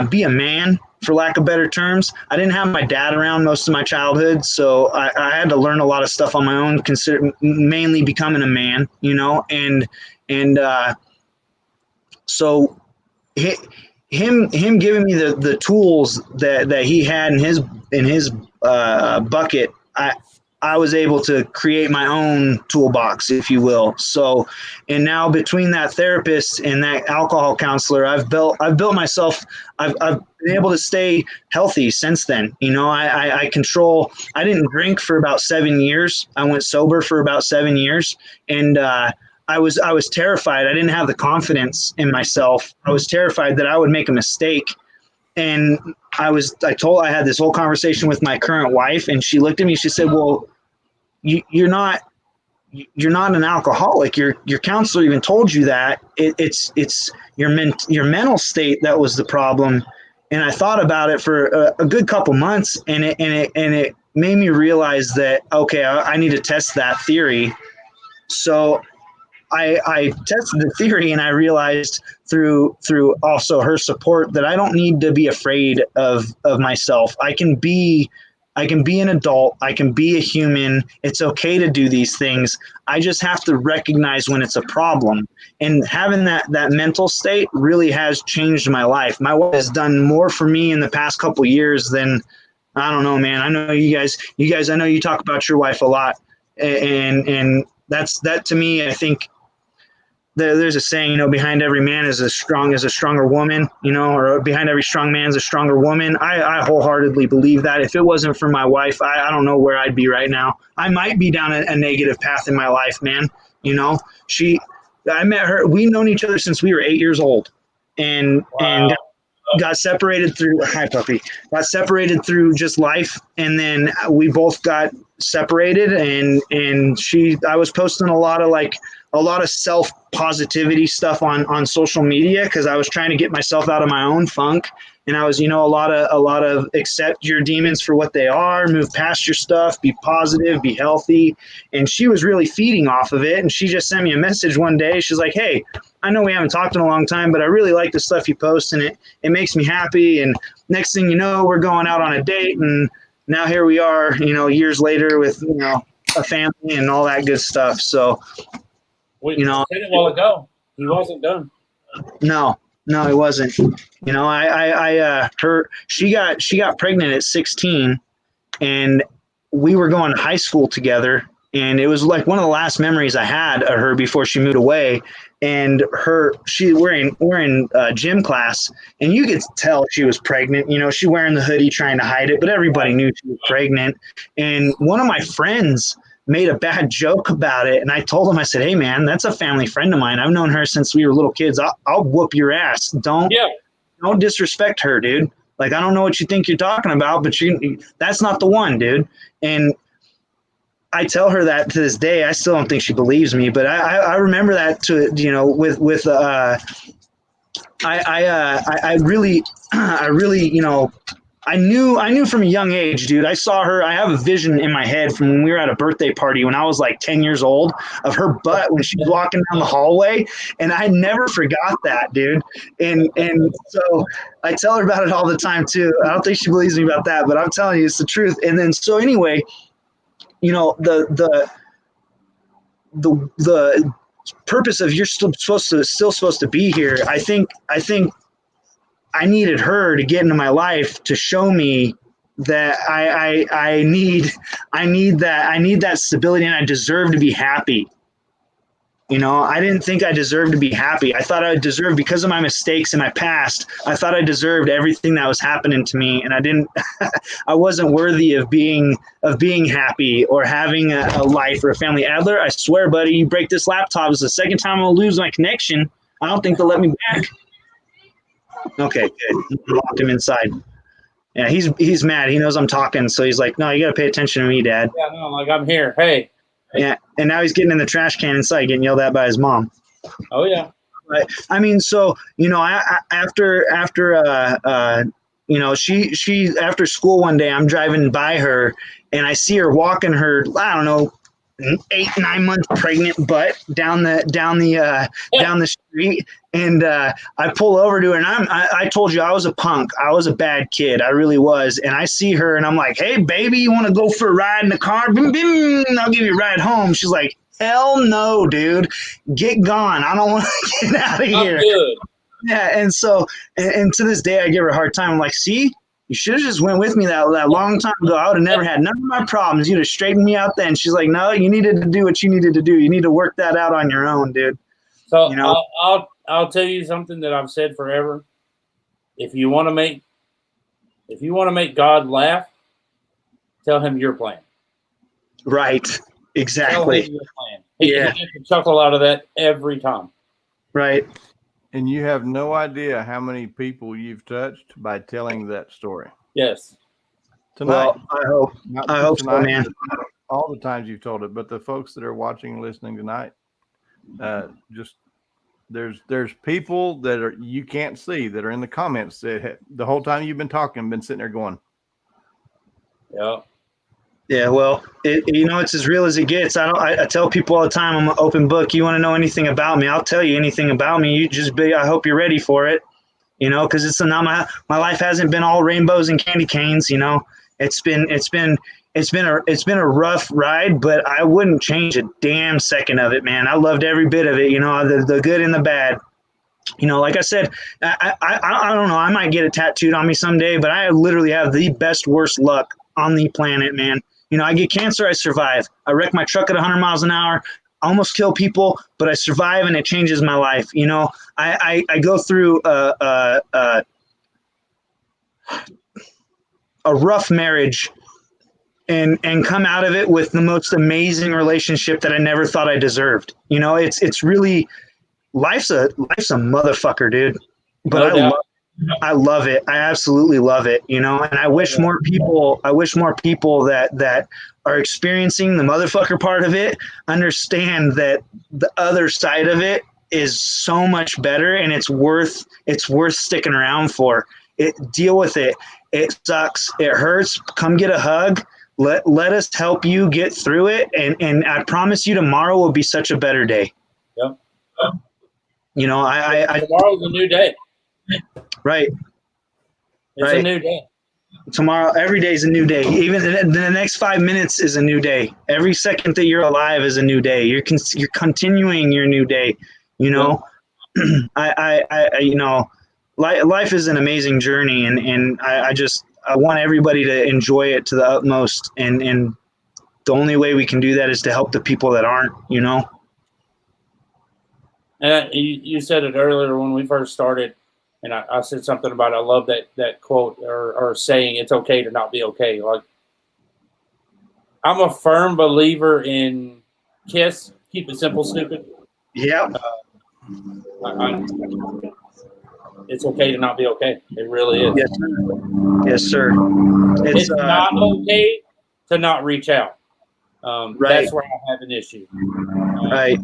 be a man, for lack of better terms. I didn't have my dad around most of my childhood, so I had to learn a lot of stuff on my own, mainly becoming a man, so him giving me the tools that he had in his bucket, I was able to create my own toolbox, if you will. So, and now between that therapist and that alcohol counselor, I've built myself. I've been able to stay healthy since then. I didn't drink for about 7 years. I went sober for about 7 years, and I was terrified. I didn't have the confidence in myself. I was terrified that I would make a mistake. And I had this whole conversation with my current wife, and she looked at me. She said, "Well, you're not an alcoholic. Your counselor even told you that. It's your mental state that was the problem." And I thought about it for a good couple months, and it made me realize that, okay, I need to test that theory. So I tested the theory, and I realized through also her support that I don't need to be afraid of myself. I can be an adult. I can be a human. It's okay to do these things. I just have to recognize when it's a problem. And having that mental state really has changed my life. My wife has done more for me in the past couple of years than, I don't know, man. I know you guys, I know you talk about your wife a lot. And that to me, I think, there's a saying, behind every man is a stronger woman, or behind every strong man is a stronger woman. I wholeheartedly believe that. If it wasn't for my wife, I don't know where I'd be right now. I might be down a negative path in my life, man. I met her. We've known each other since we were 8 years old, and got separated through got separated through just life, and then we both got separated, and I was posting a lot of self positivity stuff on social media, because I was trying to get myself out of my own funk. And I was, a lot of accept your demons for what they are, move past your stuff, be positive, be healthy. And she was really feeding off of it. And she just sent me a message one day. She's like, "Hey, I know we haven't talked in a long time, but I really like the stuff you post, and it makes me happy. And next thing you know, we're going out on a date. And now here we are, years later with, a family and all that good stuff." So, said it a while ago. He wasn't done. No, it wasn't. She got pregnant at 16, and we were going to high school together, and it was like one of the last memories I had of her before she moved away. And we're in gym class, and you could tell she was pregnant. She wearing the hoodie, trying to hide it, but everybody knew she was pregnant. And one of my friends made a bad joke about it, and I told him, I said, "Hey man, that's a family friend of mine. I've known her since we were little kids. I'll whoop your ass. Don't disrespect her, dude. Like, I don't know what you think you're talking about, but that's not the one, dude." And I tell her that to this day. I still don't think she believes me, but I remember that I knew from a young age, dude. I saw her. I have a vision in my head from when we were at a birthday party when I was like 10 years old, of her butt when she was walking down the hallway. And I never forgot that, dude. And so I tell her about it all the time too. I don't think she believes me about that, but I'm telling you, it's the truth. And then, so anyway, the purpose of you're still supposed to be here. I think I needed her to get into my life to show me that I need that stability, and I deserve to be happy. I didn't think I deserved to be happy. I thought I deserved, because of my mistakes in my past, I thought I deserved everything that was happening to me, and I didn't. I wasn't worthy of being happy or having a life or a family. Adler, I swear, buddy, you break this laptop, it's the second time I'll lose my connection. I don't think they'll let me back. Okay, good. Locked him inside. Yeah, he's mad. He knows I'm talking, so he's like, "No, you got to pay attention to me, Dad." Yeah, no, like, I'm here. Hey. Yeah, and now he's getting in the trash can inside, getting yelled at by his mom. Oh yeah. But, I mean, so after she after school one day, I'm driving by her, and I see her walking her, I don't know, 8-9 months pregnant butt down the street, and I pull over to her, and I told you I was a punk. I was a bad kid. I really was. And I see her, and I'm like, "Hey baby, you want to go for a ride in the car? Bim, bim, I'll give you a ride home." She's like, "Hell no, dude, get gone. I don't want to get out of here." Good. Yeah, and so and to this day I give her a hard time. I'm like, "See, you should have just went with me that long time ago. I would have never had none of my problems. You'd have straightened me out then." She's like, "No, you needed to do what you needed to do. You need to work that out on your own, dude." So I'll tell you something that I've said forever. If you want to make God laugh, tell him your plan. Right. Exactly. Tell him your plan. He Yeah. gets a chuckle out of that every time. Right. And you have no idea how many people you've touched by telling that story Yes. tonight. Well, I hope so, man. All the times you've told it, but the folks that are watching and listening tonight, just there's people that are you can't see that are in the comments that the whole time you've been talking, been sitting there going, Yeah. Yeah, well, it's as real as it gets. I tell people all the time, I'm an open book. You want to know anything about me, I'll tell you anything about me. You just be, I hope you're ready for it, because it's not my life hasn't been all rainbows and candy canes. It's been a rough ride, but I wouldn't change a damn second of it, man. I loved every bit of it, the good and the bad. Like I said, I don't know. I might get it tattooed on me someday, but I literally have the best, worst luck on the planet, man. I get cancer, I survive. I wreck my truck at 100 miles an hour, I almost kill people, but I survive, and it changes my life. I go through a rough marriage and come out of it with the most amazing relationship that I never thought I deserved. It's really life's a motherfucker, dude. But I love it. I absolutely love it. And I wish more people that are experiencing the motherfucker part of it understand that the other side of it is so much better, and it's worth sticking around for. Deal with it. It sucks. It hurts. Come get a hug. Let us help you get through it. And I promise you tomorrow will be such a better day. Yep. Tomorrow's a new day. Right. It's a new day. Tomorrow, every day is a new day. Even the next 5 minutes is a new day. Every second that you're alive is a new day. You're continuing your new day. Life is an amazing journey, and I want everybody to enjoy it to the utmost. And the only way we can do that is to help the people that aren't. And you said it earlier when we first started. And I said something about, I love that quote or saying, it's okay to not be okay. Like, I'm a firm believer in KISS, keep it simple, stupid. Yeah. It's okay to not be okay. It really is. Yes, sir. Yes, sir. It's not okay to not reach out. Right. That's where I have an issue. Right.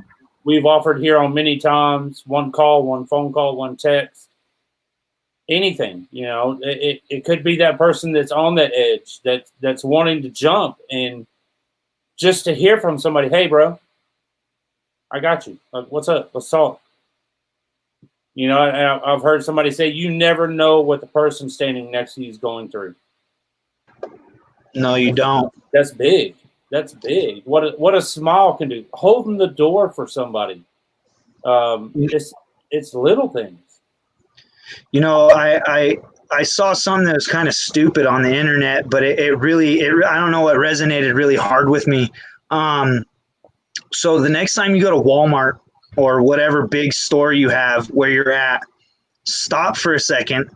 We've offered here on many times, one call, one phone call, one text. Anything, it could be that person that's on that edge, that's wanting to jump, and just to hear from somebody, hey, bro, I got you. Like, what's up? Let's talk. I've heard somebody say, you never know what the person standing next to you is going through. No, you don't. That's big. That's big. What a smile can do. Holding the door for somebody. It's little things. I saw something that was kind of stupid on the internet, but it really I don't know what resonated really hard with me. So the next time you go to Walmart or whatever big store you have where you're at, stop for a second,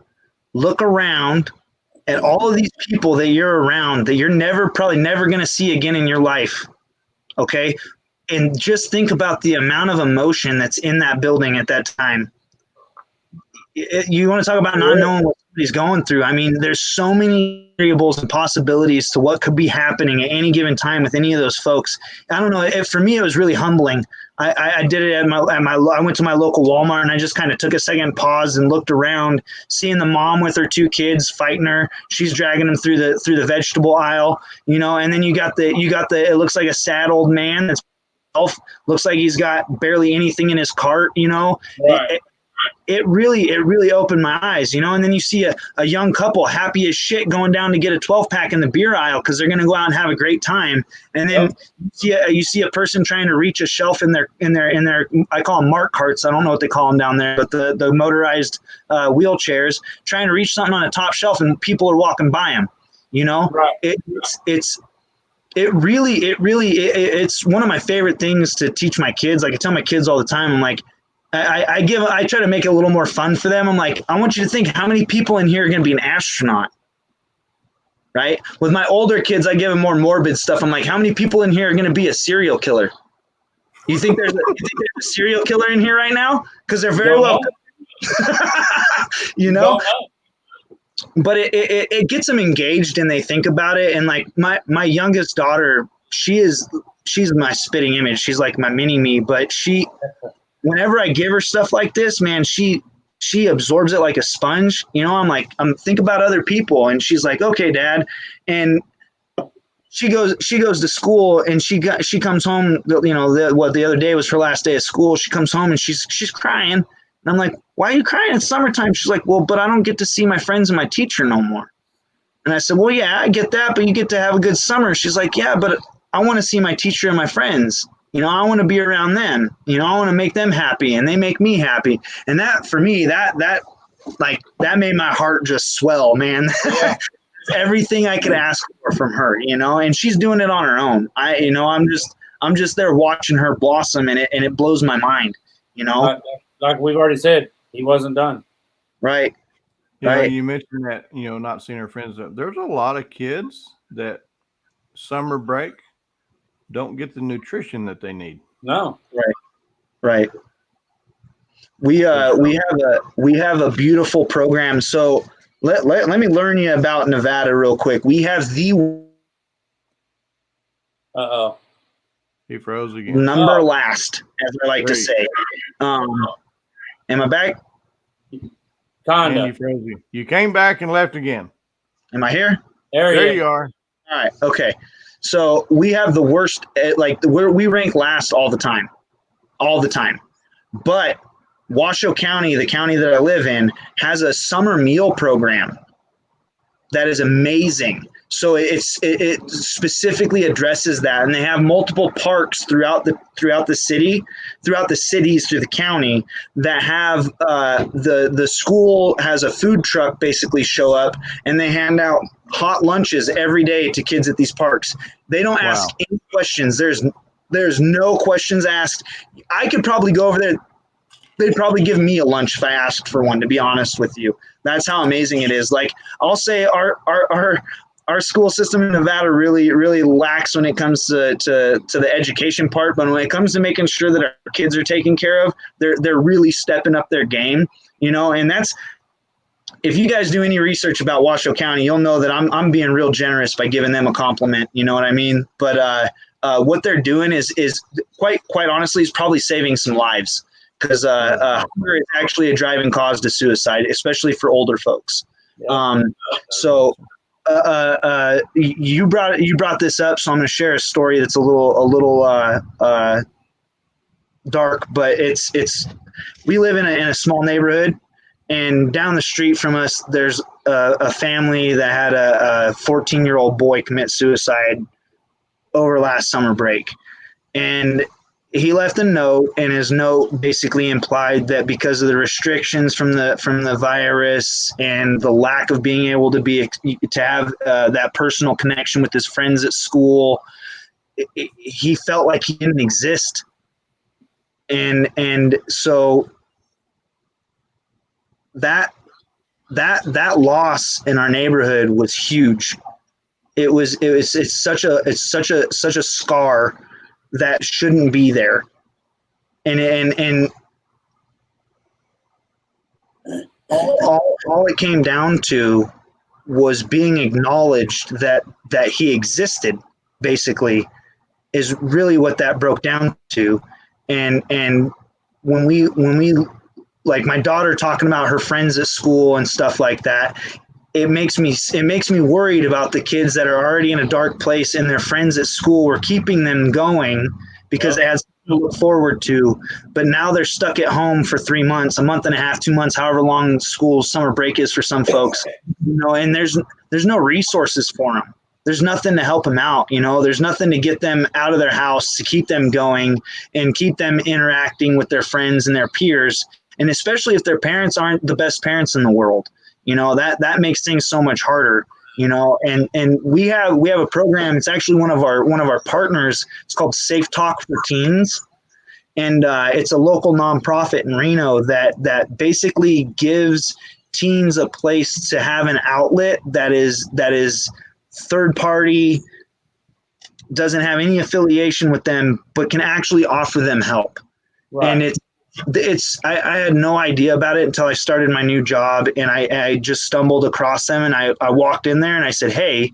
look around at all of these people that you're around that you're probably never going to see again in your life. Okay. And just think about the amount of emotion that's in that building at that time. You want to talk about not knowing what somebody's going through. I mean, there's so many variables and possibilities to what could be happening at any given time with any of those folks. I don't know. For me, it was really humbling. I did it I went to my local Walmart, and I just kind of took a second pause and looked around, seeing the mom with her 2 kids fighting her. She's dragging them through the vegetable aisle, and then you got the it looks like a sad old man that's looks like he's got barely anything in his cart, Right. It really opened my eyes, and then you see a young couple happy as shit going down to get a 12-pack in the beer aisle because they're going to go out and have a great time. And then you see a person trying to reach a shelf in their I call them mark carts. I don't know what they call them down there, but the motorized wheelchairs, trying to reach something on a top shelf, and people are walking by them. Right. It's one of my favorite things to teach my kids. Like, I tell my kids all the time, I'm like, I try to make it a little more fun for them. I'm like, I want you to think how many people in here are going to be an astronaut, right? With my older kids, I give them more morbid stuff. I'm like, how many people in here are going to be a serial killer? You think there's a serial killer in here right now? Because they're very well, you know. But it gets them engaged and they think about it. And like my youngest daughter, she's my spitting image. She's like my mini me. But whenever I give her stuff like this, man, she absorbs it like a sponge. You know, I'm think about other people, and she's like, okay, Dad, and she goes to school, and she comes home. You know, the other day was her last day of school. She comes home and she's crying, and I'm like, why are you crying? It's summertime. She's like, well, but I don't get to see my friends and my teacher no more. And I said, well, yeah, I get that, but you get to have a good summer. She's like, yeah, but I want to see my teacher and my friends. You know, I want to be around them. You know, I want to make them happy, and they make me happy. And that, for me, that made my heart just swell, man. Yeah. Everything I could ask for from her, you know, and she's doing it on her own. I'm just there watching her blossom, and it blows my mind, you know. Like we've already said, he wasn't done. Right. You know, you mentioned that, you know, not seeing her friends. There's a lot of kids that summer break don't get the nutrition that they need. No. Right. We have a beautiful program. So let me learn you about Nevada real quick. We have the He froze again. Number last, as I like to say. Am I back? Kinda. You came back and left again. Am I here? There you are. All right. Okay. So we have the worst, we rank last all the time. But Washoe County, the county that I live in, has a summer meal program that is amazing. So it specifically addresses that, and they have multiple parks throughout the cities through the county that have the school has a food truck basically show up, and they hand out hot lunches every day to kids at these parks. They don't ask any questions. There's no questions asked. I could probably go over there. They'd probably give me a lunch if I asked for one, to be honest with you. That's how amazing it is. Like, I'll say our school system in Nevada really, really lacks when it comes to the education part, but when it comes to making sure that our kids are taken care of, they're really stepping up their game, you know. And that's, if you guys do any research about Washoe County, you'll know that I'm being real generous by giving them a compliment, you know what I mean? But what they're doing is quite honestly is probably saving some lives, because hunger is actually a driving cause to suicide, especially for older folks. Yeah. You brought this up, so I'm going to share a story that's a little dark, but it's we live in a small neighborhood, and down the street from us, there's a family that had a 14-year-old boy commit suicide over last summer break, and he left a note, and his note basically implied that because of the restrictions from the virus and the lack of being able to have that personal connection with his friends at school, he felt like he didn't exist, and so that loss in our neighborhood was huge. It's such a scar that shouldn't be there, and all it came down to was being acknowledged that he existed, basically, is really what that broke down to. And when we like my daughter talking about her friends at school and stuff like that, it makes me worried about the kids that are already in a dark place, and their friends at school were keeping them going because they had something to look forward to. But now they're stuck at home for 3 months, a month and a half, 2 months, however long school summer break is for some folks, you know, and there's no resources for them. There's nothing to help them out. You know, there's nothing to get them out of their house, to keep them going and keep them interacting with their friends and their peers. And especially if their parents aren't the best parents in the world. You know, that makes things so much harder, you know, and we have a program. It's actually one of our partners. It's called Safe Talk for Teens. And it's a local nonprofit in Reno that basically gives teens a place to have an outlet that is third party, doesn't have any affiliation with them, but can actually offer them help. Right. And I had no idea about it until I started my new job, and I just stumbled across them, and I walked in there and I said, hey,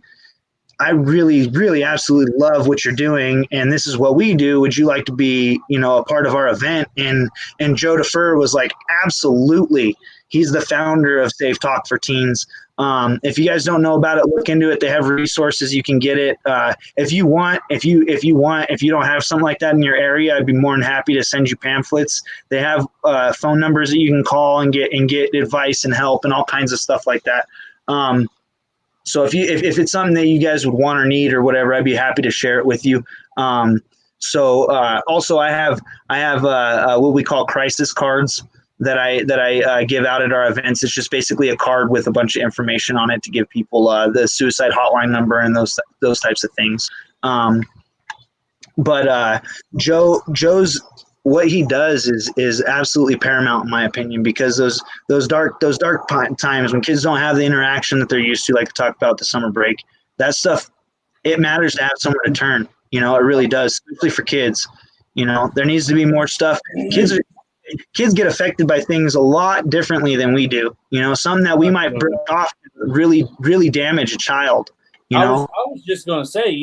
I really, really absolutely love what you're doing, and this is what we do. Would you like to be, a part of our event? And Joe DeFur was like, absolutely. He's the founder of Safe Talk for Teens. If you guys don't know about it, look into it. They have resources. You can get it. If you don't have something like that in your area, I'd be more than happy to send you pamphlets. They have phone numbers that you can call and get advice and help and all kinds of stuff like that. So if it's something that you guys would want or need or whatever, I'd be happy to share it with you. Also I have what we call crisis cards that I give out at our events. It's just basically a card with a bunch of information on it to give people the suicide hotline number and those types of things. But Joe's what he does is absolutely paramount in my opinion, because those dark times when kids don't have the interaction that they're used to, like I talked about the summer break, that stuff, it matters to have somewhere to turn. It really does, especially for kids. There needs to be more stuff. Kids get affected by things a lot differently than we do. Something that we might break off really, really damage a child. I was just going to say,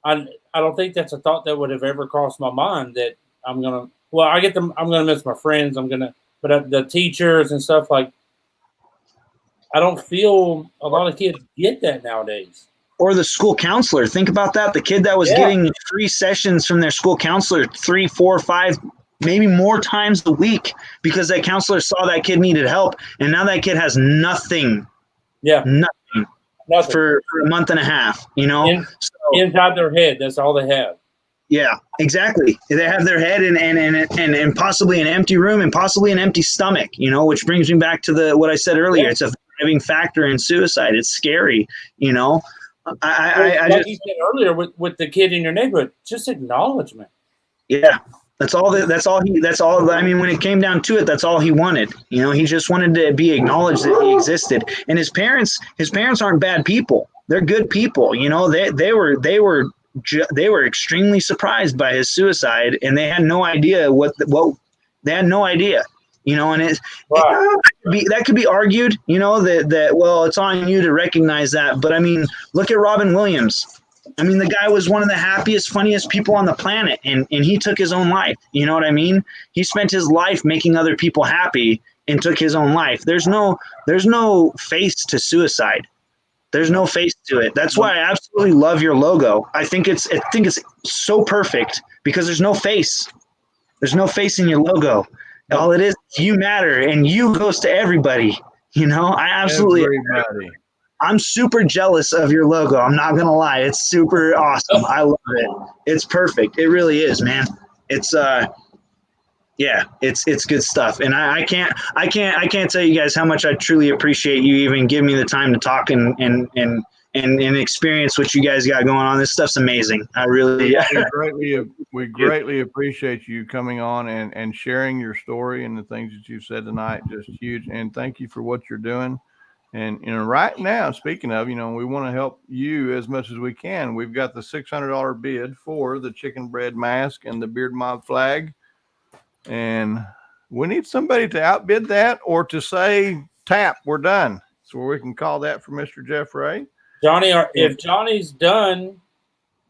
I don't think that's a thought that would have ever crossed my mind that I'm gonna miss my friends. But the teachers and stuff, like, I don't feel a lot of kids get that nowadays. Or the school counselor. Think about that. The kid that was getting free sessions from their school counselor 3, 4, 5, maybe more times a week because that counselor saw that kid needed help, and now that kid has nothing. Yeah, nothing. For a month and a half. Inside their head, that's all they have. Yeah, exactly. They have their head and possibly an empty room and possibly an empty stomach, which brings me back to what I said earlier. Yeah. It's a driving factor in suicide. It's scary, you said earlier with the kid in your neighborhood, just acknowledgement. Yeah. I mean, when it came down to it, that's all he wanted. He just wanted to be acknowledged that he existed. And his parents aren't bad people. They're good people. They were extremely surprised by his suicide, and they had no idea they had no idea, and that could be argued, that well, it's on you to recognize that. But I mean, look at Robin Williams. I mean, the guy was one of the happiest, funniest people on the planet, and he took his own life. You know what I mean? He spent his life making other people happy and took his own life. There's no face to suicide. There's no face to it. That's why I absolutely love your logo. I think it's so perfect because there's no face. There's no face in your logo. All it is, you matter, and you goes to everybody. I absolutely. Everybody. I'm super jealous of your logo. I'm not gonna lie. It's super awesome. I love it. It's perfect. It really is, man. It's it's good stuff. And I can't tell you guys how much I truly appreciate you even giving me the time to talk and experience what you guys got going on. This stuff's amazing. We greatly appreciate you coming on and sharing your story and the things that you've said tonight. Just huge. And thank you for what you're doing. And right now, speaking of, we want to help you as much as we can. We've got the $600 bid for the chicken bread mask and the Beard Mob flag. And we need somebody to outbid that or to say, tap, we're done. So we can call that for Mr. Jeff Ray. Johnny, if Johnny's done,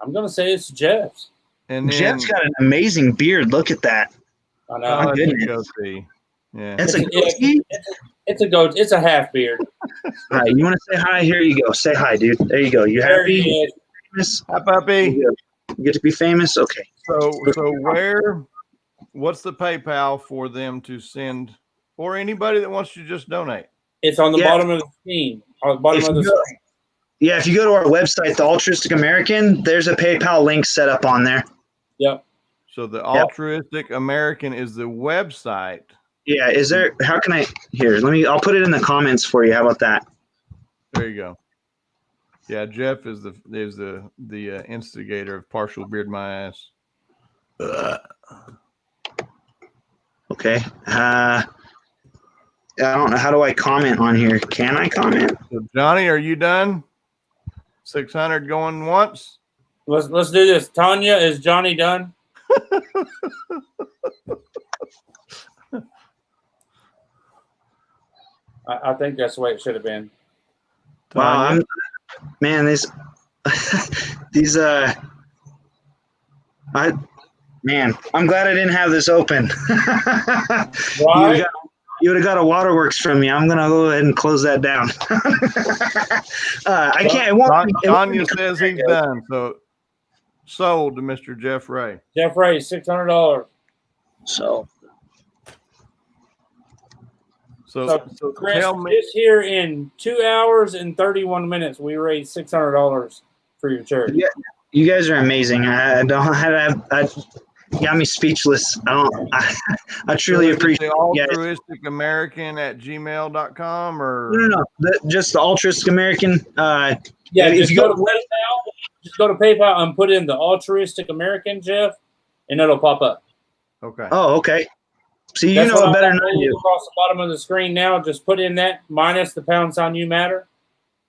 I'm going to say it's Jeff's. And then, Jeff's got an amazing beard. Look at that. I know. Yeah. That's a goatee? It's a half beard. All right, you want to say hi? Here you go. Say hi, dude. There you go. You happy? Famous? Hi, puppy. You get to be famous? Okay. So what's the PayPal for them to send, or anybody that wants to just donate? It's on the bottom of the screen. On the bottom of the screen. Yeah, if you go to our website, The Altruistic American, there's a PayPal link set up on there. Yep. So The Altruistic American is the website. Yeah, is there? How can I? Here, I'll put it in the comments for you. How about that? There you go. Yeah, Jeff is the instigator of partial beard my ass. Okay. I don't know. How do I comment on here? Can I comment? So Johnny, are you done? 600 going once. Let's do this. Tanya, is Johnny done? I think that's the way it should have been. Wow, man, these I'm glad I didn't have this open. Right? You would have got a waterworks from me. I'm gonna go ahead and close that down. I can't. Tanya says he's done. So sold to Mr. Jeff Ray. Jeff Ray, $600. So Chris, tell me. this here in 2 hours and 31 minutes, we raised $600 for your charity. Yeah, you guys are amazing. I got me speechless. I truly appreciate the altruistic American at gmail.com or no, just the altruistic American. If you go to PayPal, just go to PayPal and put in the altruistic American, Jeff, and it'll pop up. Okay. Oh, okay. See, you know it better than I do. Across the bottom of the screen now, just put in that minus the # you matter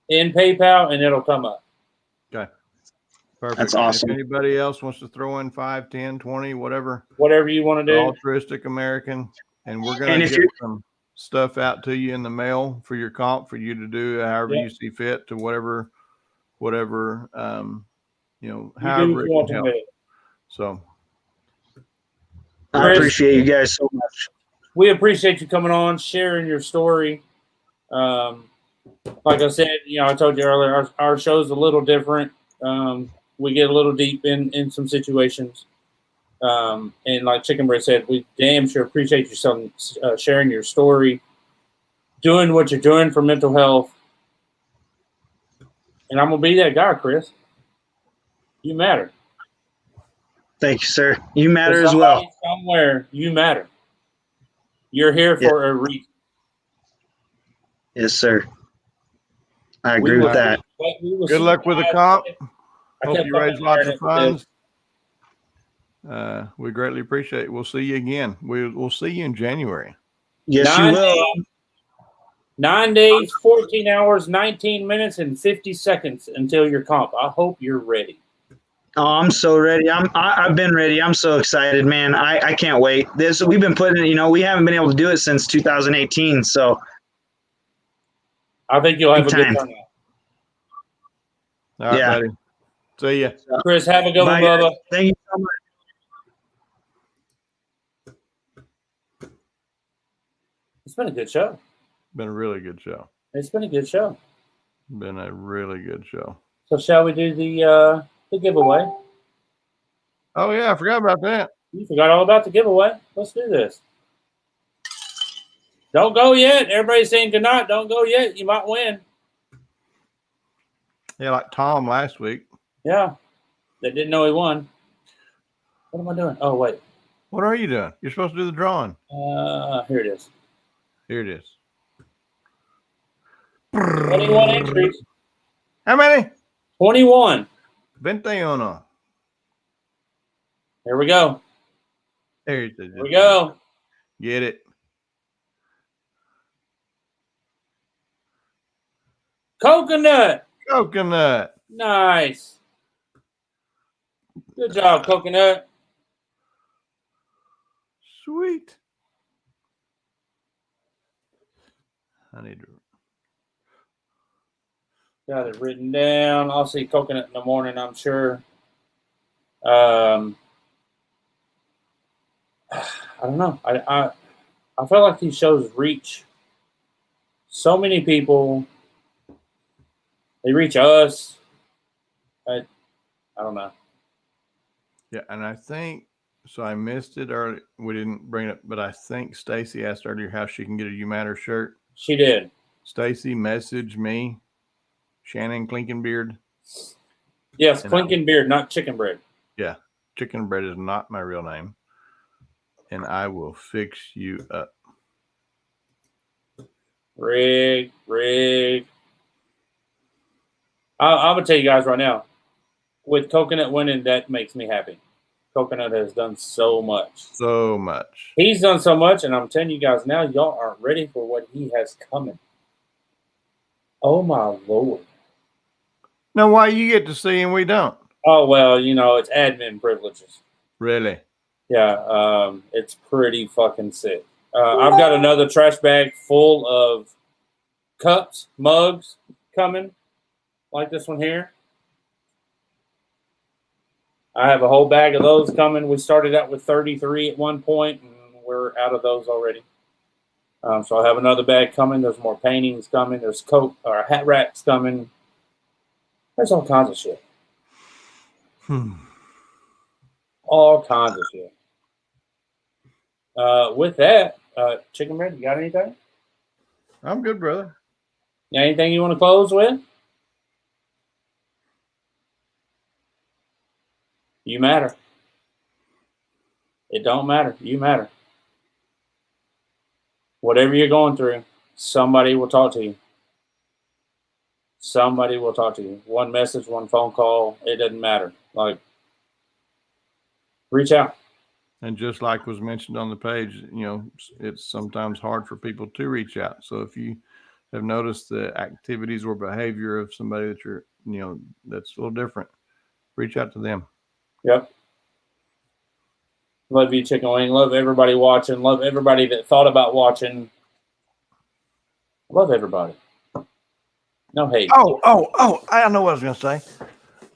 in PayPal, and it'll come up. Okay. Perfect. That's awesome. If anybody else wants to throw in 5, 10, 20, whatever you want to do. Altruistic American. And we're going to get some stuff out to you in the mail for your comp for you to do however you see fit to whatever, however it can help. So I appreciate you guys so much. We appreciate you coming on, sharing your story. Like I said, I told you earlier, our show's a little different. We get a little deep in some situations. And like Chicken Bread said, we damn sure appreciate you sharing your story, doing what you're doing for mental health. And I'm going to be that guy, Chris. You matter. Thank you, sir. You matter as well. Somewhere, you matter. You're here for a reason. Yes, sir. I agree with that. Good luck with the comp. Hope you raise lots of funds. We greatly appreciate it. We'll see you again. We'll see you in January. Yes, you will. 9 days, 14 hours, 19 minutes, and 50 seconds until your comp. I hope you're ready. Oh, I'm so ready. I've been ready. I'm so excited, man. I can't wait. We've been putting it, we haven't been able to do it since 2018. So I think you'll have a good turnout. All right, buddy. See ya. Chris, have a good one, Bubba. Thank you so much. It's been a good show. Been a really good show. It's been a good show. Been a really good show. So shall we do the giveaway? Oh yeah, I forgot about that. You forgot all about the giveaway. Let's do this. Don't go yet. Everybody's saying good night. Don't go yet. You might win. Yeah, like Tom last week. Yeah. They didn't know he won. What am I doing? Oh, wait. What are you doing? You're supposed to do the drawing. Here it is. Here it is. 21 entries. How many? 21. 21. Here we go. Here we go. Get it. Coconut. Coconut. Nice. Good job, Coconut. Sweet. I need to. Got it written down. I'll see Coconut in the morning, I'm sure. I don't know. I feel like these shows reach so many people. They reach us. I don't know. Yeah, and I think so. I missed it early. We didn't bring it up, but I think Stacy asked earlier how she can get a You Matter shirt. She did. Stacy messaged me, Shannon Clinkenbeard. Yes, Clinkenbeard, not Chicken Bread. Yeah, Chicken Bread is not my real name, and I will fix you up. Rig. I'm gonna tell you guys right now. With Coconut winning, that makes me happy. Coconut has done so much. So much. He's done so much, and I'm telling you guys now, y'all aren't ready for what he has coming. Oh, my Lord. Now, why you get to see and we don't? Oh, well, it's admin privileges. Really? Yeah, it's pretty fucking sick. I've got another trash bag full of cups, mugs coming, like this one here. I have a whole bag of those coming. We started out with 33 at one point, and we're out of those already. So I have another bag coming. There's more paintings coming. There's coat or hat racks coming. There's all kinds of shit. All kinds of shit. With that, Chicken Bread, you got anything? I'm good, brother. Anything you want to close with? You matter. It don't matter. You matter. Whatever you're going through, somebody will talk to you. Somebody will talk to you. One message, one phone call, it doesn't matter. Like, reach out. And just like was mentioned on the page, it's sometimes hard for people to reach out. So if you have noticed the activities or behavior of somebody that you're, that's a little different, reach out to them. Yep. Love you, Chicken Wing. Love everybody watching. Love everybody that thought about watching. Love everybody. No hate. Oh! I know what I was gonna say.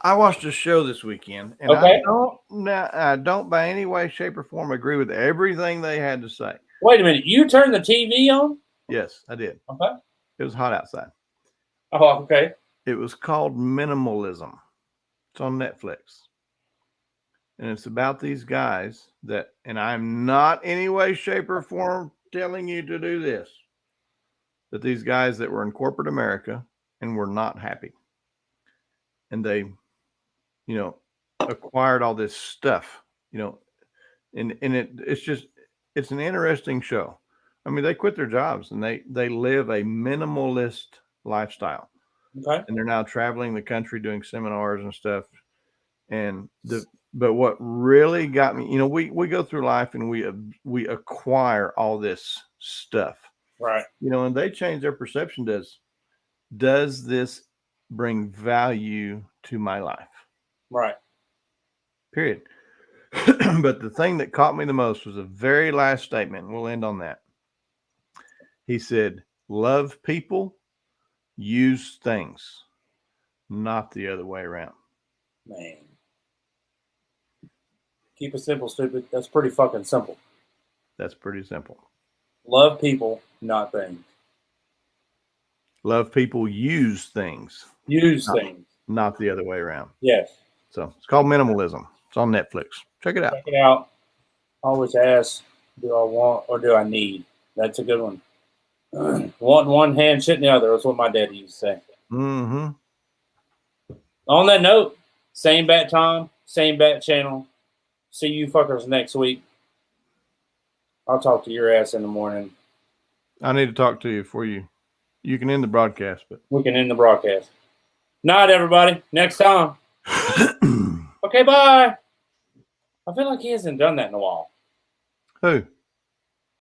I watched a show this weekend, and okay. I don't by any way, shape, or form agree with everything they had to say. Wait a minute. You turned the TV on? Yes, I did. Okay. It was hot outside. Oh, okay. It was called Minimalism. It's on Netflix. And it's about these guys that, and I'm not any way, shape, or form telling you to do this, that these guys that were in corporate America and were not happy. And they, acquired all this stuff, and it's an interesting show. I mean, they quit their jobs and they live a minimalist lifestyle. Okay. And they're now traveling the country doing seminars and stuff. But what really got me, we go through life and we acquire all this stuff. Right. And they change their perception. Does this bring value to my life? Right. Period. But the thing that caught me the most was the very last statement. And we'll end on that. He said, love people, use things, not the other way around. Man. Keep it simple, stupid. That's pretty fucking simple. That's pretty simple. Love people, not things. Love people, use things. Use things. Not the other way around. Yes. So it's called Minimalism. It's on Netflix. Check it out. Check it out. Always ask, do I want or do I need? That's a good one. Want one hand, shit in the other. That's what my daddy used to say. Mm-hmm. On that note, same bat time, same bat channel. See you fuckers next week. I'll talk to your ass in the morning. I need to talk to you before you can end the broadcast, but we can end the broadcast. Night, everybody. Next time. Okay, bye. I feel like he hasn't done that in a while. Who?